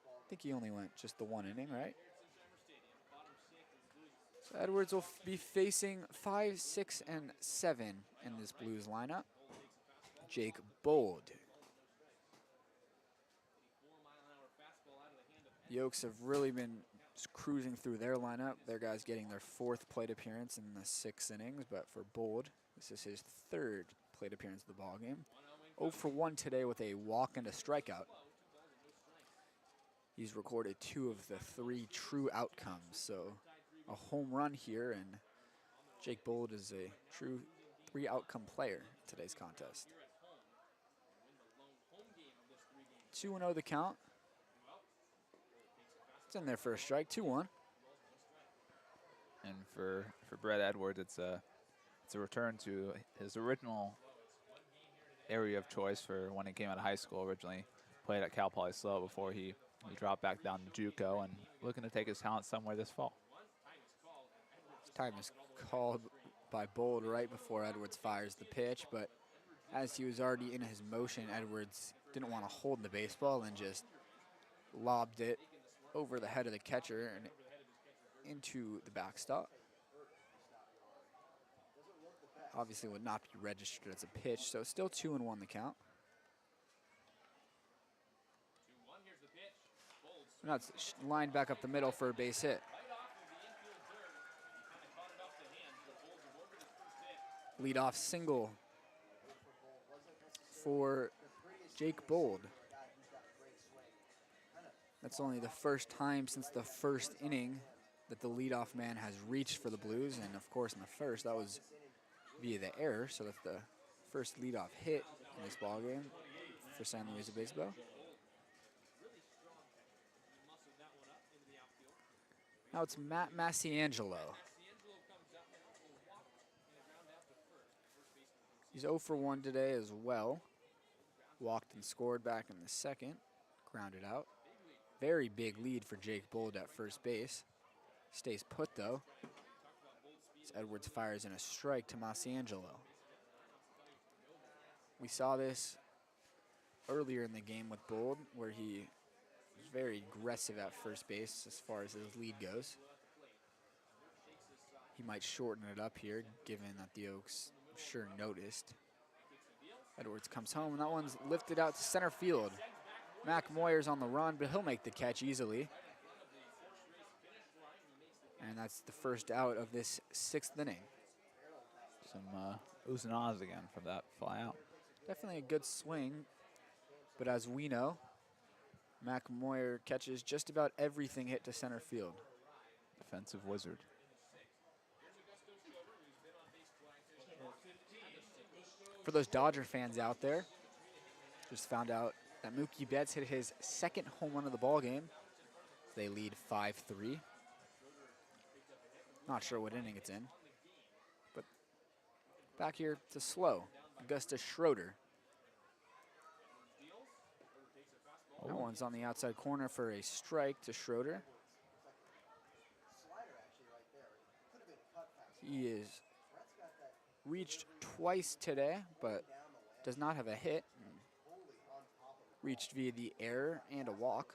I think he only went just the 1 inning, right? So Edwards will be facing 5, 6, and 7 in this Blues lineup. Jake Bold. The Oaks have really been cruising through their lineup. Their guys getting their 4th plate appearance in the 6 innings, but for Bold, this is his 3rd plate appearance of the ballgame. 0 for 1 today with a walk and a strikeout. He's recorded 2 of the 3 true outcomes, so a home run here, and Jake Bold is a true 3 outcome player in today's contest. 2-0 the count. It's in there for a strike, 2-1. And for Brett Edwards, it's a return to his original area of choice for when he came out of high school. Originally played at Cal Poly SLO before he dropped back down to JUCO, and looking to take his talent somewhere this fall. This time is called by Bold right before Edwards fires the pitch, but as he was already in his motion, Edwards didn't want to hold the baseball and just lobbed it over the head of the catcher and into the backstop. Obviously would not be registered as a pitch, so still 2-1 the count. Now it's lined back up the middle for a base hit. Leadoff single for Jake Bold. That's only the first time since the first inning that the leadoff man has reached for the Blues, and of course in the first that was via the error, so that's the first leadoff hit in this ballgame for San Luis Obispo. Now it's Matt Massiangelo. He's 0 for 1 today as well. Walked and scored back in the second, grounded out. Very big lead for Jake Bold at first base. Stays put though, as Edwards fires in a strike to Massiangelo. We saw this earlier in the game with Bold, where he was very aggressive at first base as far as his lead goes. He might shorten it up here, given that the Oaks sure noticed. Edwards comes home, and that one's lifted out to center field. Mac Moyer's on the run, but he'll make the catch easily. And that's the first out of this 6th inning. Some oohs and ahs again from that fly out. Definitely a good swing, but as we know, Mac Moyer catches just about everything hit to center field. Defensive wizard. For those Dodger fans out there, just found out that Mookie Betts hit his 2nd home run of the ball game. They lead 5-3. Not sure what inning it's in, but back here to slow, Augustus Schroeder. That one's on the outside corner for a strike to Schroeder. He is reached twice today, but does not have a hit. Reached via the error and a walk.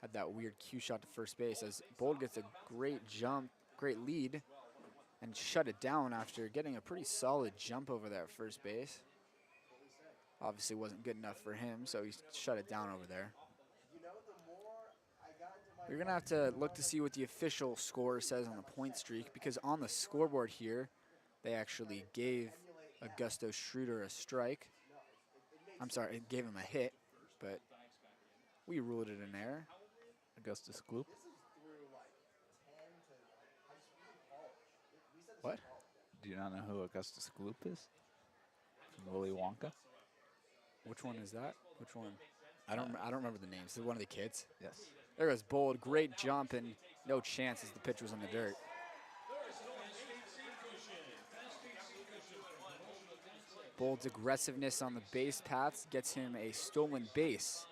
Had that weird cue shot to first base as Bold gets a great jump, great lead, and shut it down after getting a pretty solid jump over that first base. Obviously wasn't good enough for him, so he shut it down over there. You're gonna have to look to see what the official score says on the point streak, because on the scoreboard here, they actually gave Augusto Schroeder a strike. I'm sorry, it gave him a hit, but we ruled it an error. Augustus Gloop. What? Do you not know who Augustus Gloop is? From Willy Wonka? Which one is that? Which one? I don't remember the names. Is it one of the kids? Yes. There goes Bold, great jump, and no chance as the pitch was in the dirt. Bold's aggressiveness on the base paths gets him a stolen base.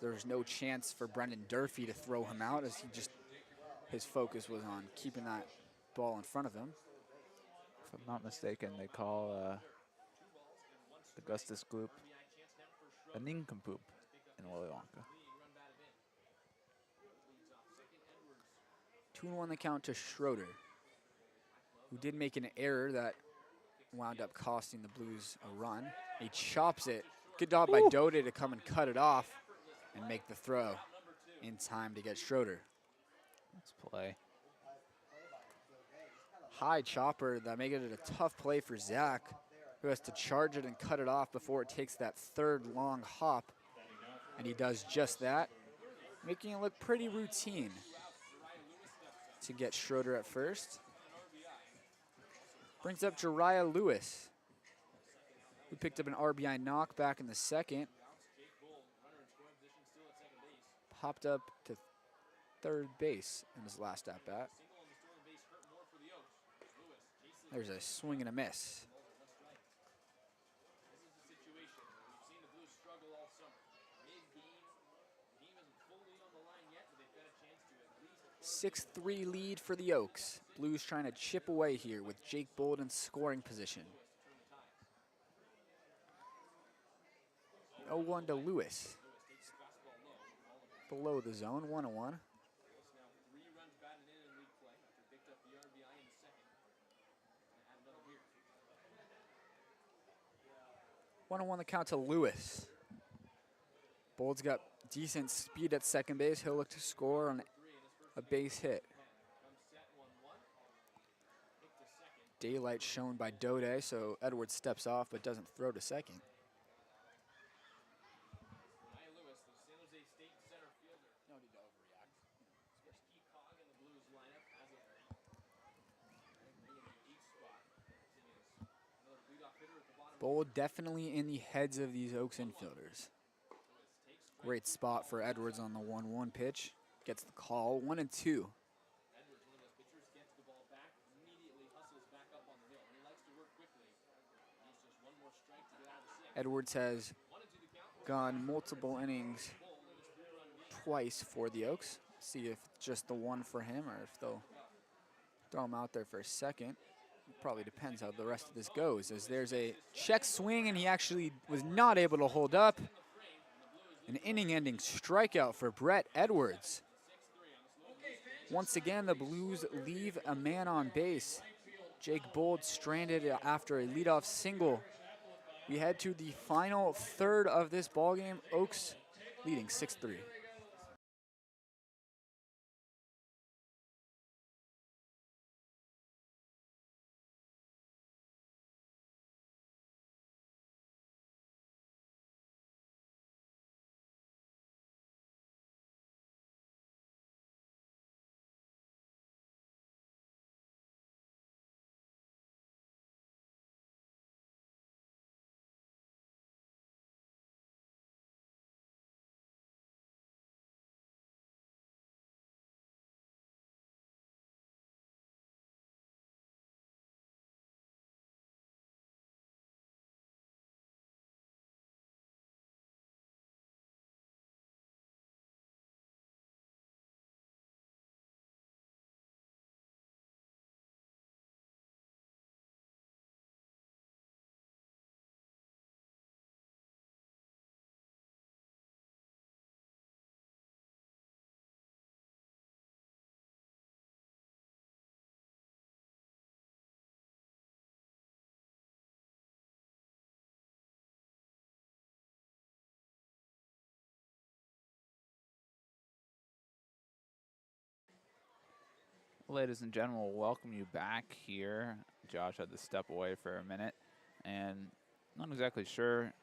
There's no chance for Brendan Durfee to throw him out, as his focus was on keeping that ball in front of him. If I'm not mistaken, they call the Gustus Gloop a nincompoop in Willy Wonka. 2-1 the count to Schroeder, who did make an error that wound up costing the Blues a run. He chops it. Good job by Daudet to come and cut it off and make the throw in time to get Schroeder. Let's play. High chopper that made it a tough play for Zach, who has to charge it and cut it off before it takes that third long hop. And he does just that, making it look pretty routine to get Schroeder at first. Brings up Jariah Lewis, who picked up an RBI knock back in the second. Popped up to third base in his last at-bat. There's a swing and a miss. 6-3 lead for the Oaks. Blues trying to chip away here with Jake Bold in scoring position. 0-1 to Lewis. Below the zone, 1-1. 1-1 the count to Lewis. Bold's got decent speed at second base. He'll look to score on a base hit. Daylight shown by Daudet, so Edwards steps off but doesn't throw to second. Bold definitely in the heads of these Oaks infielders. Great spot for Edwards on the 1-1 pitch. Gets the call, 1-2. Edwards has gone multiple innings twice for the Oaks. See if it's just the one for him or if they'll throw him out there for a second. It probably depends how the rest of this goes, as there's a check swing and he actually was not able to hold up. An inning-ending strikeout for Brett Edwards. Once again, the Blues leave a man on base. Jake Bold stranded after a leadoff single. We head to the final third of this ballgame. Oaks leading 6-3. Ladies and gentlemen, we'll welcome you back here. Josh had to step away for a minute, and not exactly sure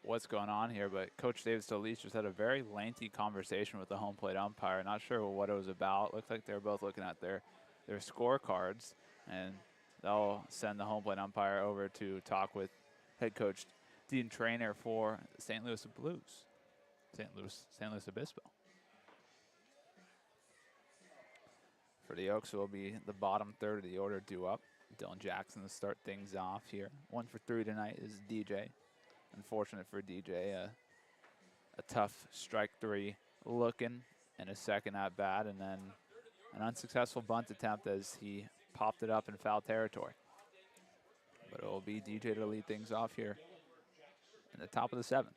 what's going on here, but Coach David Solis just had a very lengthy conversation with the home plate umpire. Not sure what it was about. Looked like they were both looking at their scorecards, and they'll send the home plate umpire over to talk with head coach Dean Trainer for the St. Louis Blues, St. Louis Obispo. For the Oaks, will be the bottom third of the order due up. Dylan Jackson to start things off here. 1 for 3 tonight is DJ. Unfortunate for DJ, a tough strike 3 looking in a second at bat, and then an unsuccessful bunt attempt as he popped it up in foul territory. But it will be DJ to lead things off here in the top of the 7th.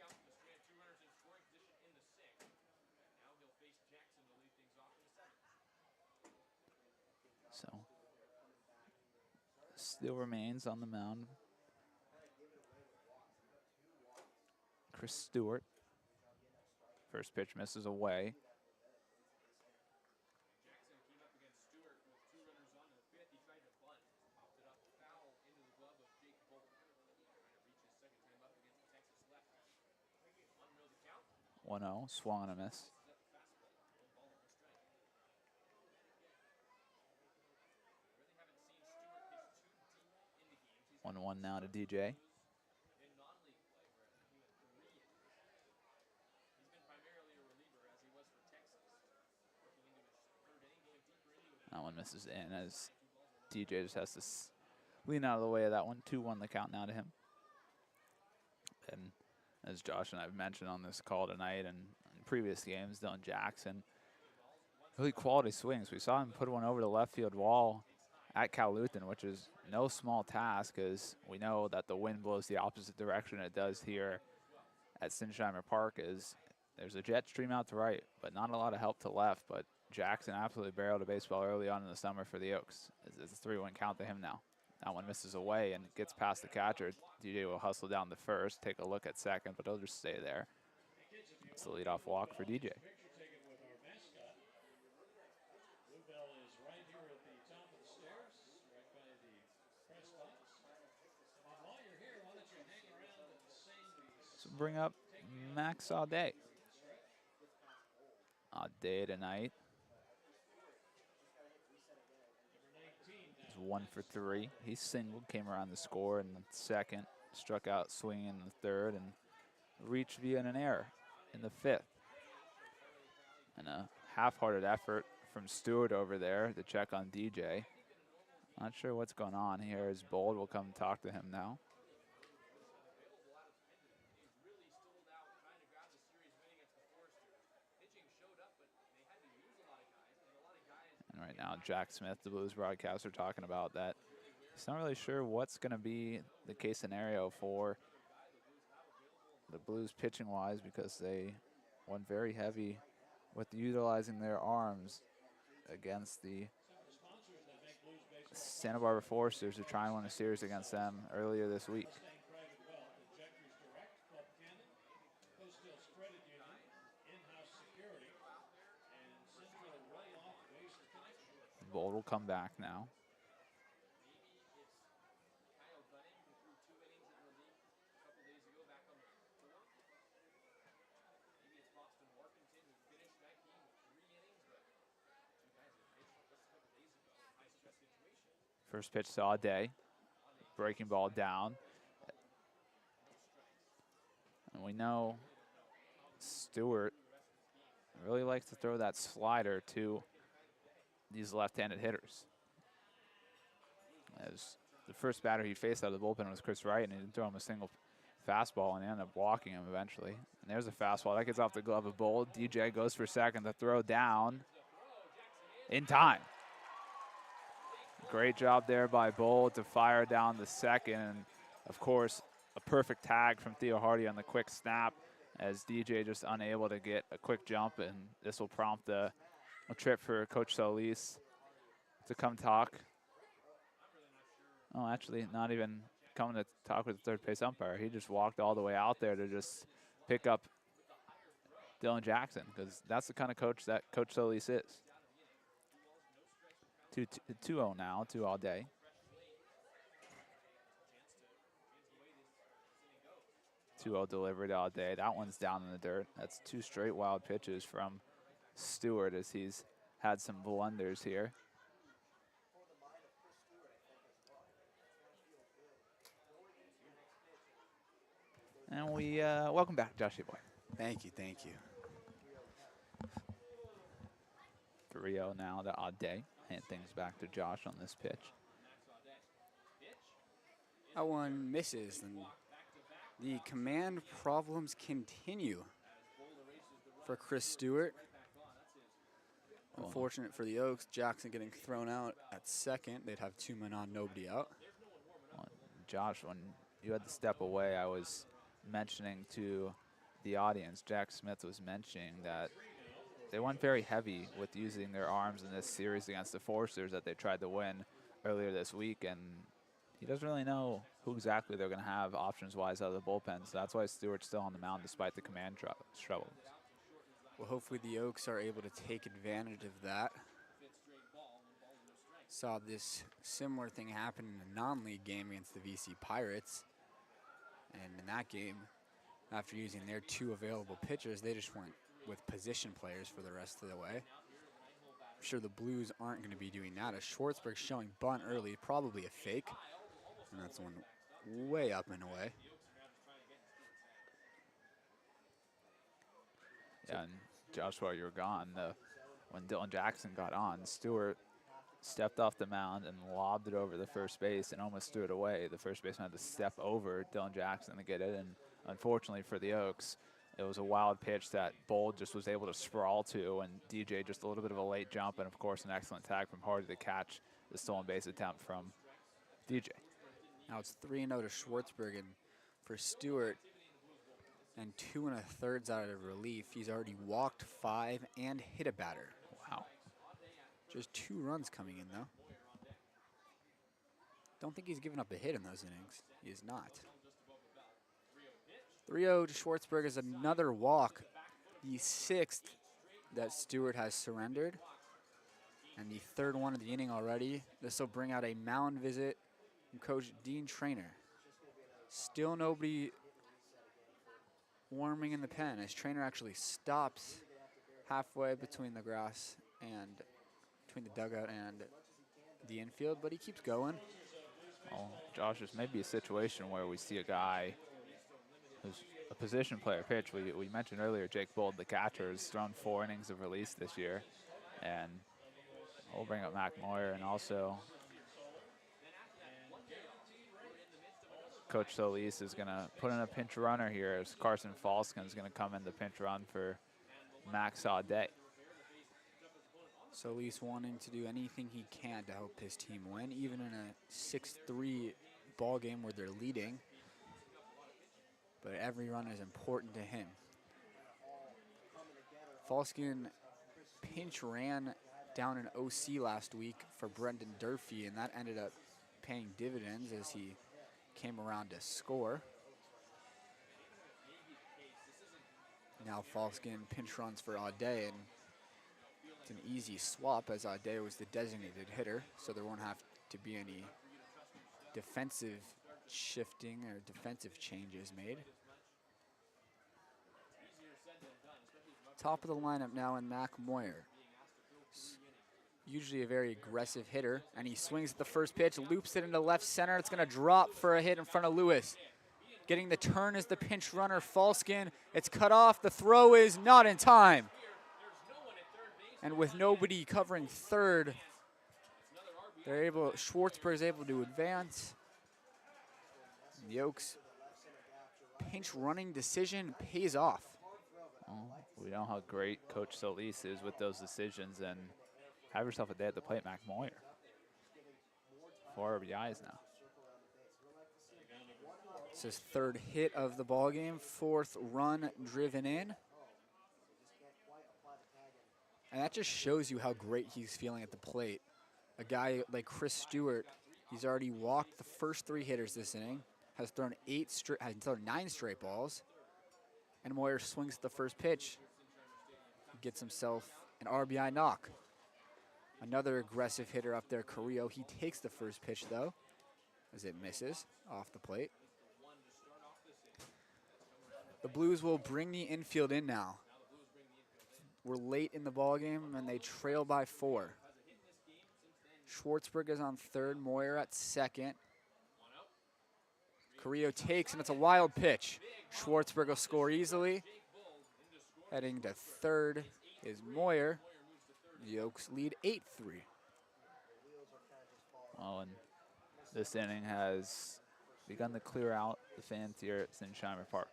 So still remains on the mound Chris Stewart. First pitch misses away. One-0, swung and a miss. 1-1 now to DJ. That one misses in as DJ just has to lean out of the way of that one. 2-1 the count now to him. And as Josh and I have mentioned on this call tonight and in previous games, Dylan Jackson, really quality swings. We saw him put one over the left field wall at Cal Lutheran, which is no small task, as we know that the wind blows the opposite direction it does here at Sinsheimer Park. Is there's a jet stream out to right, but not a lot of help to left. But Jackson absolutely barreled a baseball early on in the summer for the Oaks. It's a 3-1 count to him now. That one misses away and gets past the catcher. DJ will hustle down to first, take a look at second, but he'll just stay there. That's the leadoff walk for DJ. So bring up Max Aude. Aude tonight. He's 1 for 3. He singled, came around the score in the second, struck out swinging in the third, and reached via an error in the 5th. And a half-hearted effort from Stewart over there to check on DJ. Not sure what's going on here as Bold will come talk to him now. And right now, Jack Smith, the Blues broadcaster, talking about that. He's not really sure what's going to be the case scenario for the Blues pitching-wise, because they went very heavy with utilizing their arms against the Santa Barbara Foresters, who try and win a series against them earlier this week. Bold will come back now. First pitch to Aude. Breaking ball down. And we know Stewart really likes to throw that slider to these left-handed hitters. As the first batter he faced out of the bullpen was Chris Wright, and he didn't throw him a single fastball, and he ended up walking him eventually. And there's a fastball. That gets off the glove of Bold. DJ goes for second. The throw down in time. Great job there by Bold to fire down the second. And of course, a perfect tag from Theo Hardy on the quick snap, as DJ just unable to get a quick jump, and this will prompt a trip for Coach Solis to come talk. Oh, actually, not even coming to talk with the third base umpire. He just walked all the way out there to just pick up Dylan Jackson, because that's the kind of coach that Coach Solis is. 2-0 now to Aude. Two-0 delivery to Aude. That one's down in the dirt. That's 2 straight wild pitches from Stewart, as he's had some blunders here. And we welcome back, Josh Boy. Thank you, thank you. 3-0 now to Aude. Hand things back to Josh on this pitch. That one misses, and the command problems continue for Chris Stewart. Unfortunate for the Oaks, Jackson getting thrown out at second. They'd have 2 men on, nobody out. Well, Josh, when you had to step away, I was mentioning to the audience, Jack Smith was mentioning that they went very heavy with using their arms in this series against the Forcers that they tried to win earlier this week, and he doesn't really know who exactly they're going to have options-wise out of the bullpen, so that's why Stewart's still on the mound despite the command troubles. Well, hopefully the Oaks are able to take advantage of that. Saw this similar thing happen in a non-league game against the VC Pirates. And in that game, after using their 2 available pitchers, they just went with position players for the rest of the way. I'm sure the Blues aren't going to be doing that. As Schwartzberg showing bunt early, probably a fake. And that's one way up and away. Yeah, and Josh, while you were gone, when Dylan Jackson got on, Stewart stepped off the mound and lobbed it over the first base and almost threw it away. The first baseman had to step over Dylan Jackson to get it, and unfortunately for the Oaks, it was a wild pitch that Bold just was able to sprawl to, and DJ just a little bit of a late jump, and of course an excellent tag from Hardy to catch the stolen base attempt from DJ. Now it's 3-0 to Schwartzberg, and for Stewart, and 2 1/3 out of relief. He's already walked 5 and hit a batter. Wow. Just 2 runs coming in, though. Don't think he's given up a hit in those innings. He is not. 3-0 to Schwartzberg is another walk, the 6th that Stewart has surrendered, and the 3rd one of the inning already. This will bring out a mound visit from Coach Dean Trainer. Still nobody warming in the pen as Trainer actually stops halfway between the grass and between the dugout and the infield, but he keeps going. Well, Josh, this may be a situation where we see a guy who's a position player pitch. We mentioned earlier Jake Bold, the catcher, has thrown 4 innings of release this year, and we'll bring up Mac Moyer, and also Coach Solis is going to put in a pinch runner here as Carson Falskin is going to come in the pinch run for Max Aude. Solis wanting to do anything he can to help his team win, even in a 6-3 ball game where they're leading. But every run is important to him. Falskin pinch ran down in OC last week for Brendan Durfee, and that ended up paying dividends as he came around to score. Now Falskin pinch runs for Aude, and it's an easy swap as Aude was the designated hitter, so there won't have to be any defensive shifting or defensive changes made. Top of the lineup now in Mac Moyer. Usually a very aggressive hitter, and he swings at the first pitch, loops it into left center. It's going to drop for a hit in front of Lewis. Getting the turn is the pinch runner, Falskin. It's cut off. The throw is not in time. And with nobody covering third, Schwartzberg is able to advance. The Oaks pinch running decision pays off. We know how great Coach Solis is with those decisions, and have yourself a day at the plate, Mac Moyer. 4 RBIs now. It's his 3rd hit of the ballgame, 4th run driven in. And that just shows you how great he's feeling at the plate. A guy like Chris Stewart, he's already walked the first 3 hitters this inning, has thrown 9 straight balls, and Moyer swings at the first pitch. Gets himself an RBI knock. Another aggressive hitter up there, Carrillo. He takes the first pitch, though, as it misses off the plate. The Blues will bring the infield in now. We're late in the ballgame, and they trail by 4. Schwartzberg is on 3rd, Moyer at 2nd. Carrillo takes, and it's a wild pitch. Schwartzberg will score easily. Heading to 3rd is Moyer. The Oaks lead 8-3. Well, and this inning has begun to clear out the fans here at Sinsheimer Park.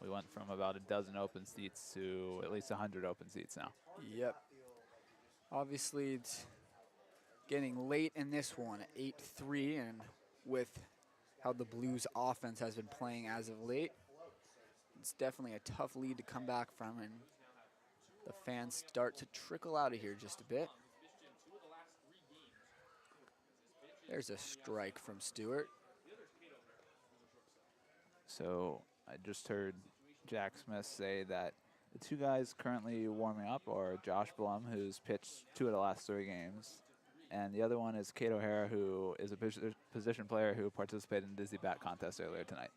We went from about a dozen open seats to at least 100 open seats now. Yep. Obviously, it's getting late in this one, 8-3, and with how the Blues offense has been playing as of late, it's definitely a tough lead to come back from, and the fans start to trickle out of here just a bit. There's a strike from Stewart. So I just heard Jack Smith say that the two guys currently warming up are Josh Blum, who's pitched 2 of the last 3 games, and the other one is Kate O'Hara, who is a position player who participated in the Dizzy Bat contest earlier tonight.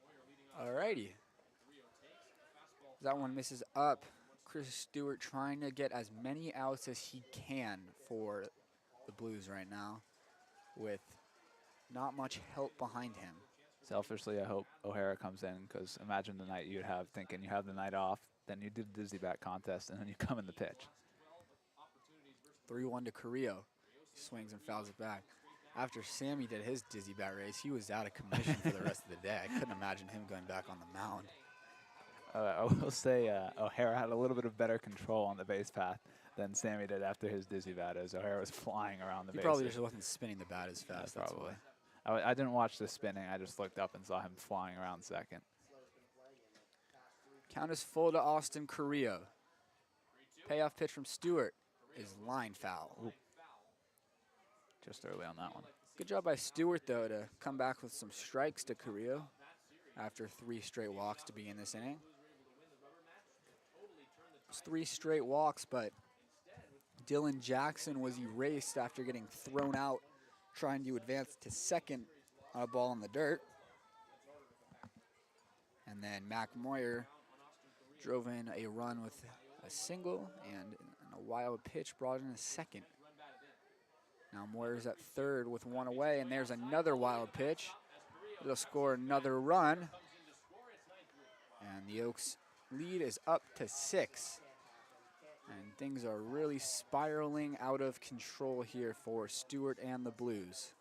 Alrighty. That one misses up. Chris Stewart trying to get as many outs as he can for the Blues right now, with not much help behind him. Selfishly, I hope O'Hara comes in, because imagine the night you'd have thinking you have the night off, then you do the Dizzy Bat contest, and then you come in the pitch. 3-1 to Carrillo. He swings and fouls it back. After Sammy did his Dizzy Bat race, he was out of commission for the rest of the day. I couldn't imagine him going back on the mound. I will say O'Hara had a little bit of better control on the base path than Sammy did after his Dizzy Bat, as O'Hara was flying around the base. He probably just wasn't spinning the bat as fast. Yeah, that's probably. why. I didn't watch the spinning. I just looked up and saw him flying around second. Count is full to Austin Carrillo. Payoff pitch from Stewart is line foul. Ooh. Just early on that one. Good job by Stewart, though, to come back with some strikes to Carrillo after 3 straight walks to begin this inning. It's 3 straight walks, but Dylan Jackson was erased after getting thrown out trying to advance to second on a ball in the dirt. And then Mac Moyer drove in a run with a single, and a wild pitch brought in a second. Now Moyer's at third with 1 away, and there's another wild pitch. It'll score another run. And the Oaks lead is up to 6. And things are really spiraling out of control here for Stewart and the Blues.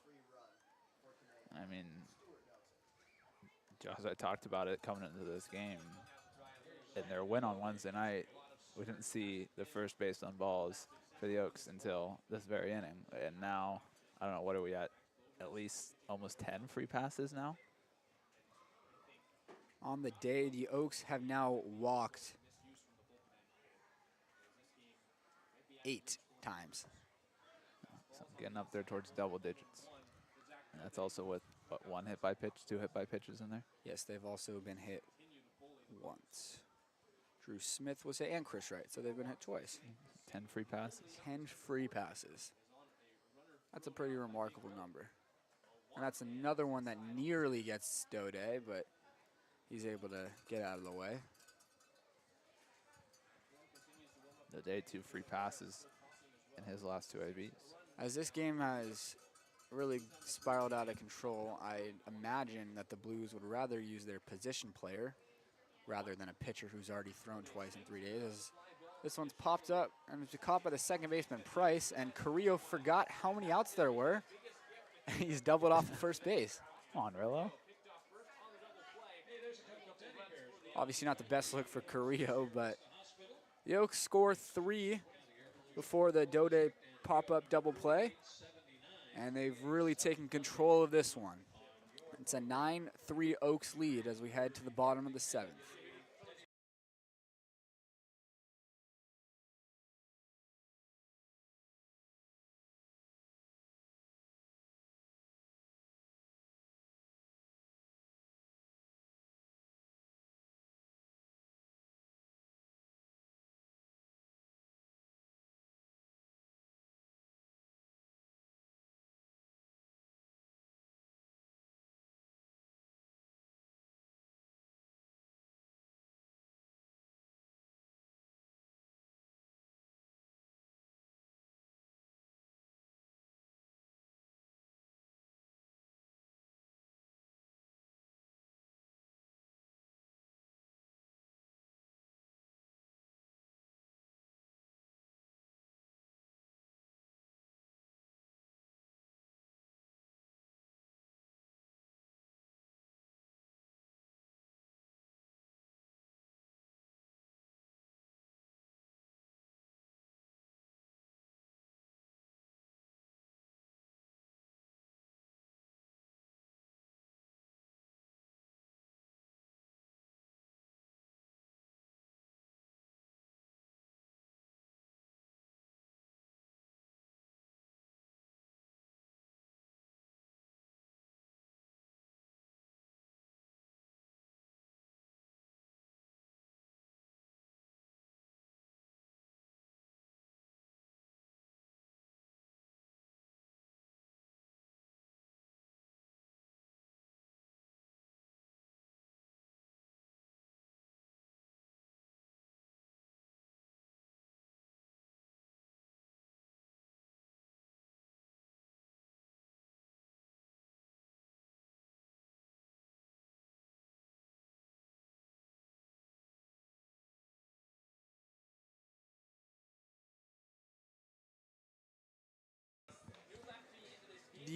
I mean, Josh, I talked about it coming into this game. In their win on Wednesday night, we didn't see the first base on balls for the Oaks until this very inning. And now, I don't know, what are we at? At least almost 10 free passes now? On the day, the Oaks have now walked 8 times. So getting up there towards double digits. And that's also with, what, 1 hit by pitch, 2 hit by pitches in there? Yes, they've also been hit once. Drew Smith was hit, and Chris Wright, so they've been hit twice. 10 free passes. 10 free passes. That's a pretty remarkable number. And that's another one that nearly gets Daudet, but he's able to get out of the way. Daudet 2 free passes in his last 2 ABs. As this game has really spiraled out of control, I imagine that the Blues would rather use their position player rather than a pitcher who's already thrown twice in 3 days. This one's popped up and it's caught by the second baseman, Price, and Carrillo forgot how many outs there were. He's doubled off of first base. Come on, Rillo. Obviously not the best look for Carrillo, but the Oaks score 3 before the Daudet pop-up double play, and they've really taken control of this one. It's a 9-3 Oaks lead as we head to the bottom of the 7th.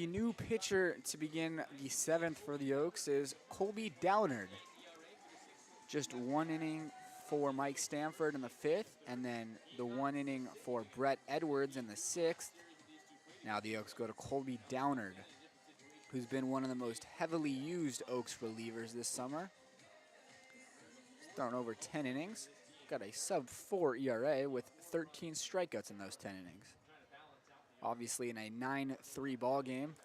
The new pitcher to begin the 7th for the Oaks is Colby Downard. Just 1 inning for Mike Stanford in the 5th, and then the 1 inning for Brett Edwards in the 6th. Now the Oaks go to Colby Downard, who's been one of the most heavily used Oaks relievers this summer. He's thrown over 10 innings, got a sub-4 ERA with 13 strikeouts in those 10 innings. Obviously in a 9-3 ball game,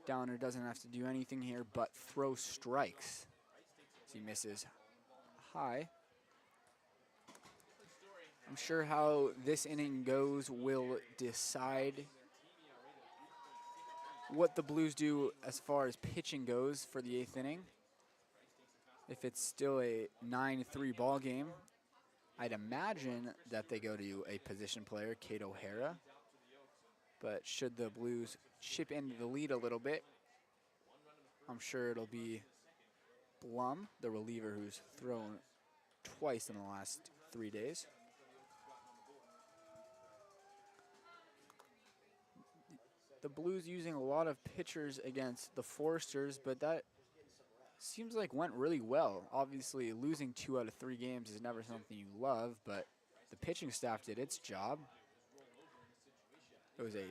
Downer doesn't have to do anything here but throw strikes. As he misses high. I'm sure how this inning goes will decide what the Blues do as far as pitching goes for the 8th inning. If it's still a 9-3 ball game, I'd imagine that they go to a position player, Kate O'Hara. But should the Blues chip into the lead a little bit, I'm sure it'll be Blum, the reliever who's thrown twice in the last 3 days. The Blues using a lot of pitchers against the Foresters, but that seems like went really well. Obviously, losing 2 out of 3 games is never something you love, but the pitching staff did its job. It was a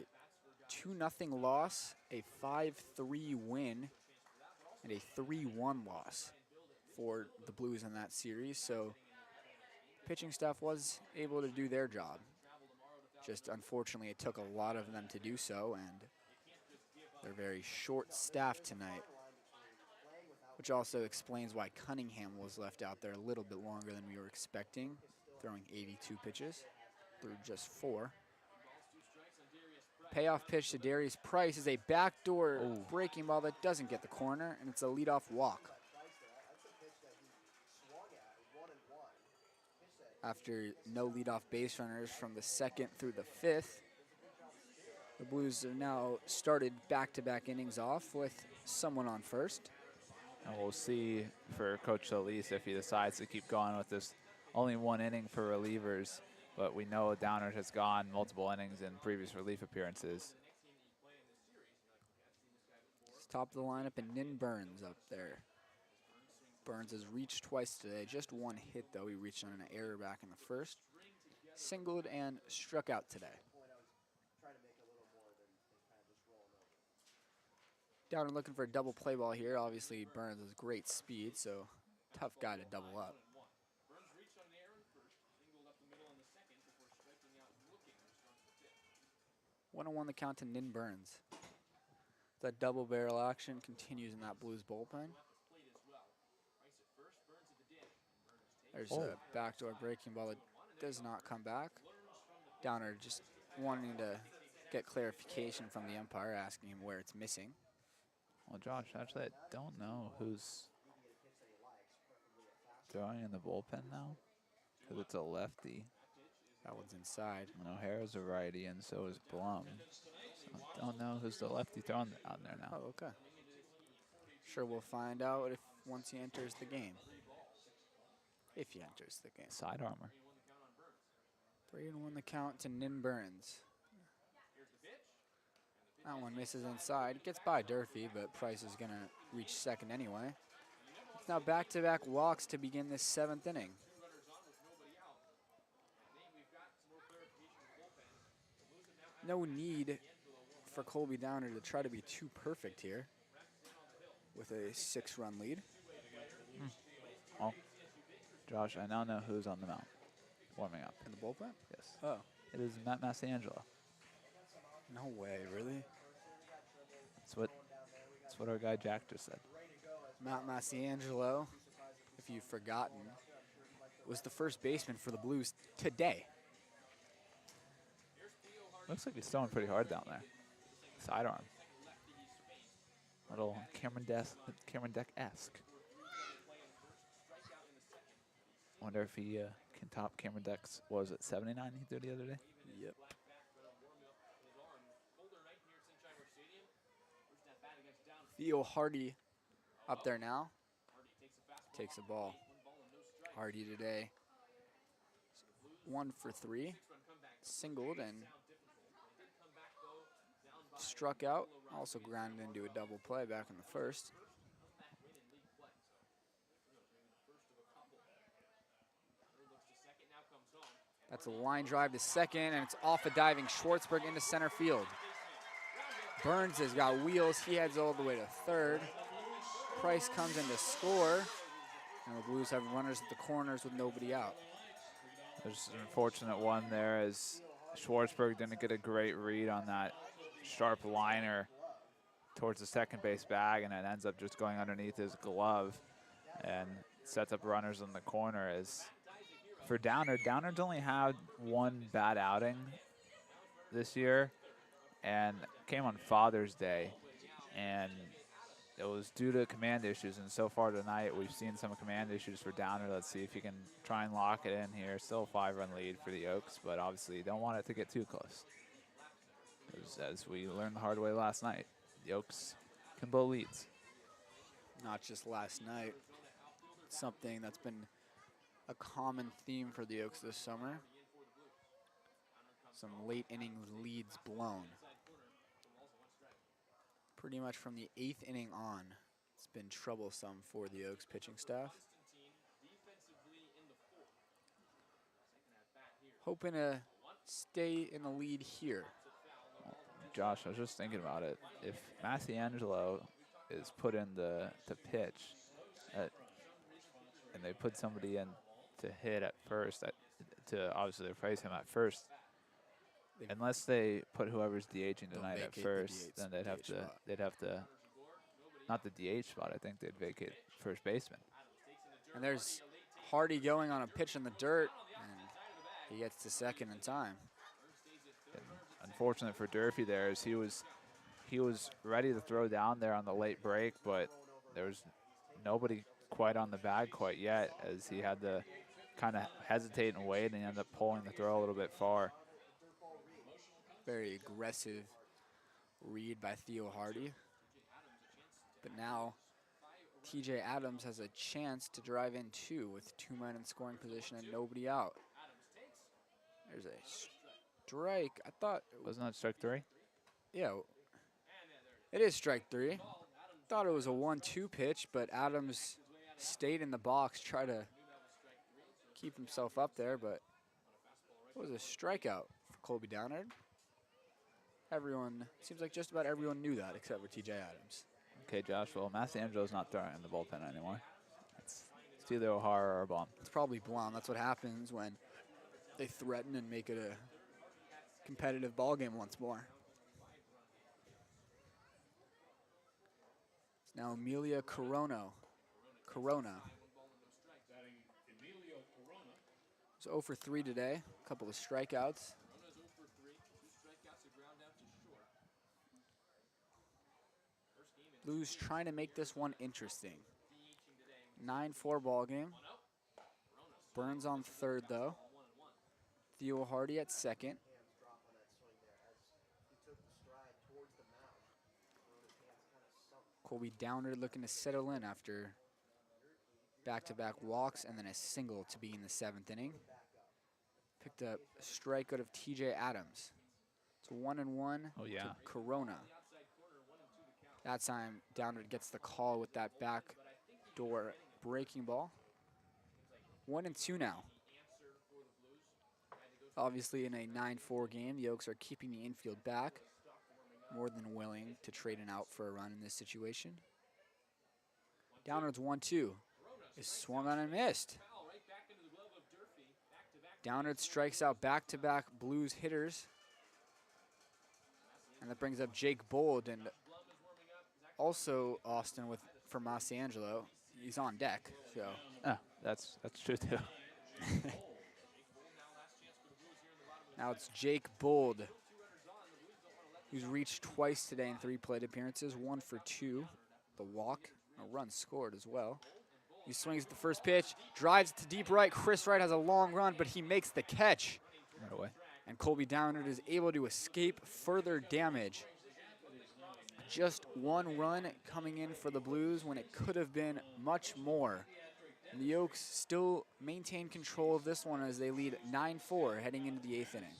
2-0 loss, a 5-3 win, and a 3-1 loss for the Blues in that series. So pitching staff was able to do their job. Just unfortunately, it took a lot of them to do so, and they're very short-staffed tonight, which also explains why Cunningham was left out there a little bit longer than we were expecting, throwing 82 pitches through just 4. Payoff pitch to Darius Price is a backdoor breaking ball that doesn't get the corner, and it's a leadoff walk. After no leadoff base runners from the 2nd through the 5th, the Blues have now started back-to-back innings off with someone on first. And we'll see for Coach Solis if he decides to keep going with this only 1 inning for relievers. But we know Downard has gone multiple innings in previous relief appearances. Let's top of the lineup, and Nin Burns up there. Burns has reached twice today, just 1 hit though. He reached on an error back in the 1st. Singled and struck out today. Downard looking for a double play ball here. Obviously Burns has great speed, so tough guy to double up. 1-1 the count to Nin Burns. That double barrel action continues in that Blues bullpen. There's a backdoor breaking ball that does not come back. Downer just wanting to get clarification from the umpire, asking him where it's missing. Well, Josh, actually, I don't know who's throwing in the bullpen now, because it's a lefty. That one's inside. And O'Hara's a righty, and so is Blum. So I don't know who's the lefty throwing out there now. Oh, okay. Sure, we'll find out if once he enters the game. If he enters the game. Side armor. 3-1 the count to Nin Burns. That one misses inside. Gets by Durfee, but Price is going to reach second anyway. It's now back-to-back walks to begin this 7th inning. No need for Colby Downer to try to be too perfect here with a 6-run lead. Oh, Josh, I now know who's on the mound warming up. In the bullpen? Yes. Oh. It is Matt Massiangelo. No way, really? That's what our guy Jack just said. Matt Massiangelo, if you've forgotten, was the first baseman for the Blues today. Looks like he's throwing pretty hard down there. Sidearm. Little Cameron Deck-esque. Wonder if he can top Cameron Deck's, what was it, 79 he threw the other day? Yep. Theo Hardy up there now. Takes the ball. Hardy today, 1 for 3. Singled and struck out, also grounded into a double play back in the first. That's a line drive to second, and it's off a diving Schwartzberg into center field. Burns has got wheels. He heads all the way to third. Price comes in to score, and the Blues have runners at the corners with nobody out. There's an unfortunate one there as Schwartzberg didn't get a great read on that sharp liner towards the second base bag, and it ends up just going underneath his glove and sets up runners in the corner. As for Downard's only had one bad outing this year, and came on Father's Day, and it was due to command issues. And so far tonight, we've seen some command issues for Downer. Let's see if he can try and lock it in here. Still a 5-run lead for the Oaks, but obviously you don't want it to get too close. As we learned the hard way last night, the Oaks can blow leads. Not just last night. Something that's been a common theme for the Oaks this summer. Some late innings leads blown. Pretty much from the 8th inning on, it's been troublesome for the Oaks pitching staff. Hoping to stay in the lead here. Josh, I was just thinking about it. If Massiangelo is put in to pitch, and they put somebody in to hit at first, to obviously replace him at first, unless they put whoever's DHing tonight at first, then they'd have to, not the DH spot, I think they'd vacate first baseman. And there's Hardy going on a pitch in the dirt, and he gets to second in time. And unfortunate for Durfee there is he was ready to throw down there on the late break, but there was nobody quite on the bag quite yet, as he had to kind of hesitate and wait, and he ended up pulling the throw a little bit far. Very aggressive read by Theo Hardy. But now TJ Adams has a chance to drive in two with 2 men in scoring position and nobody out. There's a strike. I thought. Wasn't that strike 3? Yeah, it is strike 3. Thought it was a 1-2 pitch, but Adams stayed in the box, tried to keep himself up there, but it was a strikeout for Colby Downard. Everyone, seems like just about everyone knew that except for TJ Adams. Okay, Josh, well, Massiangelo's not throwing in the bullpen anymore. It's either O'Hara or Baum. It's probably Blum. That's what happens when they threaten and make it a competitive ball game once more. It's now Emilio Corona. So 0 for 3 today. A couple of strikeouts. Blues trying to make this one interesting. 9-4 ball game. Burns on third though. Theo Hardy at second. Colby Downard looking to settle in after back-to-back walks and then a single to begin the 7th inning. Picked up a strikeout of TJ Adams. It's 1-1 to Corona. That time, Downard gets the call with that backdoor breaking ball. 1-2 now. Obviously, in a 9-4 game, the Oaks are keeping the infield back. More than willing to trade an out for a run in this situation. Downard's 1-2. Is swung on and missed. Downard strikes out back-to-back Blues hitters. And that brings up Jake Bold, and also Austin for Massiangelo. He's on deck, so. Ah, that's true too. Now it's Jake Bold, who's reached twice today in 3 plate appearances, 1 for 2. The walk, a run scored as well. He swings at the first pitch, drives to deep right. Chris Wright has a long run, but he makes the catch. Right away. And Colby Downard is able to escape further damage. Just 1 run coming in for the Blues when it could have been much more. And the Oaks still maintain control of this one as they lead 9-4 heading into the 8th inning.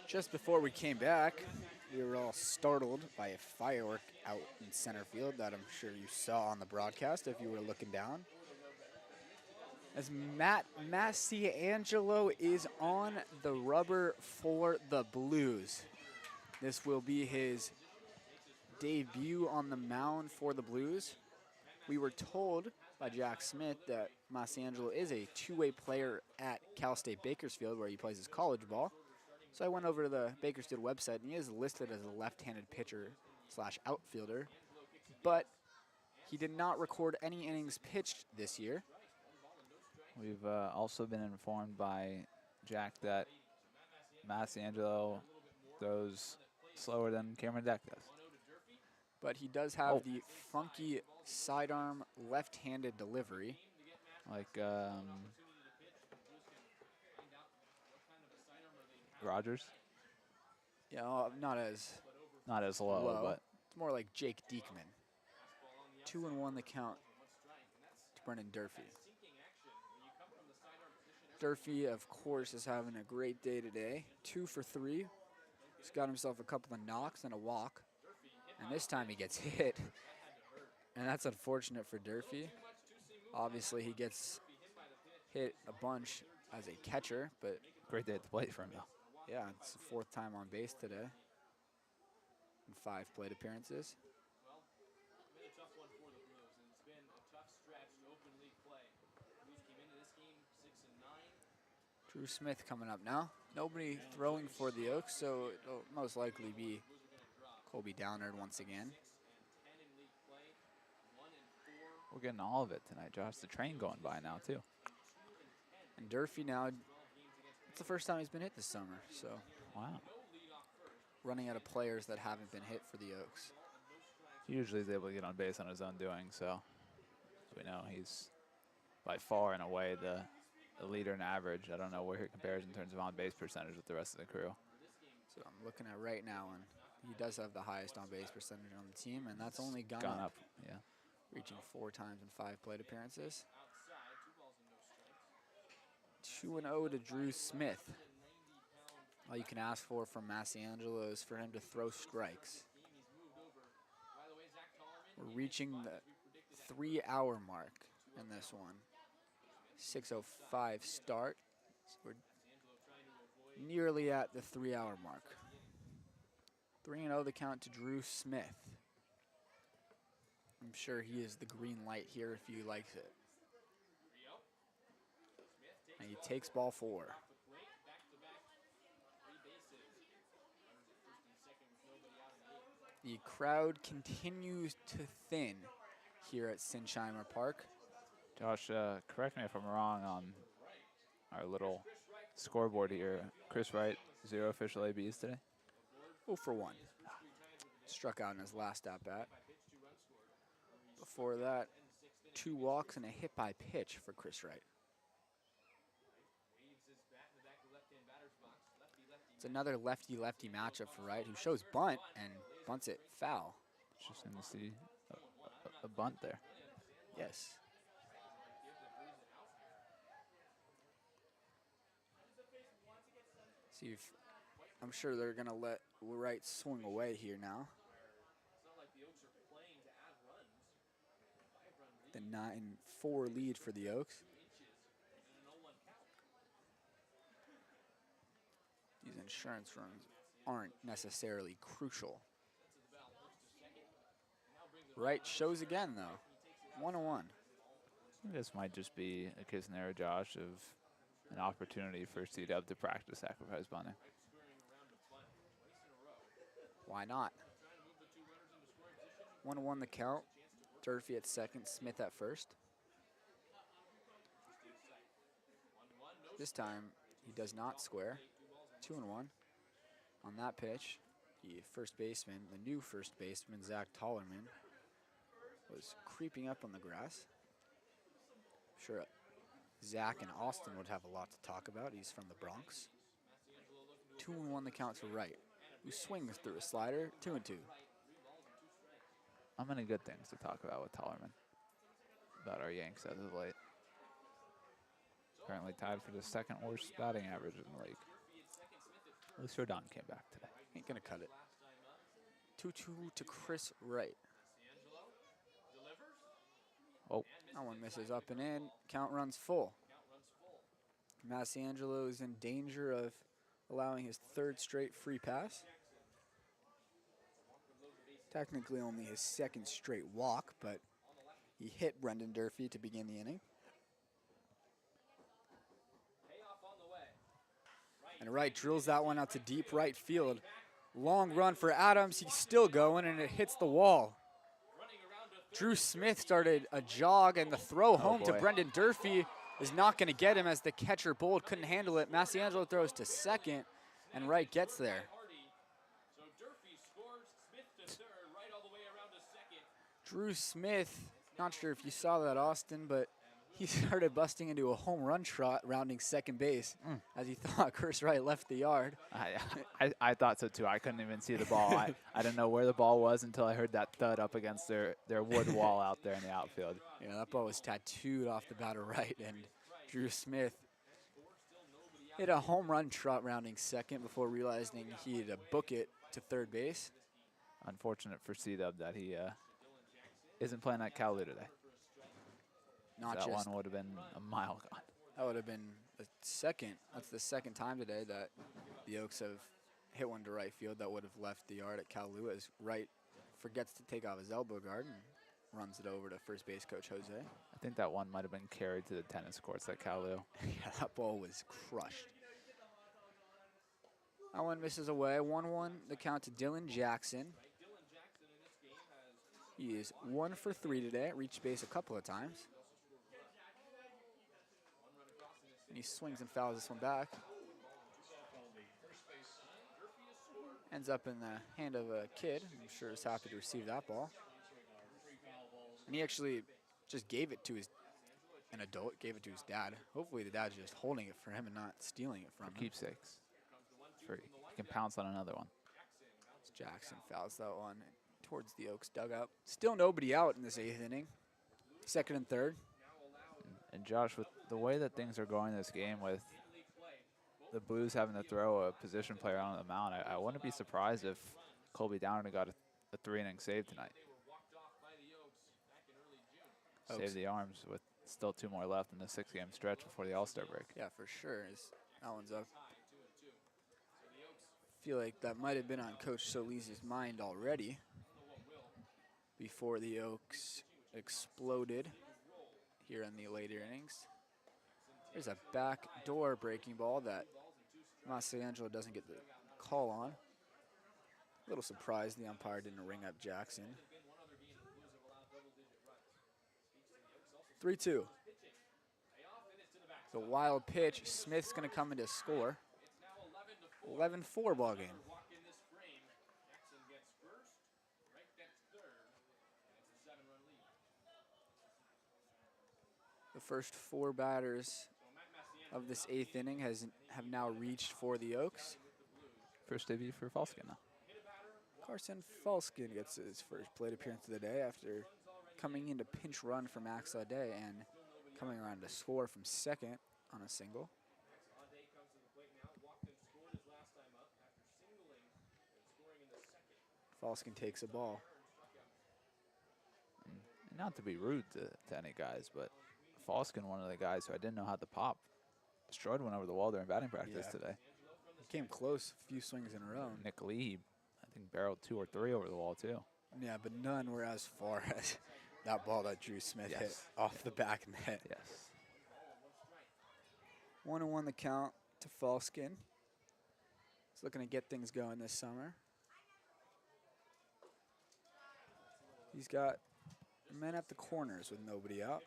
Just before we came back, we were all startled by a firework out in center field that I'm sure you saw on the broadcast if you were looking down. As Matt Massiangelo is on the rubber for the Blues. This will be his debut on the mound for the Blues. We were told by Jack Smith that Massiangelo is a two-way player at Cal State Bakersfield where he plays his college ball. So I went over to the Bakersfield website and he is listed as a left-handed pitcher / outfielder, but he did not record any innings pitched this year. We've also been informed by Jack that Massiangelo throws slower than Cameron Deck does. But he does have the funky sidearm left-handed delivery. Like Rogers? Yeah, not as low, but it's more like Jake Diekman. 2-1 the count to Brendan Durfee. Durfee, of course, is having a great day today. 2 for 3. He's got himself a couple of knocks and a walk. And this time he gets hit. And that's unfortunate for Durfee. Obviously, he gets hit a bunch as a catcher, but great day at the plate for him, though. Yeah, it's the 4th time on base today in 5 plate appearances. Drew Smith coming up now. Nobody throwing for the Oaks, so it'll most likely be Colby Downard once again. We're getting all of it tonight, Josh. The train going by now, too. And Durfee now, it's the first time he's been hit this summer, so. Wow. Running out of players that haven't been hit for the Oaks. He usually is able to get on base on his own doing, so we know he's by far and away the leader in average. I don't know where he compares in terms of on-base percentage with the rest of the crew. So I'm looking at right now, and he does have the highest on-base percentage on the team, and that's only gone up. Yeah. Reaching 4 times in 5 plate appearances. 2-0 to Drew Smith. All you can ask for from Massiangelo is for him to throw strikes. We're reaching the 3-hour mark in this one. 6:05 start. So we're nearly at the 3-hour mark. 3-0 the count to Drew Smith. I'm sure he is the green light here if he likes it. And he takes ball 4. The crowd continues to thin here at Sinsheimer Park. Josh, correct me if I'm wrong on our little scoreboard here. Chris Wright, 0 official ABs today. 0 for 1. Struck out in his last at-bat. Before that, 2 walks and a hit by pitch for Chris Wright. It's another lefty-lefty matchup for Wright, who shows bunt and bunts it foul. Interesting to see a bunt there. Yes. See if I'm sure they're gonna let Wright swing away here now. The 9-4 lead for the Oaks. These insurance runs aren't necessarily crucial. Wright shows again though. 1-1. This might just be a case scenario, Josh, of an opportunity for C-Dub to practice sacrifice bunting. Why not? 1-1 the count. Durfee at second, Smith at first. This time, he does not square. 2-1. On that pitch, the first baseman, the new first baseman, Zach Tollerman, was creeping up on the grass. Sure, Zach and Austin would have a lot to talk about. He's from the Bronx. 2-1 the count to Wright, who swings through a slider, 2-2. How many good things to talk about with Tollerman about our Yanks as of late. Currently tied for the 2nd worst batting average in the league. At least Rodon came back today. Ain't gonna cut it. 2-2 to Chris Wright. Oh, That one misses up and in. Count runs full. Massiangelo is in danger of allowing his third straight free pass. Technically only his second straight walk, but he hit Brendan Durfee to begin the inning. And Wright drills that one out to deep right field. Long run for Adams. He's still going, and it hits the wall. Drew Smith started a jog, and the throw home to Brendan Durfee is not going to get him as the catcher Bold couldn't handle it. Massiangelo throws to second, and Wright gets there. Drew Smith, not sure if you saw that, Austin, but he started busting into a home run trot rounding second base as he thought Chris Wright left the yard. I thought so too. I couldn't even see the ball. I didn't know where the ball was until I heard that thud up against their wood wall out there in the outfield. Yeah, that ball was tattooed off the bat of Wright, and Drew Smith hit a home run trot rounding second before realizing he had to book it to third base. Unfortunate for C-Dub that he isn't playing at Cal today. Not that just one would have been a mile gone. That would have been the second. That's the second time today that the Oaks have hit one to right field that would have left the yard at Kalu as Wright forgets to take off his elbow guard and runs it over to first base coach Jose. I think that one might have been carried to the tennis courts at Kalu. Yeah, that ball was crushed. That one misses away. 1-1 the count to Dylan Jackson. He is 1 for 3 today. Reached base a couple of times. And he swings and fouls this one back. Ends up in the hand of a kid. I'm sure is happy to receive that ball. And he actually just gave it to an adult, gave it to his dad. Hopefully the dad's just holding it for him and not stealing it from him. Keepsakes. Free. He can pounce on another one. Jackson fouls that one towards the Oaks dugout. Still nobody out in this 8th inning. Second and third. And Josh, with the way that things are going this game, with the Blues having to throw a position player on the mound, I wouldn't be surprised if Colby Downer got a 3-inning save tonight. Oaks. Save the arms with still 2 more left in the 6-game stretch before the All-Star break. Yeah, for sure. That one's up. Feel like that might have been on Coach Solis's mind already before the Oaks exploded here in the later innings. There's a backdoor breaking ball that Massiangelo doesn't get the call on. A little surprised the umpire didn't ring up Jackson. 3-2. The wild pitch. Smith's going to come in to score. 11-4 ball game. The first 4 batters of this 8th inning have now reached for the Oaks. First debut for Falskin now. Carson Falskin gets his first plate appearance of the day after coming into pinch run for Max Aude and coming around to score from second on a single. Falskin takes a ball. And not to be rude to any guys, but Falskin, one of the guys who I didn't know how to pop, destroyed one over the wall during batting practice today. He came close a few swings in a row. Nick Lee, I think, barreled 2 or 3 over the wall, too. Yeah, but none were as far as that ball that Drew Smith hit off the back net. Yes. 1-1 the count to Falskin. He's looking to get things going this summer. He's got men at the corners with nobody out.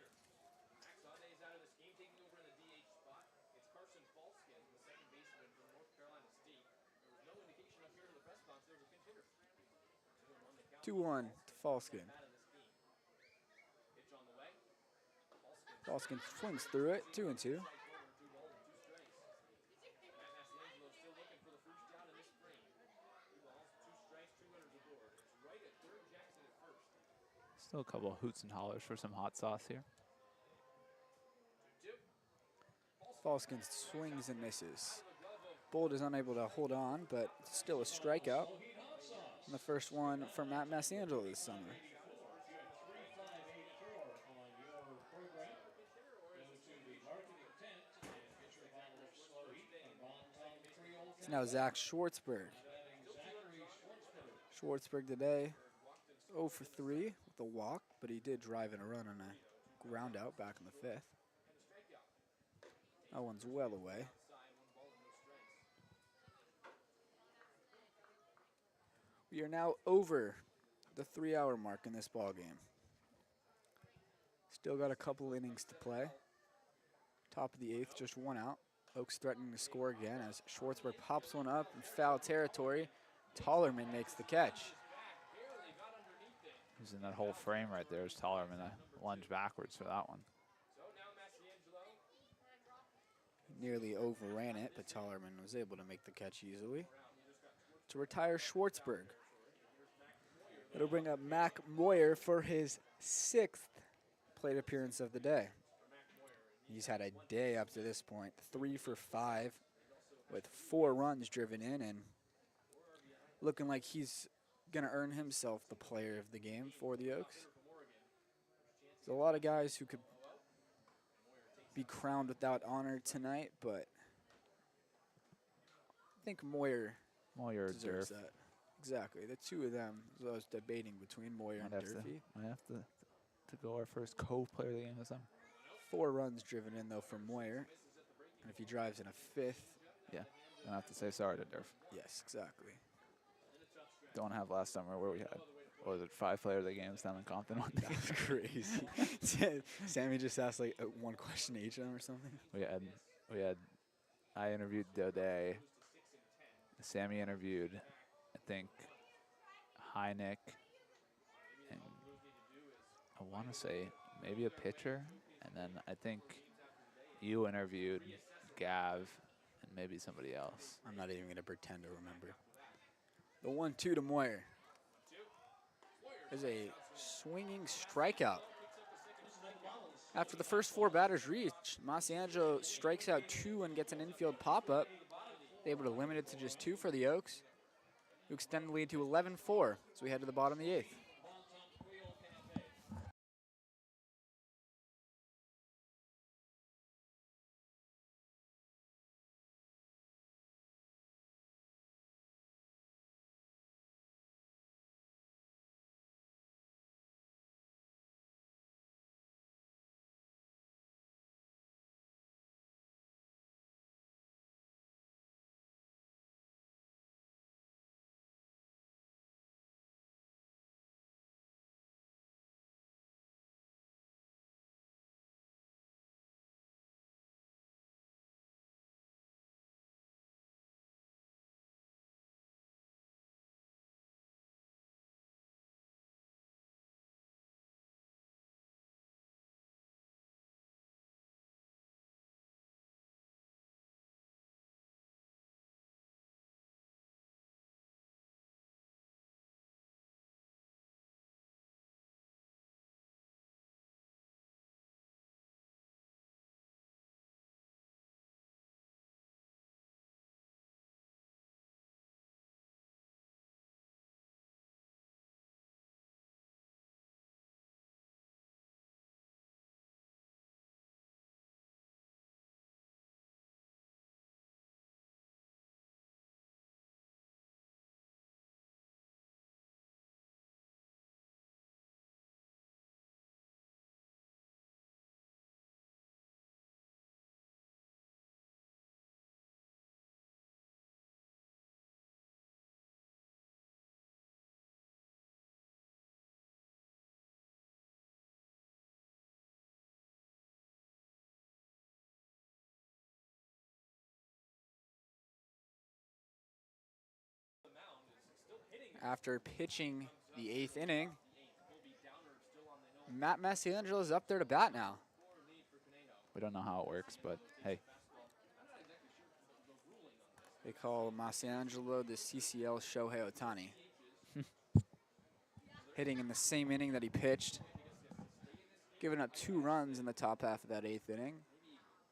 Two 2-1 to Falskin. Falskin swings through it, 2-2. Still a couple of hoots and hollers for some hot sauce here. Falskin swings and misses. Bold is unable to hold on, but still a strikeout. And the first one for Matt Massangelo this summer. It's now Zach Schwartzberg. Schwartzberg today 0 for 3 with a walk, but he did drive in a run on a ground out back in the 5th. That one's well away. We are now over the 3-hour mark in this ball game. Still got a couple innings to play. Top of the 8th, just 1 out. Oaks threatening to score again as Schwartzberg pops one up in foul territory. Tollerman makes the catch. He's in that whole frame right there. Is Tollerman a lunge backwards for that one? Nearly overran it, but Tollerman was able to make the catch easily to retire Schwartzberg. It'll bring up Mac Moyer for his 6th plate appearance of the day. He's had a day up to this point, 3 for 5 with 4 runs driven in, and looking like he's going to earn himself the player of the game for the Oaks. There's a lot of guys who could be crowned without honor tonight, but I think Moyer deserves that. Exactly. The two of them, I was debating between Moyer and Durfee. I have to go our first co-player of the game with them. 4 runs driven in, though, from Moyer. And if he drives in a 5th. Yeah, I have to say sorry to Durf. Yes, exactly. Don't have last summer where we had, what was it, 5 player of the games down in Compton one day. That was crazy. Sammy just asked like one question to each of them or something. I interviewed Daudet. Sammy interviewed, I think, Heineck, and I want to say maybe a pitcher, and then I think you interviewed Gav and maybe somebody else. I'm not even going to pretend to remember. The 1-2 to Moyer. There's a swinging strikeout. After the first 4 batters reach, Massangelo strikes out 2 and gets an infield pop-up. Able to limit it to just 2 for the Oaks, who extend the lead to 11-4 as we head to the bottom of the 8th. After pitching the 8th inning, Matt Massangelo is up there to bat now. We don't know how it works, but hey. They call Massangelo the CCL Shohei Ohtani. Hitting in the same inning that he pitched. Giving up 2 runs in the top half of that 8th inning.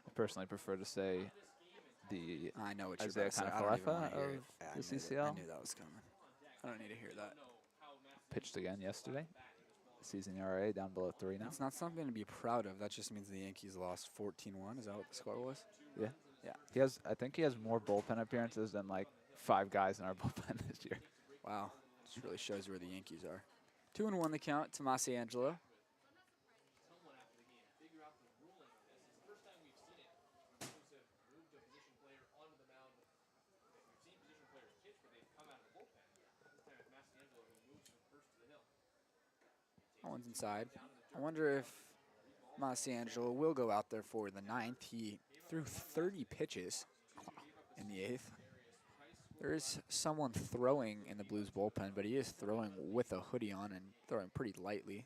I personally prefer to say the I know what you're Isaiah about to say. I don't even want Kanafalefa to hear of it. Yeah, the I CCL. knew that was coming. I don't need to hear that. Pitched again yesterday. Season ERA down below 3 now. It's not something to be proud of. That just means the Yankees lost 14-1. Is that what the score was? Yeah. Yeah. I think he has more bullpen appearances than like 5 guys in our bullpen this year. Wow. This really shows where the Yankees are. 2-1 the count to Masiangelo. That one's inside. I wonder if Masiangelo will go out there for the 9th. He threw 30 pitches in the 8th. There is someone throwing in the Blues bullpen, but he is throwing with a hoodie on and throwing pretty lightly.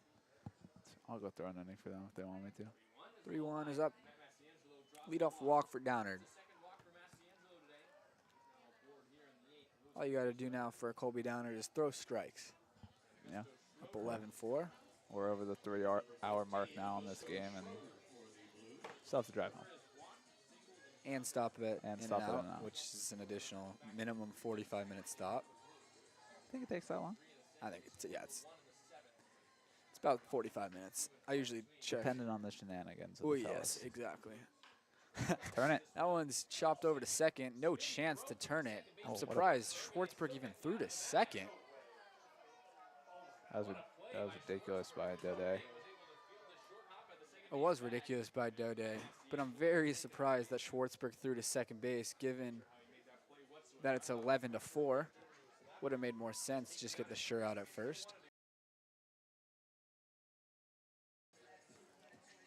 I'll go throw an inning for them if they want me to. 3-1 is up. Leadoff walk for Downard. All you got to do now for Colby Downard is throw strikes. Yeah. Up 11-4. We're over the 3-hour mark now in this game, and still have to drive home. And stop it And in stop and it in out, and out. which is an additional minimum 45-minute stop. I think it takes that long. I think it's about 45 minutes. I usually check. Depending on the shenanigans of Oh, the yes, fellas. exactly. Turn it. That one's chopped over to second. No chance to turn it. Oh, I'm what a- surprised Schwartzberg even threw to second. That was ridiculous by Daudet. It was ridiculous by Daudet, but I'm very surprised that Schwartzberg threw to second base, given that it's 11-4. Would have made more sense just get the sure out at first.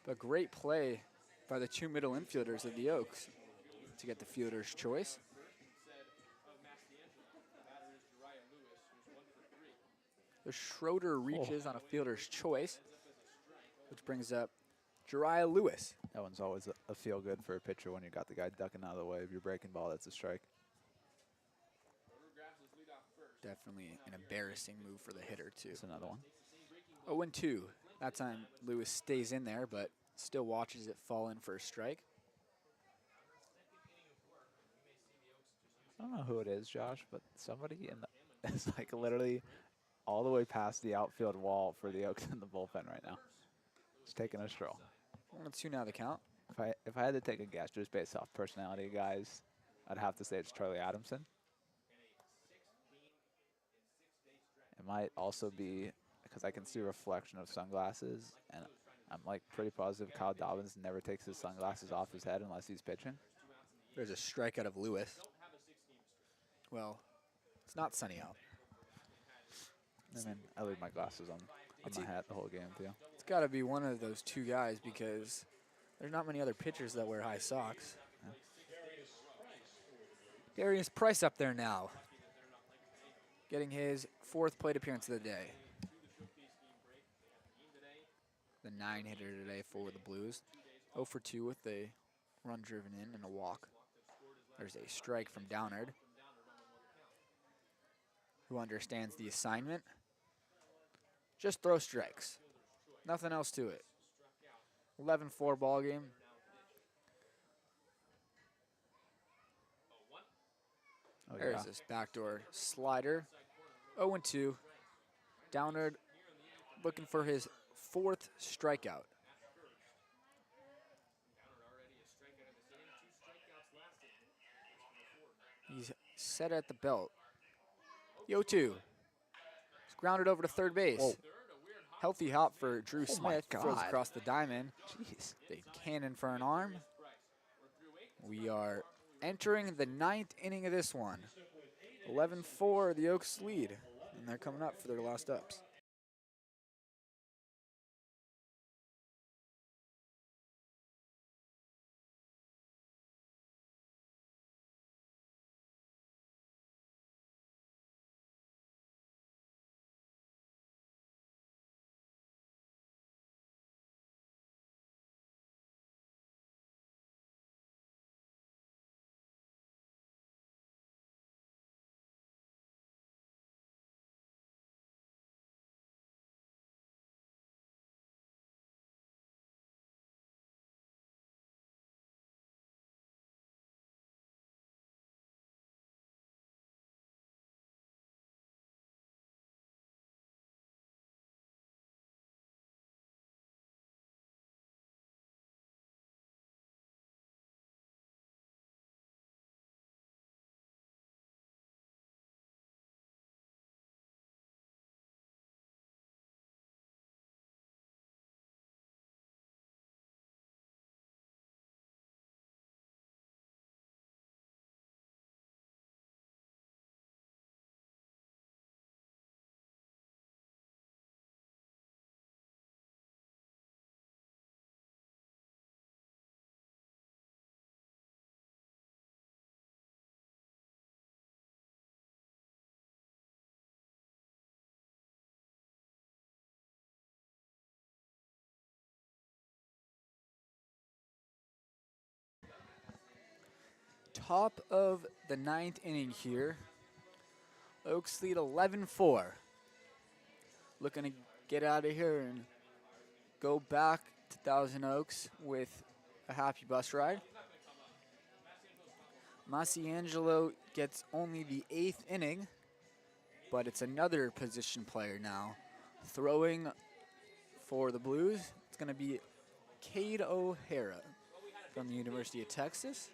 But great play by the 2 middle infielders of the Oaks to get the fielder's choice. The Schroeder reaches on a fielder's choice, which brings up Jariah Lewis. That one's always a feel good for a pitcher when you got the guy ducking out of the way of your breaking ball. That's a strike. Definitely an embarrassing move for the hitter, too. That's another one. 0-2. That time Lewis stays in there, but still watches it fall in for a strike. I don't know who it is, Josh, but somebody is like literally all the way past the outfield wall for the Oaks in the bullpen right now. Just taking a stroll. 1-2 now the count. If I had to take a guess just based off personality, guys, I'd have to say it's Charlie Adamson. It might also be because I can see a reflection of sunglasses, and I'm like pretty positive Kyle Dobbins never takes his sunglasses off his head unless he's pitching. There's a strikeout of Lewis. Well, it's not sunny out. I mean, I leave my glasses on my hat the whole game, too. It's got to be one of those 2 guys because there's not many other pitchers that wear high socks. Yeah. Darius Price up there now, getting his 4th plate appearance of the day. The 9-hitter today for the Blues. 0-for-2 with a run driven in and a walk. There's a strike from Downard, who understands the assignment. Just throw strikes. Nothing else to it. 11-4 ball game. Oh, There's yeah. this backdoor slider. 0-2. Downard looking for his 4th strikeout. He's set at the belt. 0-2. It's grounded over to third base. Whoa. Healthy hop for Drew Oh my Smith. Throws God. across the diamond. Jeez. The cannon for an arm. We are entering the 9th inning of this one. 11-4, the Oaks lead, and they're coming up for their last ups. top of the 9th inning here. Oaks lead 11-4. Looking to get out of here and go back to Thousand Oaks with a happy bus ride. Masiangelo gets only the 8th inning, but it's another position player now. Throwing for the Blues, it's going to be Cade O'Hara from the University of Texas.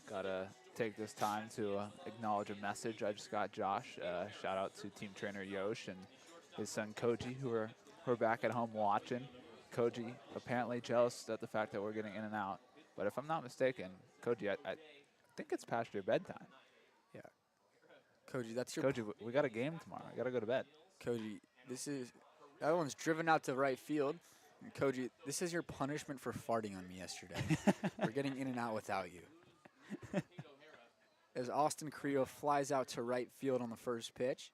Gotta take this time to acknowledge a message I just got, Josh. Shout out to team trainer Yosh and his son Koji, who are back at home watching. Koji apparently jealous at the fact that we're getting in and out. But if I'm not mistaken, Koji, I think it's past your bedtime. Yeah. Koji, that's your... Koji, we got a game tomorrow. I got to go to bed. Koji, that one's driven out to right field. And Koji, this is your punishment for farting on me yesterday. We're getting in and out without you. As Austin Carrillo flies out to right field on the first pitch.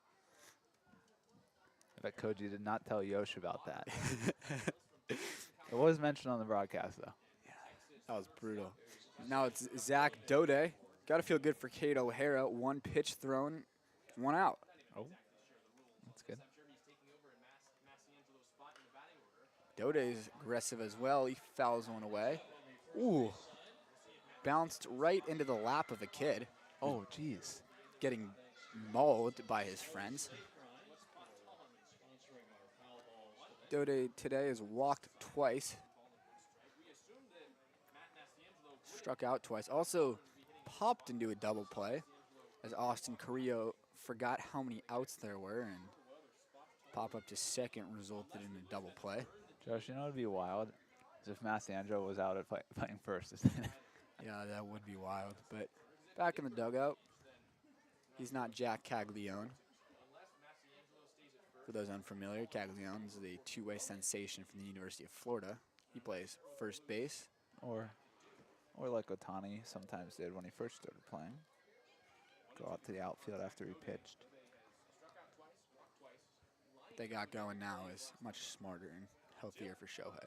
I bet Koji did not tell Yosh about that. It was mentioned on the broadcast, though. Yeah, that was brutal. Now it's Zach Daudet. Got to feel good for Cade O'Hara. 1 pitch thrown, 1 out. Oh, that's good. Daudet is aggressive as well. He fouls one away. Ooh. Bounced right into the lap of a kid. Oh, geez. Getting mauled by his friends. Daudet today has walked twice. Struck out twice. Also popped into a double play as Austin Carrillo forgot how many outs there were, and pop up to second resulted in a double play. Josh, you know what would be wild? Is if Masiangelo was out at playing first. Yeah, that would be wild. But back in the dugout, he's not Jack Caglione. For those unfamiliar, Caglione is the two-way sensation from the University of Florida. He plays first base. Or like Otani sometimes did when he first started playing. Go out to the outfield after he pitched. What they got going now is much smarter and healthier for Shohei.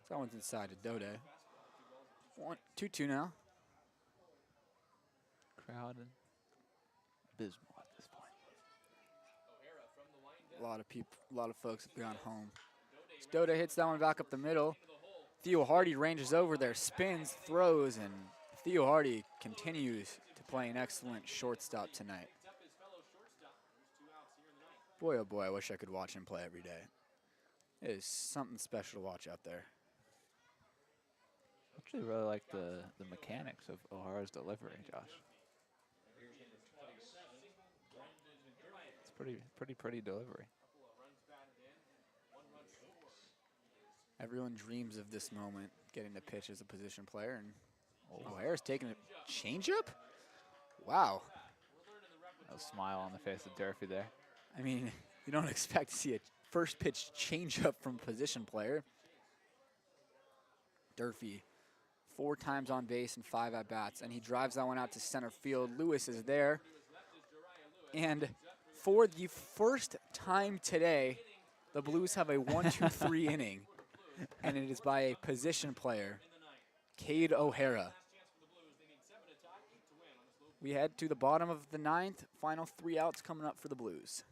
So that one's inside to Daudet. 2-2 now. Crowd and abysmal at this point. A lot of folks have gone home. Daudet hits that one back up the middle. Theo Hardy ranges over there, spins, throws, and Theo Hardy continues to play an excellent shortstop tonight. Boy, oh boy, I wish I could watch him play every day. It is something special to watch out there. I actually really like the mechanics of O'Hara's delivery, Josh. It's pretty delivery. Everyone dreams of this moment, getting to pitch as a position player, and O'Hara's taking a changeup? Wow. A smile on the face of Durfee there. I mean, you don't expect to see a first pitch changeup from a position player. Durfee, 4 times on base and 5 at-bats, and he drives that one out to center field. Lewis is there. And for the first time today, the Blues have a 1-2-3 inning, and it is by a position player, Cade O'Hara. We head to the bottom of the 9th. Final 3 outs coming up for the Blues.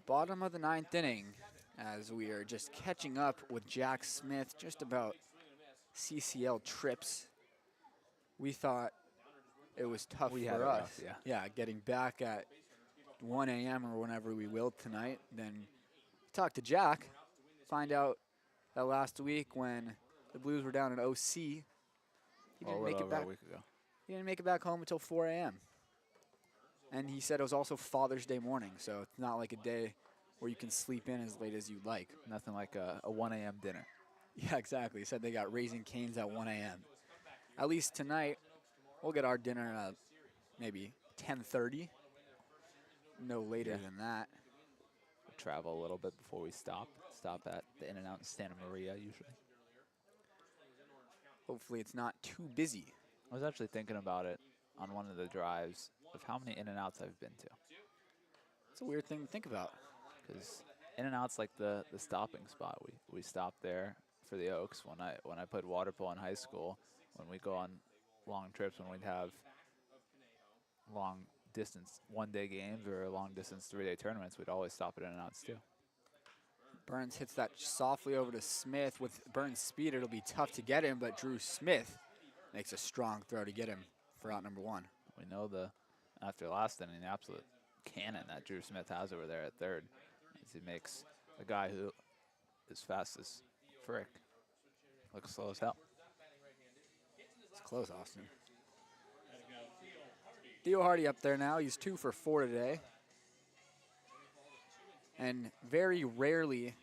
Bottom of the 9th inning, as we are just catching up with Jack Smith, just about CCL trips. We thought it was tough We had for it us. rough, yeah. Yeah, getting back at 1 a.m. or whenever we will tonight. Then talk to Jack, find out that last week when the Blues were down in OC, he Well, a didn't make little it over back. a week ago. He didn't make it back home until 4 a.m. And he said it was also Father's Day morning, so it's not like a day where you can sleep in as late as you'd like. Nothing like a 1 a.m. dinner. Yeah, exactly. He said they got Raising Cane's at 1 a.m. At least tonight, we'll get our dinner at maybe 10:30. No later Yeah. than that. We'll travel a little bit before we stop. Stop at the In-N-Out in Santa Maria usually. Hopefully it's not too busy. I was actually thinking about it on one of the drives of how many In-N-Outs I've been to. It's a weird thing to think about. Because In-N-Out's like the stopping spot. We stopped there for the Oaks when I played water polo in high school. When we go on long trips, when we'd have long distance 1-day games or long distance 3-day tournaments, we'd always stop at In-N-Outs too. Burns hits that softly over to Smith. With Burns' speed, it'll be tough to get him, but Drew Smith makes a strong throw to get him for out number 1. We know after last inning, the absolute cannon that Drew Smith has over there at third, as he makes a guy who is fast as frick look slow as hell. It's close, Austin. Theo Hardy up there now. He's 2 for 4 today. And very rarely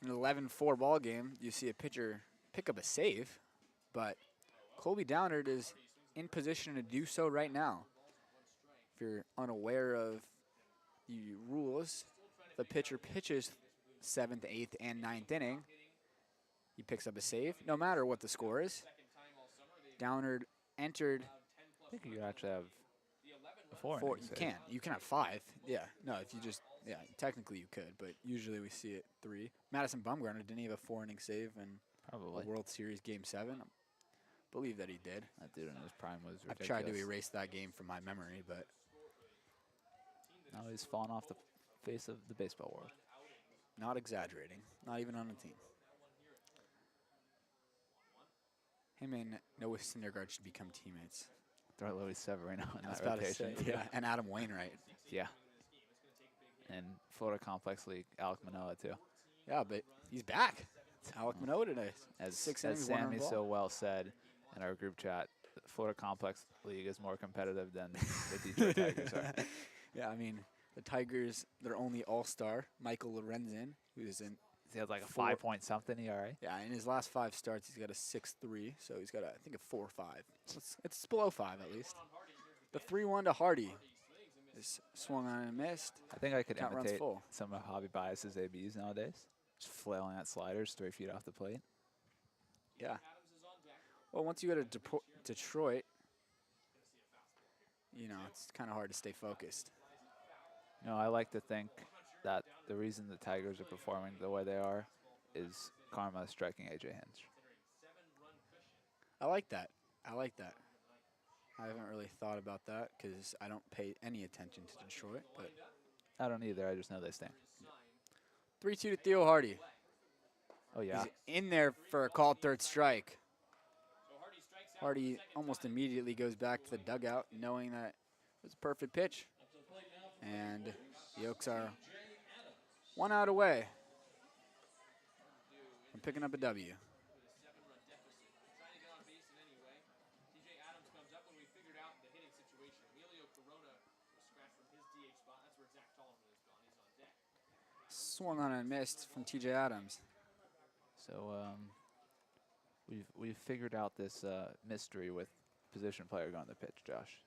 in an 11-4 ball game do you see a pitcher pick up a save, but Colby Downard is in position to do so right now. If you're unaware of the rules, the pitcher pitches 7th, 8th, and 9th inning. He picks up a save, no matter what the score is. Downard entered. I think you could actually have a 4 4. inning You save. can have 5. Yeah, no, if you just, yeah, technically you could, but usually we see it 3. Madison Bumgarner, didn't he have a 4-inning save in Probably. a World Series Game 7? I believe that he did. That dude in his prime was ridiculous. I've tried to erase that game from my memory, but Now he's fallen off the face of the baseball world. not exaggerating. Not even on a team. Him and Noah Syndergaard should become teammates. Throw Luis Severino in I was that about to rotation. say, yeah, and Adam Wainwright. Yeah. And Florida Complex League, Alec Manoah too. Yeah, but he's back. Alec Manoah today. As 6 as innings, 1 Sammy earned ball. so well said in our group chat, the Florida Complex League is more competitive than the Detroit Tigers are. Yeah, I mean, the Tigers, their only all-star, Michael Lorenzen, who's in, He has like a 4 5-point something ERA. yeah, in his last 5 starts, he's got a 6.3, so he's got, I think, a 4.5. So it's below 5 at least. The 3-1 to Hardy is swung on and missed. I think I could Count runs imitate full. some of Hobby Bias's ABs nowadays. Just flailing at sliders 3 feet off the plate. Yeah. Well, once you go to Detroit, you know, it's kind of hard to stay focused. You know, I like to think that the reason the Tigers are performing the way they are is karma striking AJ Hinch. I like that. I like that. I haven't really thought about that because I don't pay any attention to Detroit, but I don't either. I just know they stink. 3-2 to Theo Hardy. Oh, yeah. He's in there for a called third strike. Hardy almost immediately goes back to the dugout knowing that it was a perfect pitch. And the Oaks are 1 out away from picking up a W. Swung on and missed from TJ Adams. So we've figured out this mystery with position player going to the pitch, Josh.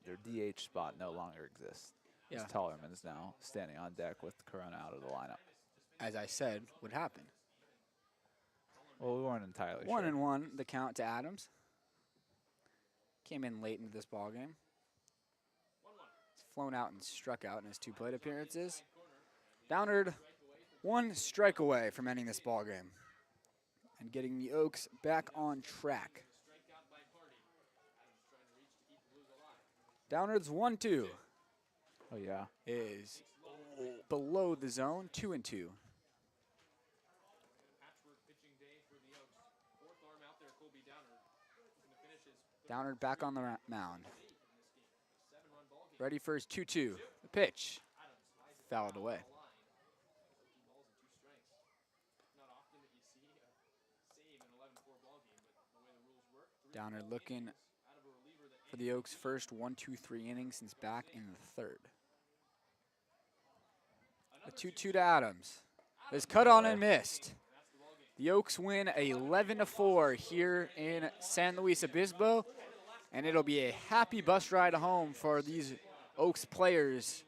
Their DH spot no longer exists. Yeah. Tollerman is now standing on deck with Corona out of the lineup. As I said, would happen. Well, we weren't entirely 1-1, the count to Adams. Came in late into this ball game. He's flown out and struck out in his 2 plate appearances. Downard 1 strike away from ending this ball game and getting the Oaks back on track. Downard's 1-2. Oh, yeah. is below the zone, 2-2. Downer back on the mound. Ready for his 2-2. The pitch. Fouled away. Downer looking for the Oaks' first 1-2-3 inning since back in the third. A 2-2 to Adams. Is cut on and missed. The Oaks win 11-4 here in San Luis Obispo, and it'll be a happy bus ride home for these Oaks players.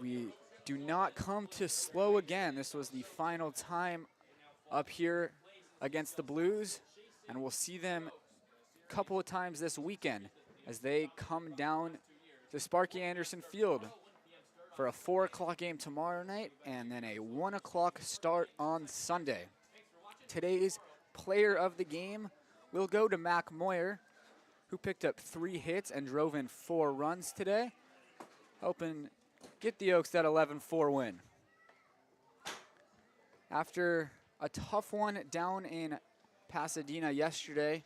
We do not come to SLO again. This was the final time up here against the Blues, and we'll see them a couple of times this weekend as they come down to Sparky Anderson Field for a 4 o'clock game tomorrow night and then a 1 o'clock start on Sunday. Today's player of the game will go to Mac Moyer, who picked up 3 hits and drove in 4 runs today, helping get the Oaks that 11-4 win. After a tough one down in Pasadena yesterday,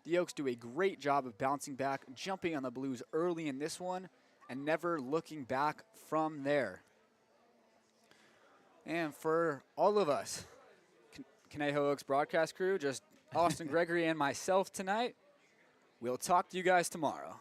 the Oaks do a great job of bouncing back, jumping on the Blues early in this one, and never looking back from there. And for all of us, Conejo Oaks broadcast crew, just Austin, Gregory, and myself tonight, we'll talk to you guys tomorrow.